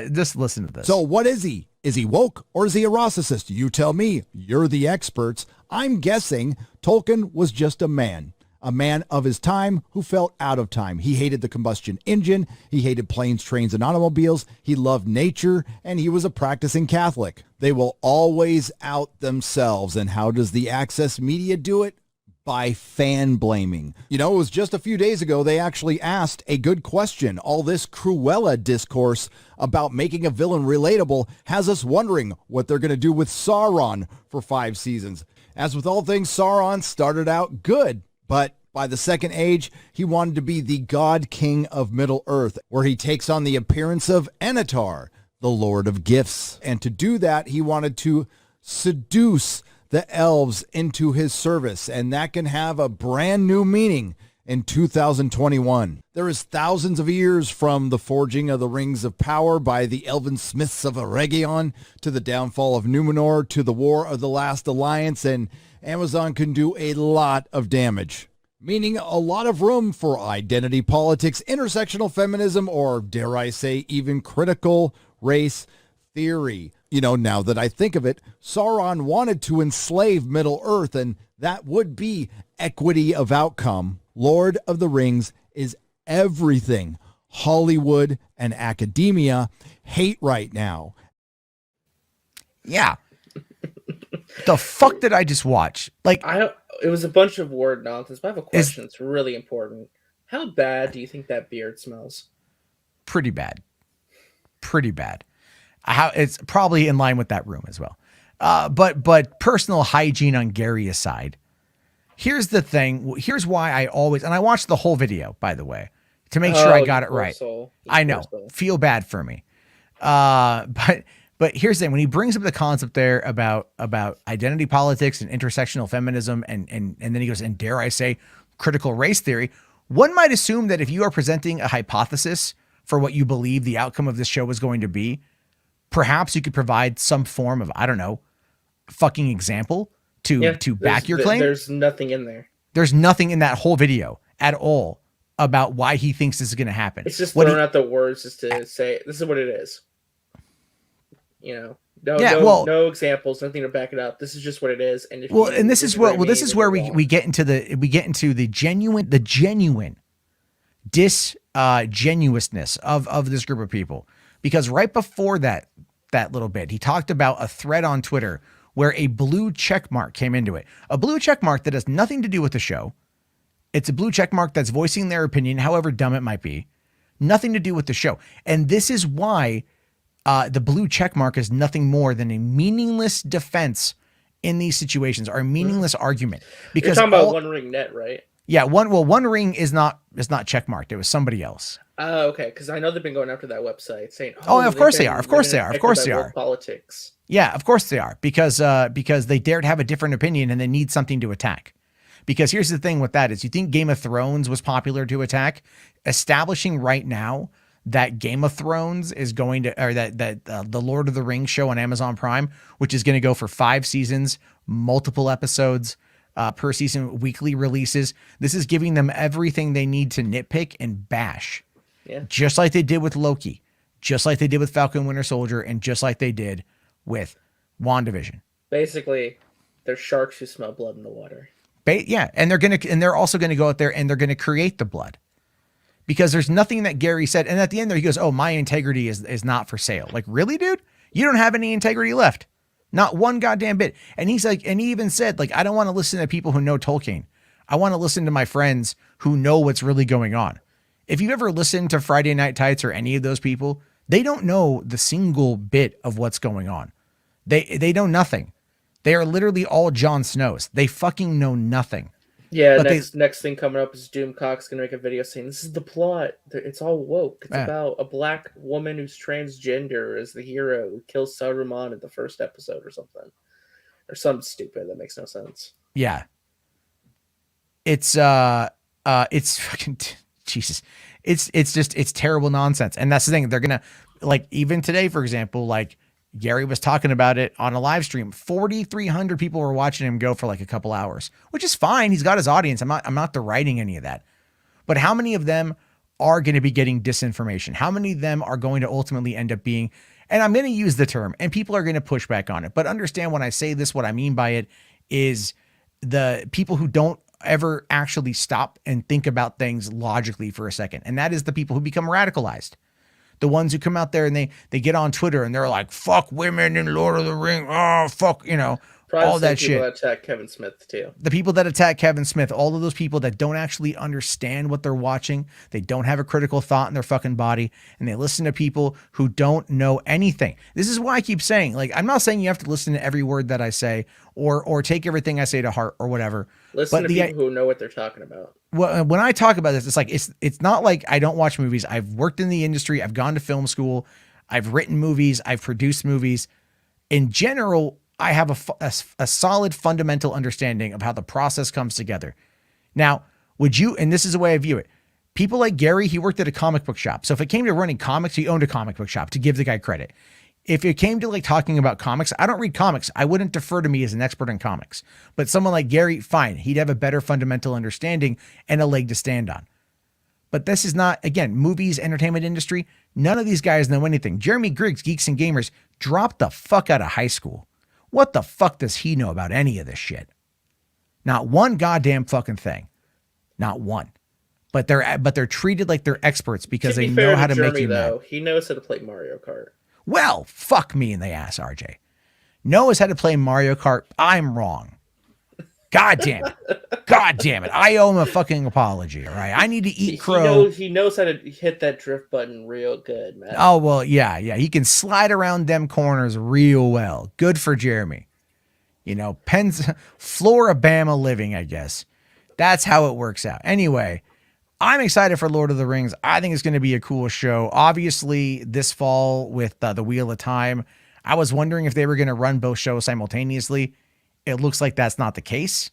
just listen to this. So what is he? Is he woke or is he a Rossicist? You tell me. You're the experts. I'm guessing Tolkien was just a man of his time who felt out of time. He hated the combustion engine. He hated planes, trains, and automobiles. He loved nature, and he was a practicing Catholic. They will always out themselves. And how does the access media do it? By fan blaming. It was just a few days ago they actually asked a good question. All this Cruella discourse about making a villain relatable has us wondering what they're going to do with Sauron for 5 seasons. As with all things, Sauron started out good, but by the Second Age, he wanted to be the God King of Middle-earth, where he takes on the appearance of Anatar, the Lord of Gifts. And to do that, he wanted to seduce the elves into his service, and that can have a brand new meaning in 2021. There is thousands of years from the forging of the Rings of Power by the elven smiths of Eregion to the downfall of Numenor to the War of the Last Alliance, and Amazon can do a lot of damage, meaning a lot of room for identity politics, intersectional feminism, or dare I say even critical race theory. Now that I think of it, Sauron wanted to enslave Middle-earth, and that would be equity of outcome. Lord of the Rings is everything Hollywood and academia hate right now. Yeah. The fuck did I just watch? It was a bunch of word nonsense, but I have a question that's really important. How bad do you think that beard smells? Pretty bad. Pretty bad. It's probably in line with that room as well. But personal hygiene on Gary aside, here's the thing. Here's why I always, and I watched the whole video, by the way, to make sure I got it right. I know. Feel bad for me. But But here's the thing: when he brings up the concept there about identity politics and intersectional feminism, and then he goes, and dare I say, critical race theory, one might assume that if you are presenting a hypothesis for what you believe the outcome of this show is going to be, perhaps you could provide some form of, I don't know, fucking example to back your claim. There's nothing in there. There's nothing in that whole video at all about why he thinks this is going to happen. It's just throwing out the words just to say this is what it is. No examples, nothing to back it up. This is just what it is. And this is where we get into the genuine disingenuousness of this group of people. Because right before that little bit, he talked about a thread on Twitter where a blue check mark came into it. A blue check mark that has nothing to do with the show. It's a blue check mark that's voicing their opinion, however dumb it might be. Nothing to do with the show. And this is why the blue check mark is nothing more than a meaningless defense in these situations, or a meaningless argument. Because you're talking about One Ring Net, right? Yeah, One Ring is not check marked. It was somebody else. Oh, okay. Because I know they've been going after that website saying, of course they are. Of course they are. Of course they are. Politics. Yeah, of course they are. Because they dared have a different opinion and they need something to attack. Because here's the thing with that is, you think Game of Thrones was popular to attack? Establishing right now that Game of Thrones is going to, or that the Lord of the Rings show on Amazon Prime, which is going to go for 5 seasons, multiple episodes per season, weekly releases. This is giving them everything they need to nitpick and bash. Yeah. Just like they did with Loki, just like they did with Falcon Winter Soldier, and just like they did with WandaVision. Basically, they're sharks who smell blood in the water. Yeah, and they're also going to go out there and they're going to create the blood. Because there's nothing that Gary said. And at the end there, he goes, oh, my integrity is not for sale. Like, really, dude? You don't have any integrity left. Not one goddamn bit. And he's like, and he even said, like, I don't want to listen to people who know Tolkien. I want to listen to my friends who know what's really going on. If you've ever listened to Friday Night Tights or any of those people, they don't know the single bit of what's going on. They know nothing. They are literally all Jon Snows. They fucking know nothing. Yeah, next thing coming up is Doomcock's going to make a video saying, this is the plot. It's all woke. It's about a black woman who's transgender as the hero who kills Saruman in the first episode or something. Or something stupid that makes no sense. Yeah. It's fucking, Jesus. It's terrible nonsense. And that's the thing. They're going to, like, even today, for example, like, Gary was talking about it on a live stream. 4,300 people were watching him go for like a couple hours, which is fine. He's got his audience. I'm not deriding any of that. But how many of them are going to be getting disinformation? How many of them are going to ultimately end up being, and I'm going to use the term, and people are going to push back on it. But understand when I say this, what I mean by it is the people who don't ever actually stop and think about things logically for a second. And that is the people who become radicalized. The ones who come out there and they get on Twitter and they're like, fuck women in Lord of the Rings. Oh, fuck, Probably all that shit. People that attack Kevin Smith too. The people that attack Kevin Smith, all of those people that don't actually understand what they're watching. They don't have a critical thought in their fucking body, and they listen to people who don't know anything. This is why I keep saying, like, I'm not saying you have to listen to every word that I say or take everything I say to heart or whatever. Listen to people who know what they're talking about. When I talk about this, it's like, it's not like I don't watch movies. I've worked in the industry. I've gone to film school. I've written movies. I've produced movies. In general, I have a solid fundamental understanding of how the process comes together. Now, and this is the way I view it. People like Gary, he worked at a comic book shop. So if it came to running comics, he owned a comic book shop, to give the guy credit. If it came to like talking about comics, I don't read comics. I wouldn't defer to me as an expert in comics. But someone like Gary, fine. He'd have a better fundamental understanding and a leg to stand on. But this is not, again, movies, entertainment industry. None of these guys know anything. Jeremy Griggs, Geeks and Gamers, dropped the fuck out of high school. What the fuck does he know about any of this shit? Not one goddamn fucking thing. Not one. But they're treated like they're experts because they know how to make you mad. He knows how to play Mario Kart. Well, fuck me in the ass, RJ. Knows how to play Mario Kart. I'm wrong. God damn it. God damn it. I owe him a fucking apology, all right? I need to eat crow. He knows how to hit that drift button real good, man. Oh, well, yeah. He can slide around them corners real well. Good for Jeremy. Floribama living, I guess. That's how it works out. Anyway, I'm excited for Lord of the Rings. I think it's going to be a cool show. Obviously, this fall with the Wheel of Time, I was wondering if they were going to run both shows simultaneously. It looks like that's not the case,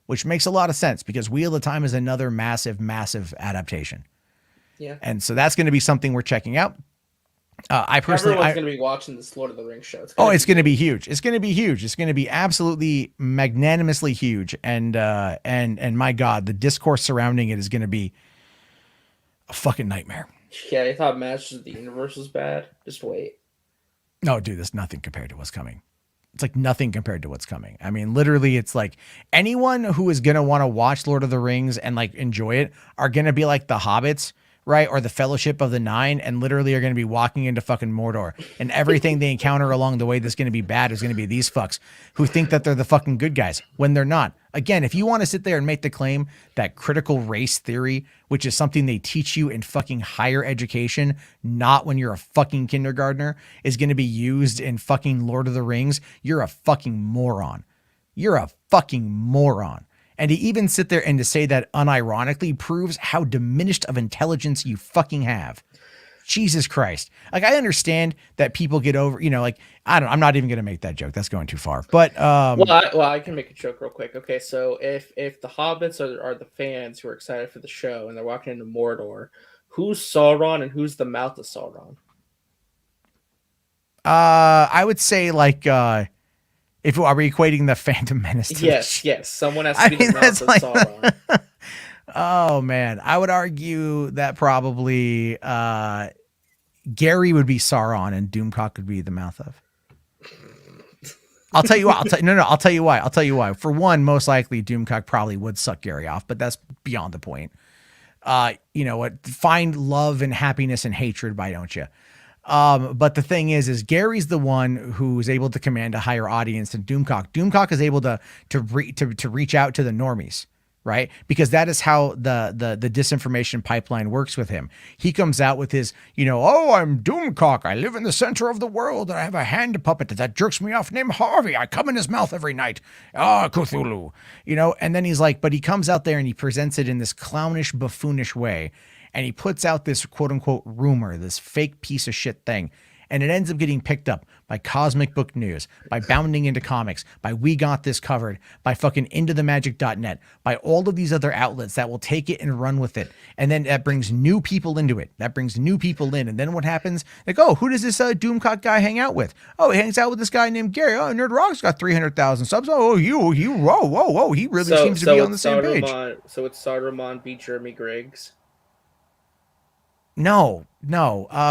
which makes a lot of sense because Wheel of Time is another massive, massive adaptation. Yeah. And so that's going to be something we're checking out. I personally, everyone's going to be watching this Lord of the Rings show. It's going to be huge. It's going to be huge. It's going to be absolutely magnanimously huge. And my God, the discourse surrounding it is going to be a fucking nightmare. Yeah, I thought Masters of the Universe was bad. Just wait. No, dude, there's nothing compared to what's coming. It's like nothing compared to what's coming. I mean, literally, it's like anyone who is going to want to watch Lord of the Rings and like enjoy it are going to be like the Hobbits, right? Or the Fellowship of the Nine, and literally are going to be walking into fucking Mordor. And everything they encounter along the way that's going to be bad is going to be these fucks who think that they're the fucking good guys when they're not. Again, if you want to sit there and make the claim that critical race theory, which is something they teach you in fucking higher education, not when you're a fucking kindergartner, is going to be used in fucking Lord of the Rings, you're a fucking moron. You're a fucking moron. And to even sit there and to say that unironically proves how diminished of intelligence you fucking have. Jesus Christ. Like, I understand that people get over, like, I'm not even going to make that joke. That's going too far. But, I can make a joke real quick. Okay. So if the Hobbits are the fans who are excited for the show and they're walking into Mordor, who's Sauron and who's the mouth of Sauron? I would say like, if are we equating the Phantom Menace to yes. Someone has to be the mouth of Sauron. Oh man, I would argue that probably Gary would be Sauron and Doomcock would be the mouth of. I'll tell you what. I'll tell you why. For one, most likely Doomcock probably would suck Gary off, but that's beyond the point. You know what? Find love and happiness and hatred, why don't you? But the thing is Gary's the one who's able to command a higher audience than Doomcock. Doomcock is able to reach out to the normies, right? Because that is how the disinformation pipeline works with him. He comes out with his, I'm Doomcock. I live in the center of the world and I have a hand puppet that jerks me off named Harvey. I come in his mouth every night. Cthulhu, and then he's like, but he comes out there and he presents it in this clownish, buffoonish way. And he puts out this quote unquote rumor, this fake piece of shit thing. And it ends up getting picked up by Cosmic Book News, by Bounding Into Comics, by We Got This Covered, by fucking IntoTheMagic.net, by all of these other outlets that will take it and run with it. And then that brings new people into it. That brings new people in. And then what happens? Like, oh, who does this Doomcock guy hang out with? Oh, he hangs out with this guy named Gary. Oh, Nerd Rock's got 300,000 subs. Oh, whoa. He really seems to be on the same page. So it's Saruman beat Jeremy Griggs. No,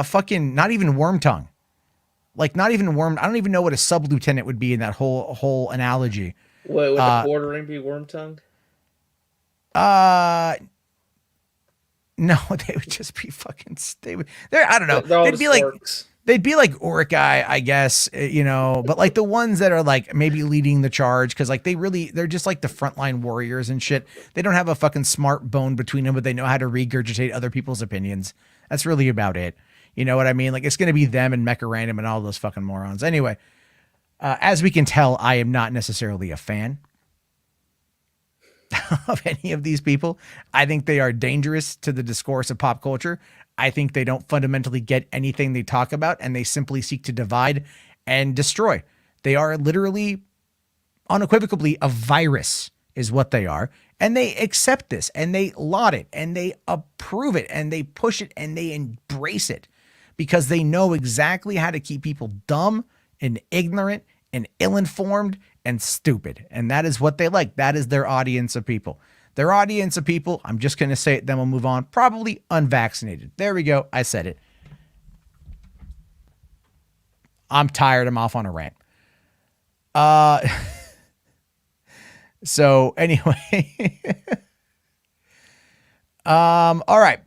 fucking not even Wormtongue. Like not even Worm. I don't even know what a sub-lieutenant would be in that whole analogy. Would the quartering be Wormtongue? No, they would just be fucking. I don't know. They'd be like Uruk-hai, I guess, but like the ones that are like maybe leading the charge. Cause like they're just like the frontline warriors and shit. They don't have a fucking smart bone between them, but they know how to regurgitate other people's opinions. That's really about it. You know what I mean? Like it's going to be them and Mecha Random and all those fucking morons. Anyway, as we can tell, I am not necessarily a fan of any of these people. I think they are dangerous to the discourse of pop culture. I think they don't fundamentally get anything they talk about, and they simply seek to divide and destroy. They are literally, unequivocally, a virus is what they are. And they accept this, and they laud it, and they approve it, and they push it, and they embrace it because they know exactly how to keep people dumb and ignorant and ill-informed and stupid. And that is what they like. That is their audience of people. Their audience of people, I'm just going to say it, then we'll move on, probably unvaccinated. There we go. I said it. I'm tired. I'm off on a rant. So anyway, all right.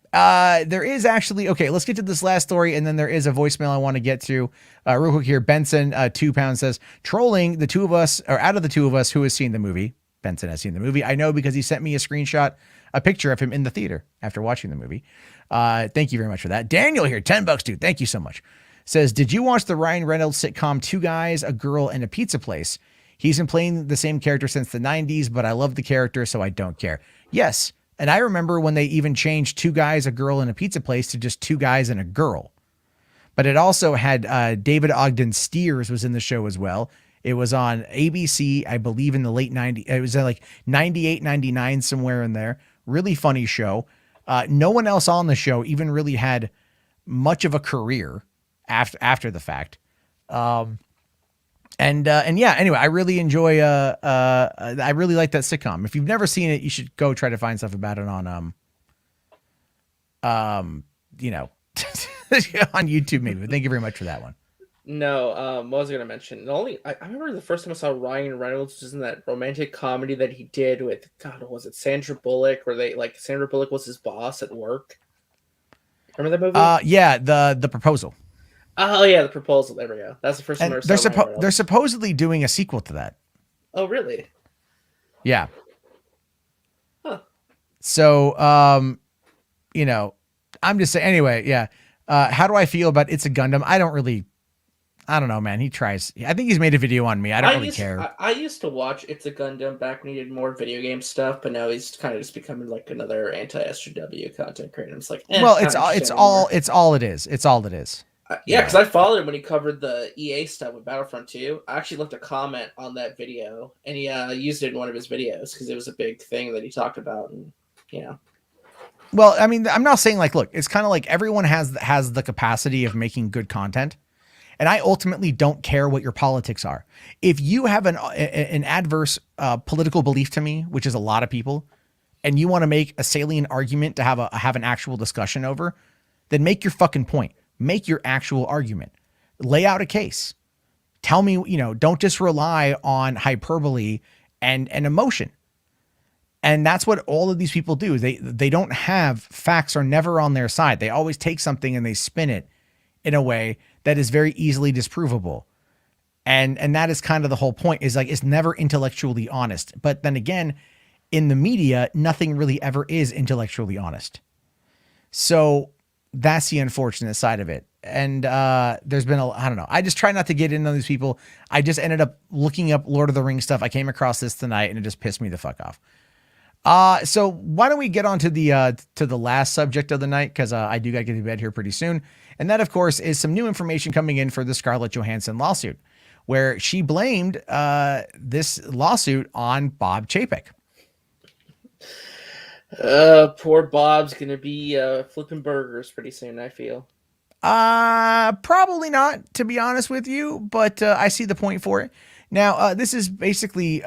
There is actually, okay, let's get to this last story. And then there is a voicemail I want to get to real quick here. Benson, 2 pounds says trolling the two of us, or out of the two of us who has seen the movie, Benson has seen the movie. I know because he sent me a picture of him in the theater after watching the movie. Thank you very much for that. Daniel here, $10, dude. Thank you so much. Says, did you watch the Ryan Reynolds sitcom, Two Guys, a Girl, and a Pizza Place? He's been playing the same character since the 90s, but I love the character, so I don't care. Yes. And I remember when they even changed Two Guys, a Girl, and a Pizza Place to just Two Guys and a Girl. But it also had David Ogden Stiers was in the show as well. It was on ABC, I believe, in the late 90s. It was like 98, 99, somewhere in there. Really funny show. No one else on the show even really had much of a career after the fact. And yeah, anyway, I really enjoy, I really like that sitcom. If you've never seen it, you should go try to find stuff about it on, you know, on YouTube maybe. But thank you very much for that one. No, what was I going to mention? I remember the first time I saw Ryan Reynolds was in that romantic comedy that he did with, God, what was it, Sandra Bullock, where Sandra Bullock was his boss at work. Remember that movie? Yeah, the Proposal. Oh yeah, The Proposal. There we go. That's the first time I saw Ryan Reynolds. They're supposedly doing a sequel to that. Oh really? Yeah. Huh. So, you know, I'm just saying. Anyway, yeah. How do I feel about It's a Gundam? I don't know, man. He tries. I think he's made a video on me. I don't really care. I used to watch It's a Gundam back when he did more video game stuff, but now he's kind of just becoming like another anti-SJW content creator. It's like, well, it's all it is. It's all it is. Yeah, because I followed him when he covered the EA stuff with Battlefront 2. I actually left a comment on that video, and he used it in one of his videos because it was a big thing that he talked about, and you know. Well, I mean, I'm not saying like, look, it's kind of like everyone has the capacity of making good content. And I ultimately don't care what your politics are. If you have an adverse political belief to me, which is a lot of people, and you want to make a salient argument to have an actual discussion over, then make your fucking point. Make your actual argument. Lay out a case. Tell me, you know, don't just rely on hyperbole and emotion. And that's what all of these people do. They don't have facts are never on their side. They always take something and they spin it in a way that is very easily disprovable. And that is kind of the whole point, is like, it's never intellectually honest. But then again, in the media, nothing really ever is intellectually honest. So that's the unfortunate side of it. And there's been I don't know. I just try not to get into these people. I just ended up looking up Lord of the Rings stuff. I came across this tonight and it just pissed me the fuck off. So why don't we get on to the last subject of the night? Cause I do got to get to bed here pretty soon. And that of course is some new information coming in for the Scarlett Johansson lawsuit, where she blamed, this lawsuit on Bob Chapek. Poor Bob's going to be, flipping burgers pretty soon, I feel. Probably not, to be honest with you, but, I see the point for it. Now, this is basically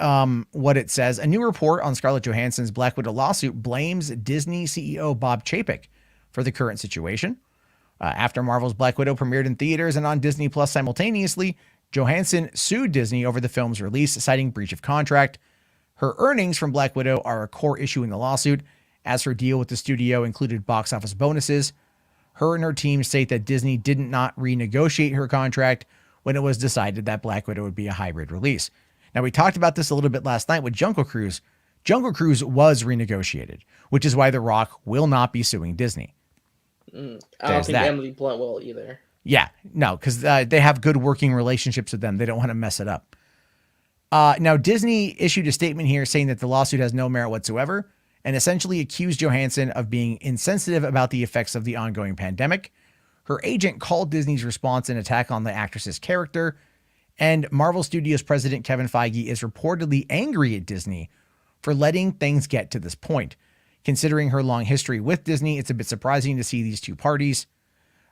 what it says. A new report on Scarlett Johansson's Black Widow lawsuit blames Disney CEO Bob Chapek for the current situation. After Marvel's Black Widow premiered in theaters and on Disney Plus simultaneously, Johansson sued Disney over the film's release, citing breach of contract. Her earnings from Black Widow are a core issue in the lawsuit, as her deal with the studio included box office bonuses. Her and her team state that Disney did not renegotiate her contract when it was decided that Black Widow would be a hybrid release. Now, we talked about this a little bit last night with Jungle Cruise. Jungle Cruise was renegotiated, which is why The Rock will not be suing Disney. I don't think Emily Blunt will either. Yeah, no, because they have good working relationships with them. They don't want to mess it up. Now, Disney issued a statement here saying that the lawsuit has no merit whatsoever and essentially accused Johansson of being insensitive about the effects of the ongoing pandemic. Her agent called Disney's response an attack on the actress's character, and Marvel Studios president Kevin Feige is reportedly angry at Disney for letting things get to this point. Considering her long history with Disney, it's a bit surprising to see these two parties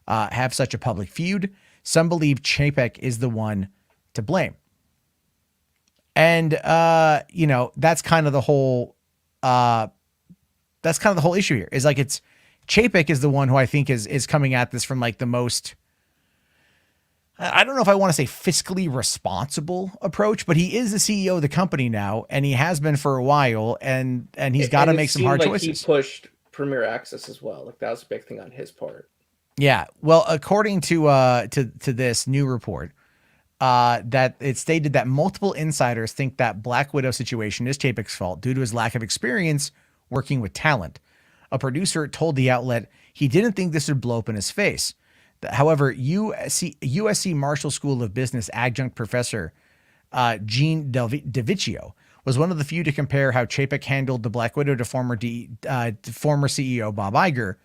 have such a public feud. Some believe Chapek is the one to blame. And, you know, that's kind of the whole issue here, is like, it's Chapek is the one who I think is coming at this from like the most, I don't know if I want to say fiscally responsible approach, but he is the CEO of the company now, and he has been for a while, and he's got to make some hard choices. He pushed Premier Access as well. Like, that was a big thing on his part. Yeah. Well, according to this new report, that it stated that multiple insiders think that Black Widow situation is Chapek's fault due to his lack of experience working with talent. A producer told the outlet he didn't think this would blow up in his face. However, USC Marshall School of Business adjunct professor Gene DeVicchio was one of the few to compare how Chapek handled the Black Widow to former CEO Bob Iger.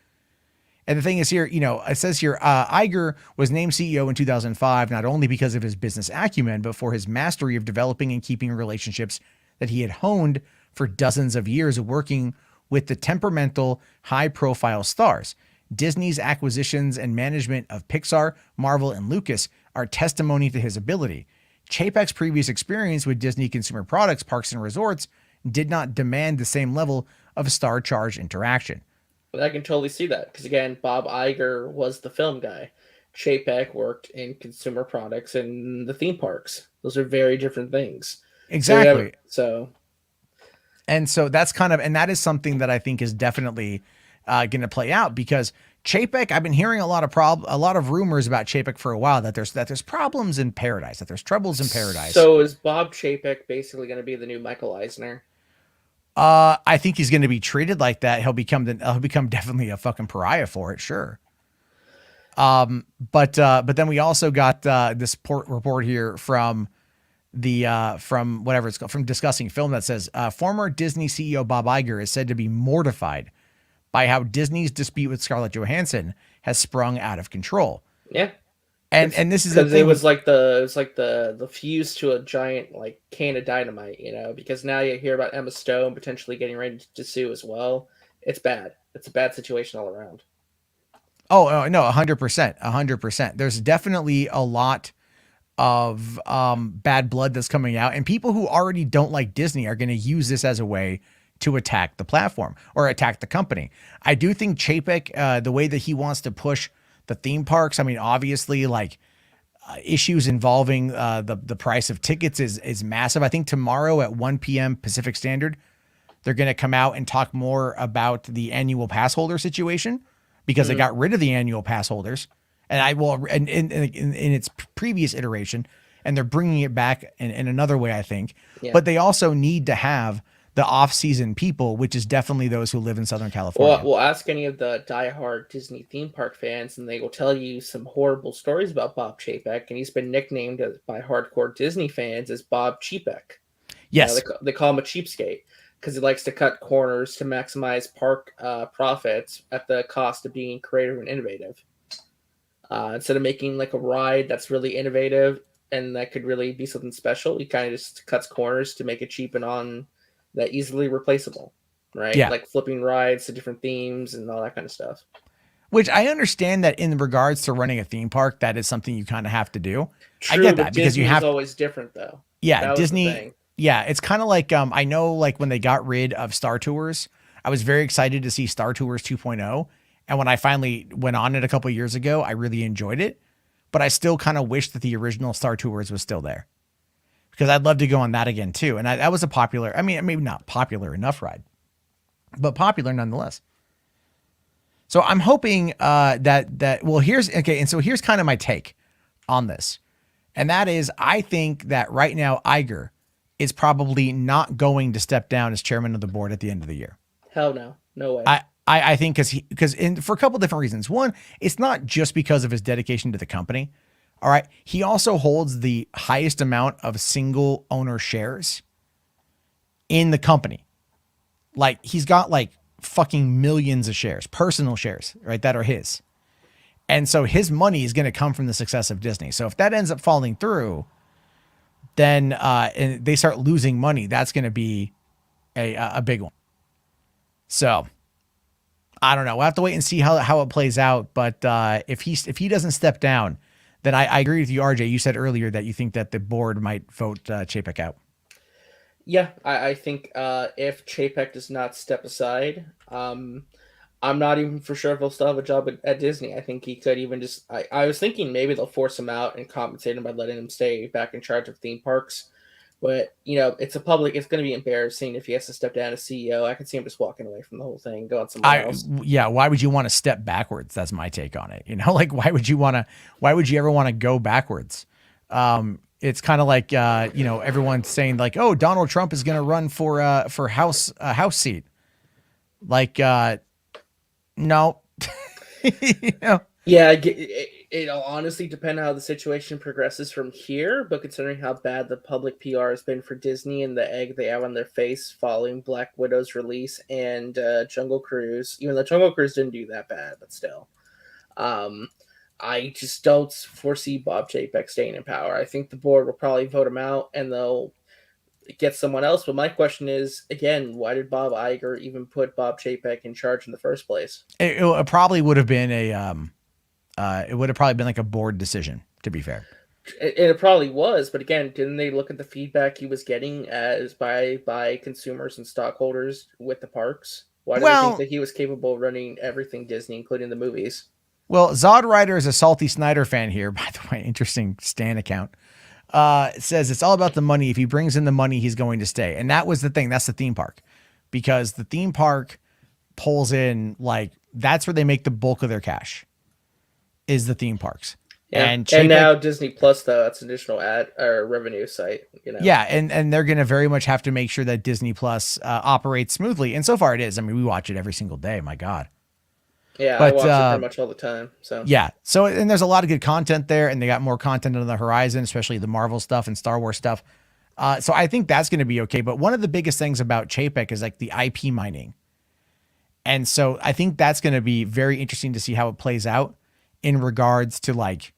And the thing is here, it says here, Iger was named CEO in 2005, not only because of his business acumen, but for his mastery of developing and keeping relationships that he had honed for dozens of years of working with the temperamental, high-profile stars. Disney's acquisitions and management of Pixar, Marvel, and Lucas are testimony to his ability. Chapek's previous experience with Disney consumer products, parks, and resorts did not demand the same level of star-charged interaction. But I can totally see that because, again, Bob Iger was the film guy. Chapek worked in consumer products and the theme parks. Those are very different things. Exactly. So that's and that is something that I think is definitely going to play out, because Chapek, I've been hearing a lot of rumors about Chapek for a while, that there's problems in paradise, that there's troubles in paradise. So is Bob Chapek basically going to be the new Michael Eisner? I think he's going to be treated like that. He'll become definitely a fucking pariah for it. Sure. But then we also got this report here from from whatever it's called, from Discussing Film, that says former Disney CEO Bob Iger is said to be mortified by how Disney's dispute with Scarlett Johansson has sprung out of control. Yeah. And this is because it was like the fuse to a giant like can of dynamite, because now you hear about Emma Stone potentially getting ready to sue as well. It's bad. It's a bad situation all around. Oh no, 100%. There's definitely a lot of bad blood that's coming out, and people who already don't like Disney are going to use this as a way to attack the platform or attack the company. I do think Chapek, the way that he wants to push the theme parks, I mean, obviously, like issues involving the price of tickets is massive. I think tomorrow at 1 p.m. Pacific Standard, they're going to come out and talk more about the annual pass holder situation, because they got rid of the annual pass holders, and in its previous iteration, and they're bringing it back in another way, I think. Yeah. But they also need to have the off-season people, which is definitely those who live in Southern California. Well, we'll ask any of the diehard Disney theme park fans, and they will tell you some horrible stories about Bob Chapek, and he's been nicknamed by hardcore Disney fans as Bob Cheapek. Yes. They call him a cheapskate because he likes to cut corners to maximize park profits at the cost of being creative and innovative. Instead of making like a ride that's really innovative and that could really be something special, he kind of just cuts corners to make it cheap and on that easily replaceable, right? Yeah. Like flipping rides to different themes and all that kind of stuff. Which I understand that in regards to running a theme park, that is something you kind of have to do. True, I get that, because Disney you have always different though. Yeah, Disney. Yeah, it's kind of like I know, like when they got rid of Star Tours, I was very excited to see Star Tours 2.0, and when I finally went on it a couple of years ago, I really enjoyed it. But I still kind of wish that the original Star Tours was still there, because I'd love to go on that again too. And that was a popular, I mean, maybe not popular enough ride, but popular nonetheless. So I'm hoping here's kind of my take on this. And that is, I think that right now Iger is probably not going to step down as chairman of the board at the end of the year. Hell no. No way. I think because for a couple different reasons. One, it's not just because of his dedication to the company. All right. He also holds the highest amount of single owner shares in the company. Like, he's got like fucking millions of shares, personal shares, right, that are his. And so his money is going to come from the success of Disney. So if that ends up falling through, then and they start losing money, that's going to be a big one. So I don't know. We'll have to wait and see how it plays out. But if he doesn't step down, then I agree with you, RJ. You said earlier that you think that the board might vote Chapek out. Yeah, I think if Chapek does not step aside, I'm not even for sure if he'll still have a job at Disney. I think he could even just... I was thinking maybe they'll force him out and compensate him by letting him stay back in charge of theme parks. But, it's going to be embarrassing if he has to step down as CEO. I can see him just walking away from the whole thing, going somewhere else. Yeah, why would you want to step backwards? That's my take on it. Like, why would you ever want to go backwards? It's kind of like, everyone's saying like, oh, Donald Trump is going to run for a house seat. Like, no. Yeah, It'll honestly depend on how the situation progresses from here, but considering how bad the public PR has been for Disney and the egg they have on their face following Black Widow's release and Jungle Cruise, even though Jungle Cruise didn't do that bad, but still. I just don't foresee Bob Chapek staying in power. I think the board will probably vote him out and they'll get someone else. But my question is, again, why did Bob Iger even put Bob Chapek in charge in the first place? It probably would have been it would have probably been like a board decision, to be fair. It probably was, but again, didn't they look at the feedback he was getting as by consumers and stockholders with the parks? Why do they think that he was capable of running everything Disney, including the movies? Well, Zod Rider is a Salty Snyder fan here, by the way. Interesting Stan account. It says it's all about the money. If he brings in the money, he's going to stay. And that was the thing. That's the theme park. Because the theme park pulls in, like, that's where they make the bulk of their cash, is the theme parks. Yeah. And now Disney Plus, though, that's an additional ad or revenue site. You know? Yeah, and they're going to very much have to make sure that Disney Plus operates smoothly. And so far it is. I mean, we watch it every single day. My God. Yeah, but, I watch it pretty much all the time. So yeah, so and there's a lot of good content there, and they got more content on the horizon, especially the Marvel stuff and Star Wars stuff. So I think that's going to be okay. But one of the biggest things about Chapek is like the IP mining, and so I think that's going to be very interesting to see how it plays out in regards to like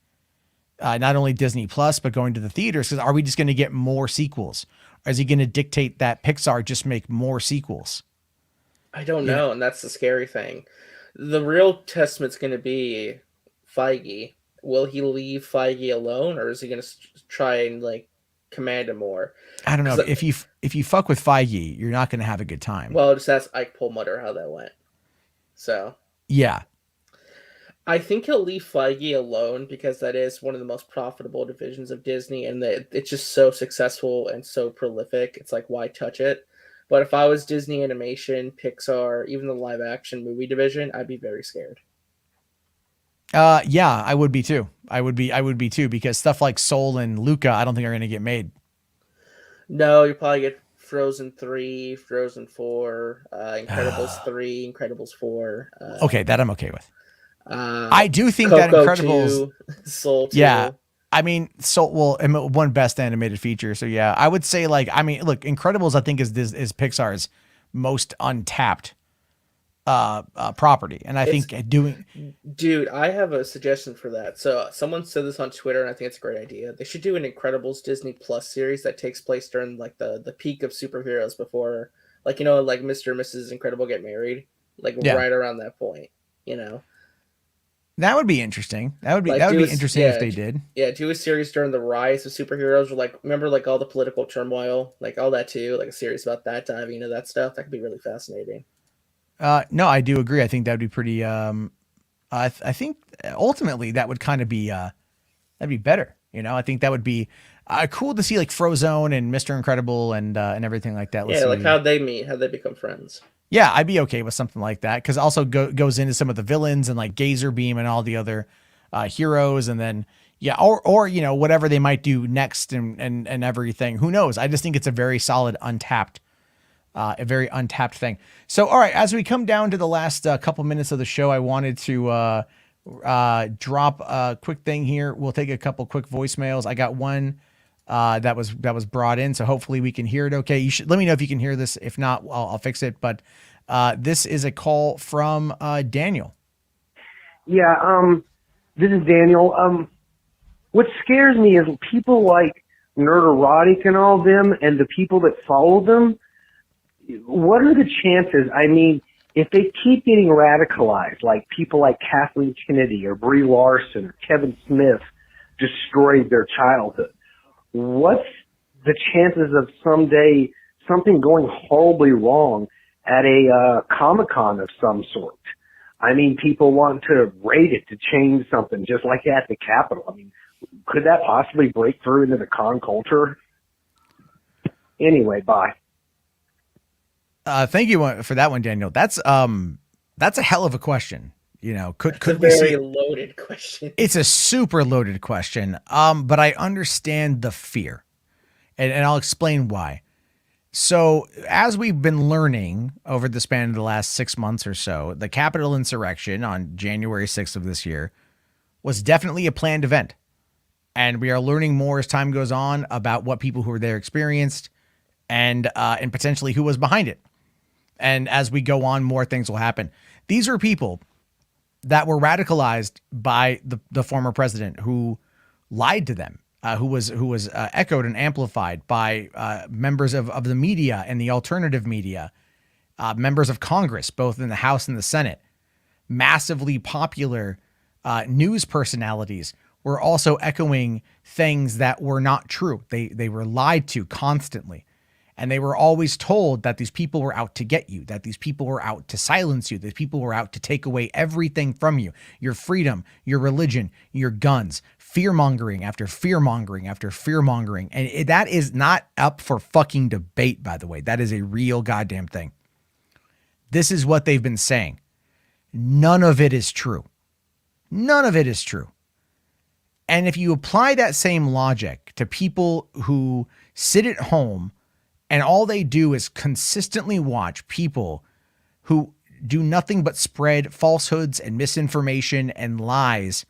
not only Disney Plus but going to the theaters. Because are we just going to get more sequels? Or is he going to dictate that Pixar just make more sequels? I don't know, and that's the scary thing. The real testament's going to be Feige. Will he leave Feige alone, or is he going to try and like command him more? I don't know. If you fuck with Feige, you're not going to have a good time. Well, just ask Ike Perlmutter how that went. So yeah, I think he'll leave Feige alone because that is one of the most profitable divisions of Disney, and it's just so successful and so prolific. It's like, why touch it? But if I was Disney Animation, Pixar, even the live action movie division, I'd be very scared. Yeah, I would be too. I would be too, because stuff like Soul and Luca, I don't think are going to get made. No, you probably get Frozen 3, Frozen 4, Incredibles 3, Incredibles 4. Okay, that I'm okay with. I do think Coco that Incredibles 2, Soul 2. Yeah. I mean, one best animated feature. So yeah, I would say like, I mean, look, Incredibles, I think is Pixar's most untapped property. And I think dude, I have a suggestion for that. So someone said this on Twitter and I think it's a great idea. They should do an Incredibles Disney Plus series that takes place during like the peak of superheroes before, like, you know, like Mr. and Mrs. Incredible get married, like right around that point, you know. That would be interesting. That would be interesting if they did. Yeah, do a series during the rise of superheroes, or like remember like all the political turmoil, like all that too, like a series about that, diving into that stuff. That could be really fascinating. No, I do agree. I think that would be pretty. I think ultimately that would kind of be that'd be better. You know, I think that would be cool to see like Frozone and Mr. Incredible and everything like that. Like how'd they meet? How'd they become friends? Yeah, I'd be okay with something like that, because also goes into some of the villains and like Gazer Beam and all the other heroes, and then or you know, whatever they might do next and everything. Who knows? I just think it's a very solid untapped thing. So all right, as we come down to the last couple minutes of the show, I wanted to drop a quick thing here. We'll take a couple quick voicemails. I got one that was brought in, so hopefully we can hear it okay. You should let me know if you can hear this. If not, I'll fix it. But this is a call from Daniel. Yeah, this is Daniel. What scares me is people like Nerderotic and all them, and the people that follow them. What are the chances? I mean, if they keep getting radicalized, like people like Kathleen Kennedy or Brie Larson or Kevin Smith destroyed their childhood, what's the chances of someday something going horribly wrong at a Comic-Con of some sort? I mean, people want to raid it to change something, just like at the Capitol. I mean, could that possibly break through into the con culture? Anyway, bye. Thank you for that one, Daniel. That's a hell of a question. You know, could we very loaded question. It's a super loaded question. But I understand the fear, and I'll explain why. So as we've been learning over the span of the last 6 months or so, the Capitol insurrection on January 6th of this year was definitely a planned event. And we are learning more as time goes on about what people who were there experienced and potentially who was behind it. And as we go on, more things will happen. These are people that were radicalized by the former president who lied to them, who was echoed and amplified by members of the media and the alternative media, members of Congress, both in the House and the Senate. Massively popular news personalities were also echoing things that were not true. They were lied to constantly. And they were always told that these people were out to get you, that these people were out to silence you, that people were out to take away everything from you, your freedom, your religion, your guns, fear-mongering after fear-mongering after fear-mongering. And that is not up for fucking debate, by the way. That is a real goddamn thing. This is what they've been saying. None of it is true. None of it is true. And if you apply that same logic to people who sit at home and all they do is consistently watch people who do nothing but spread falsehoods and misinformation and lies,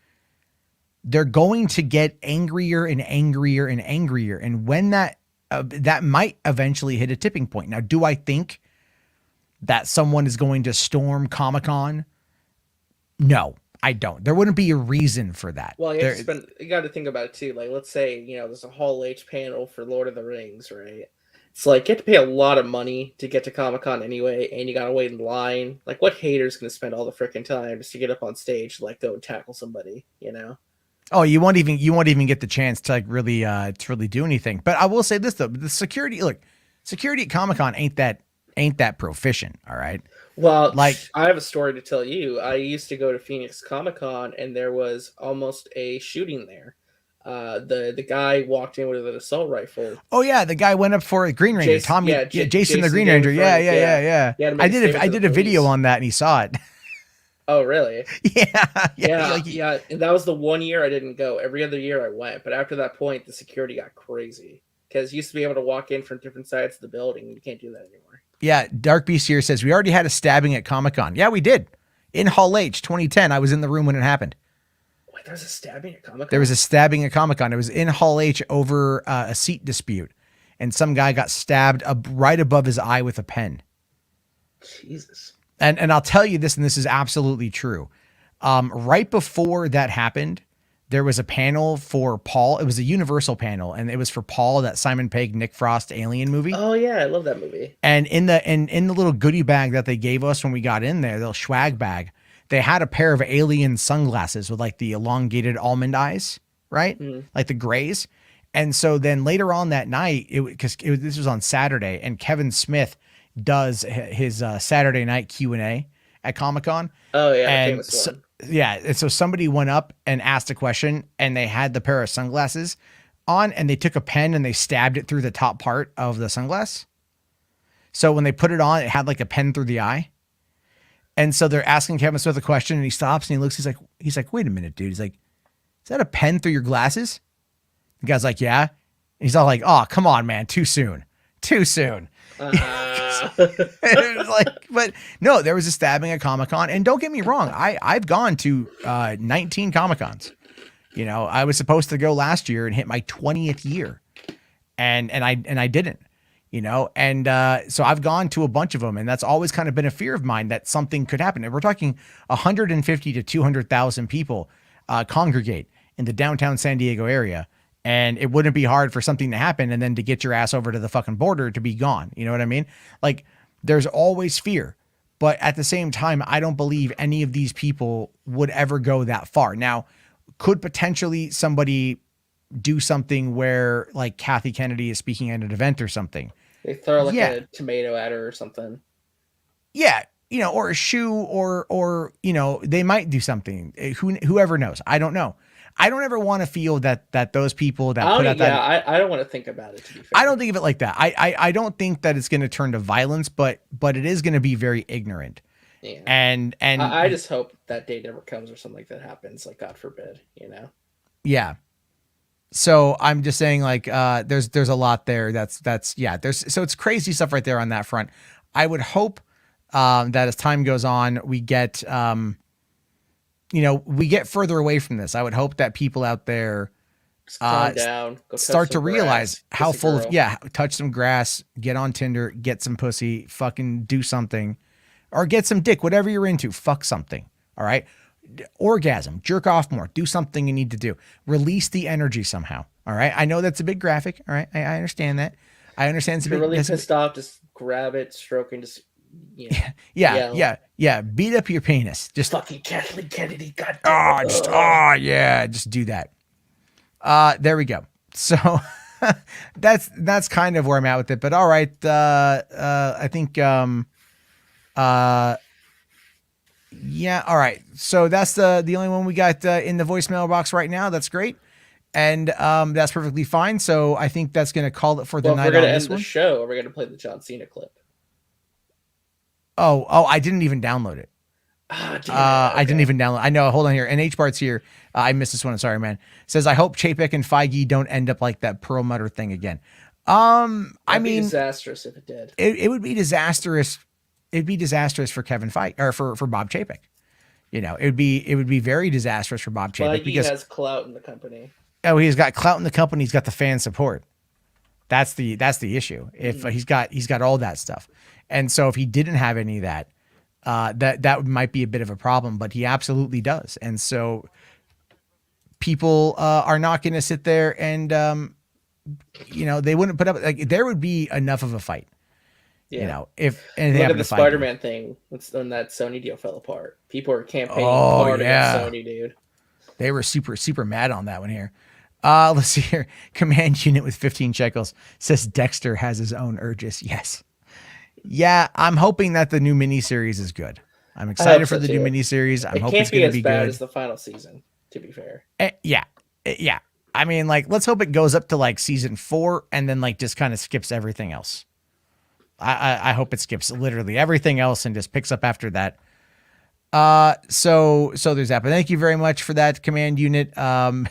they're going to get angrier and angrier and angrier. And when that might eventually hit a tipping point. Now, do I think that someone is going to storm Comic-Con? No, I don't. There wouldn't be a reason for that. Well, you got to think about it too. Like, let's say, there's a Hall H panel for Lord of the Rings, right? It's like, you have to pay a lot of money to get to Comic-Con anyway, and you got to wait in line. Like, what hater's going to spend all the freaking time just to get up on stage to, like, go and tackle somebody, Oh, you won't even get the chance to really do anything. But I will say this though, the security at Comic-Con ain't that proficient, all right? Well, like, I have a story to tell you. I used to go to Phoenix Comic-Con, and there was almost a shooting there. The guy walked in with an assault rifle. Oh yeah, the guy went up for a Green Ranger. Jason the Green Ranger. Yeah. I did a video on that, and he saw it. Oh really? Yeah. And that was the one year I didn't go. Every other year I went, but after that point, the security got crazy because you used to be able to walk in from different sides of the building. You can't do that anymore. Yeah, Dark Beast here says we already had a stabbing at Comic-Con. Yeah, we did. In Hall H, 2010. I was in the room when it happened. Wait, there was a stabbing at Comic-Con? There was a stabbing at Comic-Con. It was in Hall H over a seat dispute. And some guy got stabbed right above his eye with a pen. Jesus. And I'll tell you this, and this is absolutely true. Right before that happened, there was a panel for Paul. It was a Universal panel, and it was for Paul, that Simon Pegg, Nick Frost Alien movie. Oh yeah, I love that movie. And in the little goodie bag that they gave us when we got in there, the little swag bag, they had a pair of alien sunglasses with like the elongated almond eyes, right? Like the grays. And so then later on that night, this was on Saturday, and Kevin Smith does his Saturday night Q&A at Comic-Con. Oh yeah, and so somebody went up and asked a question, and they had the pair of sunglasses on, and they took a pen and they stabbed it through the top part of the sunglass. So when they put it on, it had like a pen through the eye. And so they're asking Kevin Smith a question, and he stops and he looks. He's like, wait a minute, dude. He's like, is that a pen through your glasses? The guy's like, yeah. And he's all like, oh, come on, man, too soon. It was like, but no, there was a stabbing at Comic-Con, and don't get me wrong, I've gone to 19 Comic-Cons. I was supposed to go last year and hit my 20th year, and I didn't. So I've gone to a bunch of them, and that's always kind of been a fear of mine that something could happen. And we're talking 150 to 200,000 people congregate in the downtown San Diego area. And it wouldn't be hard for something to happen and then to get your ass over to the fucking border to be gone. You know what I mean? Like, there's always fear. But at the same time, I don't believe any of these people would ever go that far. Now, could potentially somebody do something where, like, Kathy Kennedy is speaking at an event or something? They throw like a tomato at her or something. Yeah. Or a shoe or they might do something. Whoever knows. I don't know. I don't ever want to feel that those people that put out that. I don't want to think about it, to be fair. I don't think of it like that. I don't think that it's going to turn to violence, but it is going to be very ignorant. Yeah. And I just hope that day never comes or something like that happens. Like, God forbid, Yeah. So I'm just saying, like, there's a lot there. So it's crazy stuff right there on that front. I would hope that as time goes on, we get we get further away from this, I would hope that people out there Just calm down. Go touch start to some realize grass, how kiss a full of, girl. touch some grass, get on Tinder, get some pussy, fucking do something, or get some dick, whatever you're into, fuck something. All right. Orgasm, jerk off more, do something you need to do, release the energy somehow. All right. I know that's a bit graphic. All right. I understand that. I understand it's If a you're bit, really that's a pissed off, just grab it, stroke, and just yeah, yell. beat up your penis. Just Fucking Kathleen Kennedy, goddamn. just do that. There we go. So that's kind of where I'm at with it. But all right, I think yeah, all right. So that's the only one we got in the voicemail box right now. That's great. And that's perfectly fine. So I think that's going to call it for the Well, if night we're gonna on end this the one. show, are we gonna play the John Cena clip? Oh, I didn't even download it. I didn't even download. I know. Hold on here. And H-Bart's here. I missed this one. Sorry, man. Says, I hope Chapek and Feige don't end up like that Perlmutter thing again. I That'd be mean, disastrous if it did. it would be disastrous. It'd be disastrous for Kevin Feige or for Bob Chapek. It would be very disastrous for Bob Chapek Feige because has clout in the company. he's got clout in the company. He's got the fan support. That's the issue. If he's got all that stuff, and so if he didn't have any of that, that might be a bit of a problem. But he absolutely does, and so people are not going to sit there and they wouldn't put up there would be enough of a fight. Yeah. If anything Look at happened the to Feige. Spider-Man thing when that Sony deal fell apart. People were campaigning Oh, hard yeah. against Sony, dude. They were super mad on that one here. Let's see here. Command unit with 15 shekels says Dexter has his own urges. Yes. Yeah, I'm hoping that the new miniseries is good. I'm excited for the new miniseries. I'm hoping it's going to be It can't be as bad good. as the final season, to be fair. Yeah. I mean, let's hope it goes up to season 4 and then just kind of skips everything else. I hope it skips literally everything else and just picks up after that. So there's that. But thank you very much for that, Command Unit. And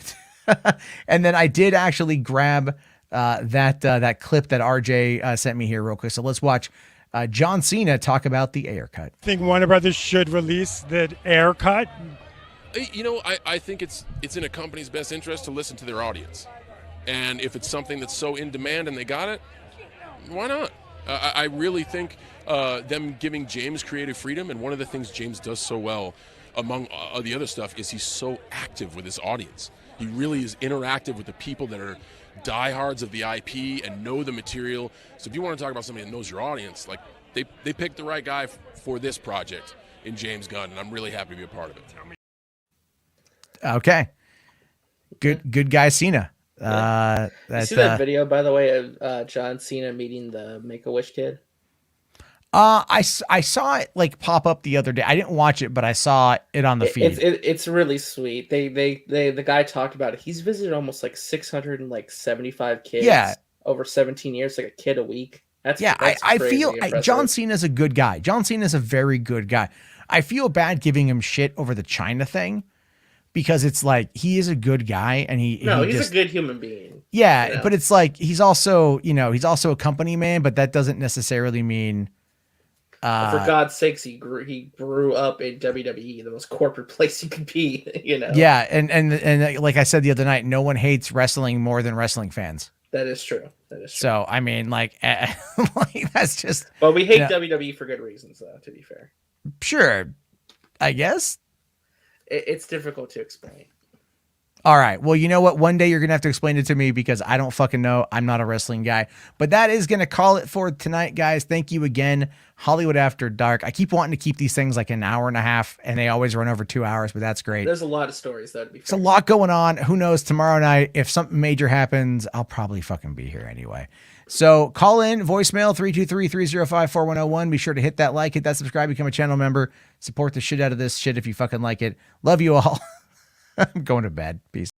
then I did actually grab that clip that RJ sent me here real quick. So let's watch John Cena talk about the Ayer cut. I think Warner Brothers should release that Ayer cut. I think it's in a company's best interest to listen to their audience. And if it's something that's so in demand and they got it, why not? I really think them giving James creative freedom, and one of the things James does so well, among the other stuff, is he's so active with his audience. He really is interactive with the people that are diehards of the IP and know the material. So if you want to talk about somebody that knows your audience, they picked the right guy for this project in James Gunn, and I'm really happy to be a part of it. Okay. Good guy, Cena. You see that video, by the way, of John Cena meeting the Make-A-Wish kid? I saw it pop up the other day. I didn't watch it, but I saw it on the feed. It's really sweet. The guy talked about it. He's visited almost 675 kids over 17 years, a kid a week. That's I feel impressive. John Cena's a good guy. John Cena's a very good guy. I feel bad giving him shit over the China thing because it's he is a good guy and he's a good human being. Yeah, but it's he's also a company man, but that doesn't necessarily mean. For God's sakes, he grew up in WWE, the most corporate place you could be. Yeah, and like I said the other night, no one hates wrestling more than wrestling fans. That is true. So I mean, that's just. But we hate WWE for good reasons, though. To be fair. Sure, I guess. It's difficult to explain. All right. Well, you know what? One day you're going to have to explain it to me because I don't fucking know. I'm not a wrestling guy. But that is going to call it for tonight, guys. Thank you again. Hollywood After Dark. I keep wanting to keep these things an hour and a half, and they always run over 2 hours, but that's great. There's a lot of stories, though, to be fair. It's a lot going on. Who knows? Tomorrow night, if something major happens, I'll probably fucking be here anyway. So call in, voicemail 323-305-4101. Be sure to hit that like, hit that subscribe, become a channel member. Support the shit out of this shit if you fucking like it. Love you all. I'm going to bed. Peace.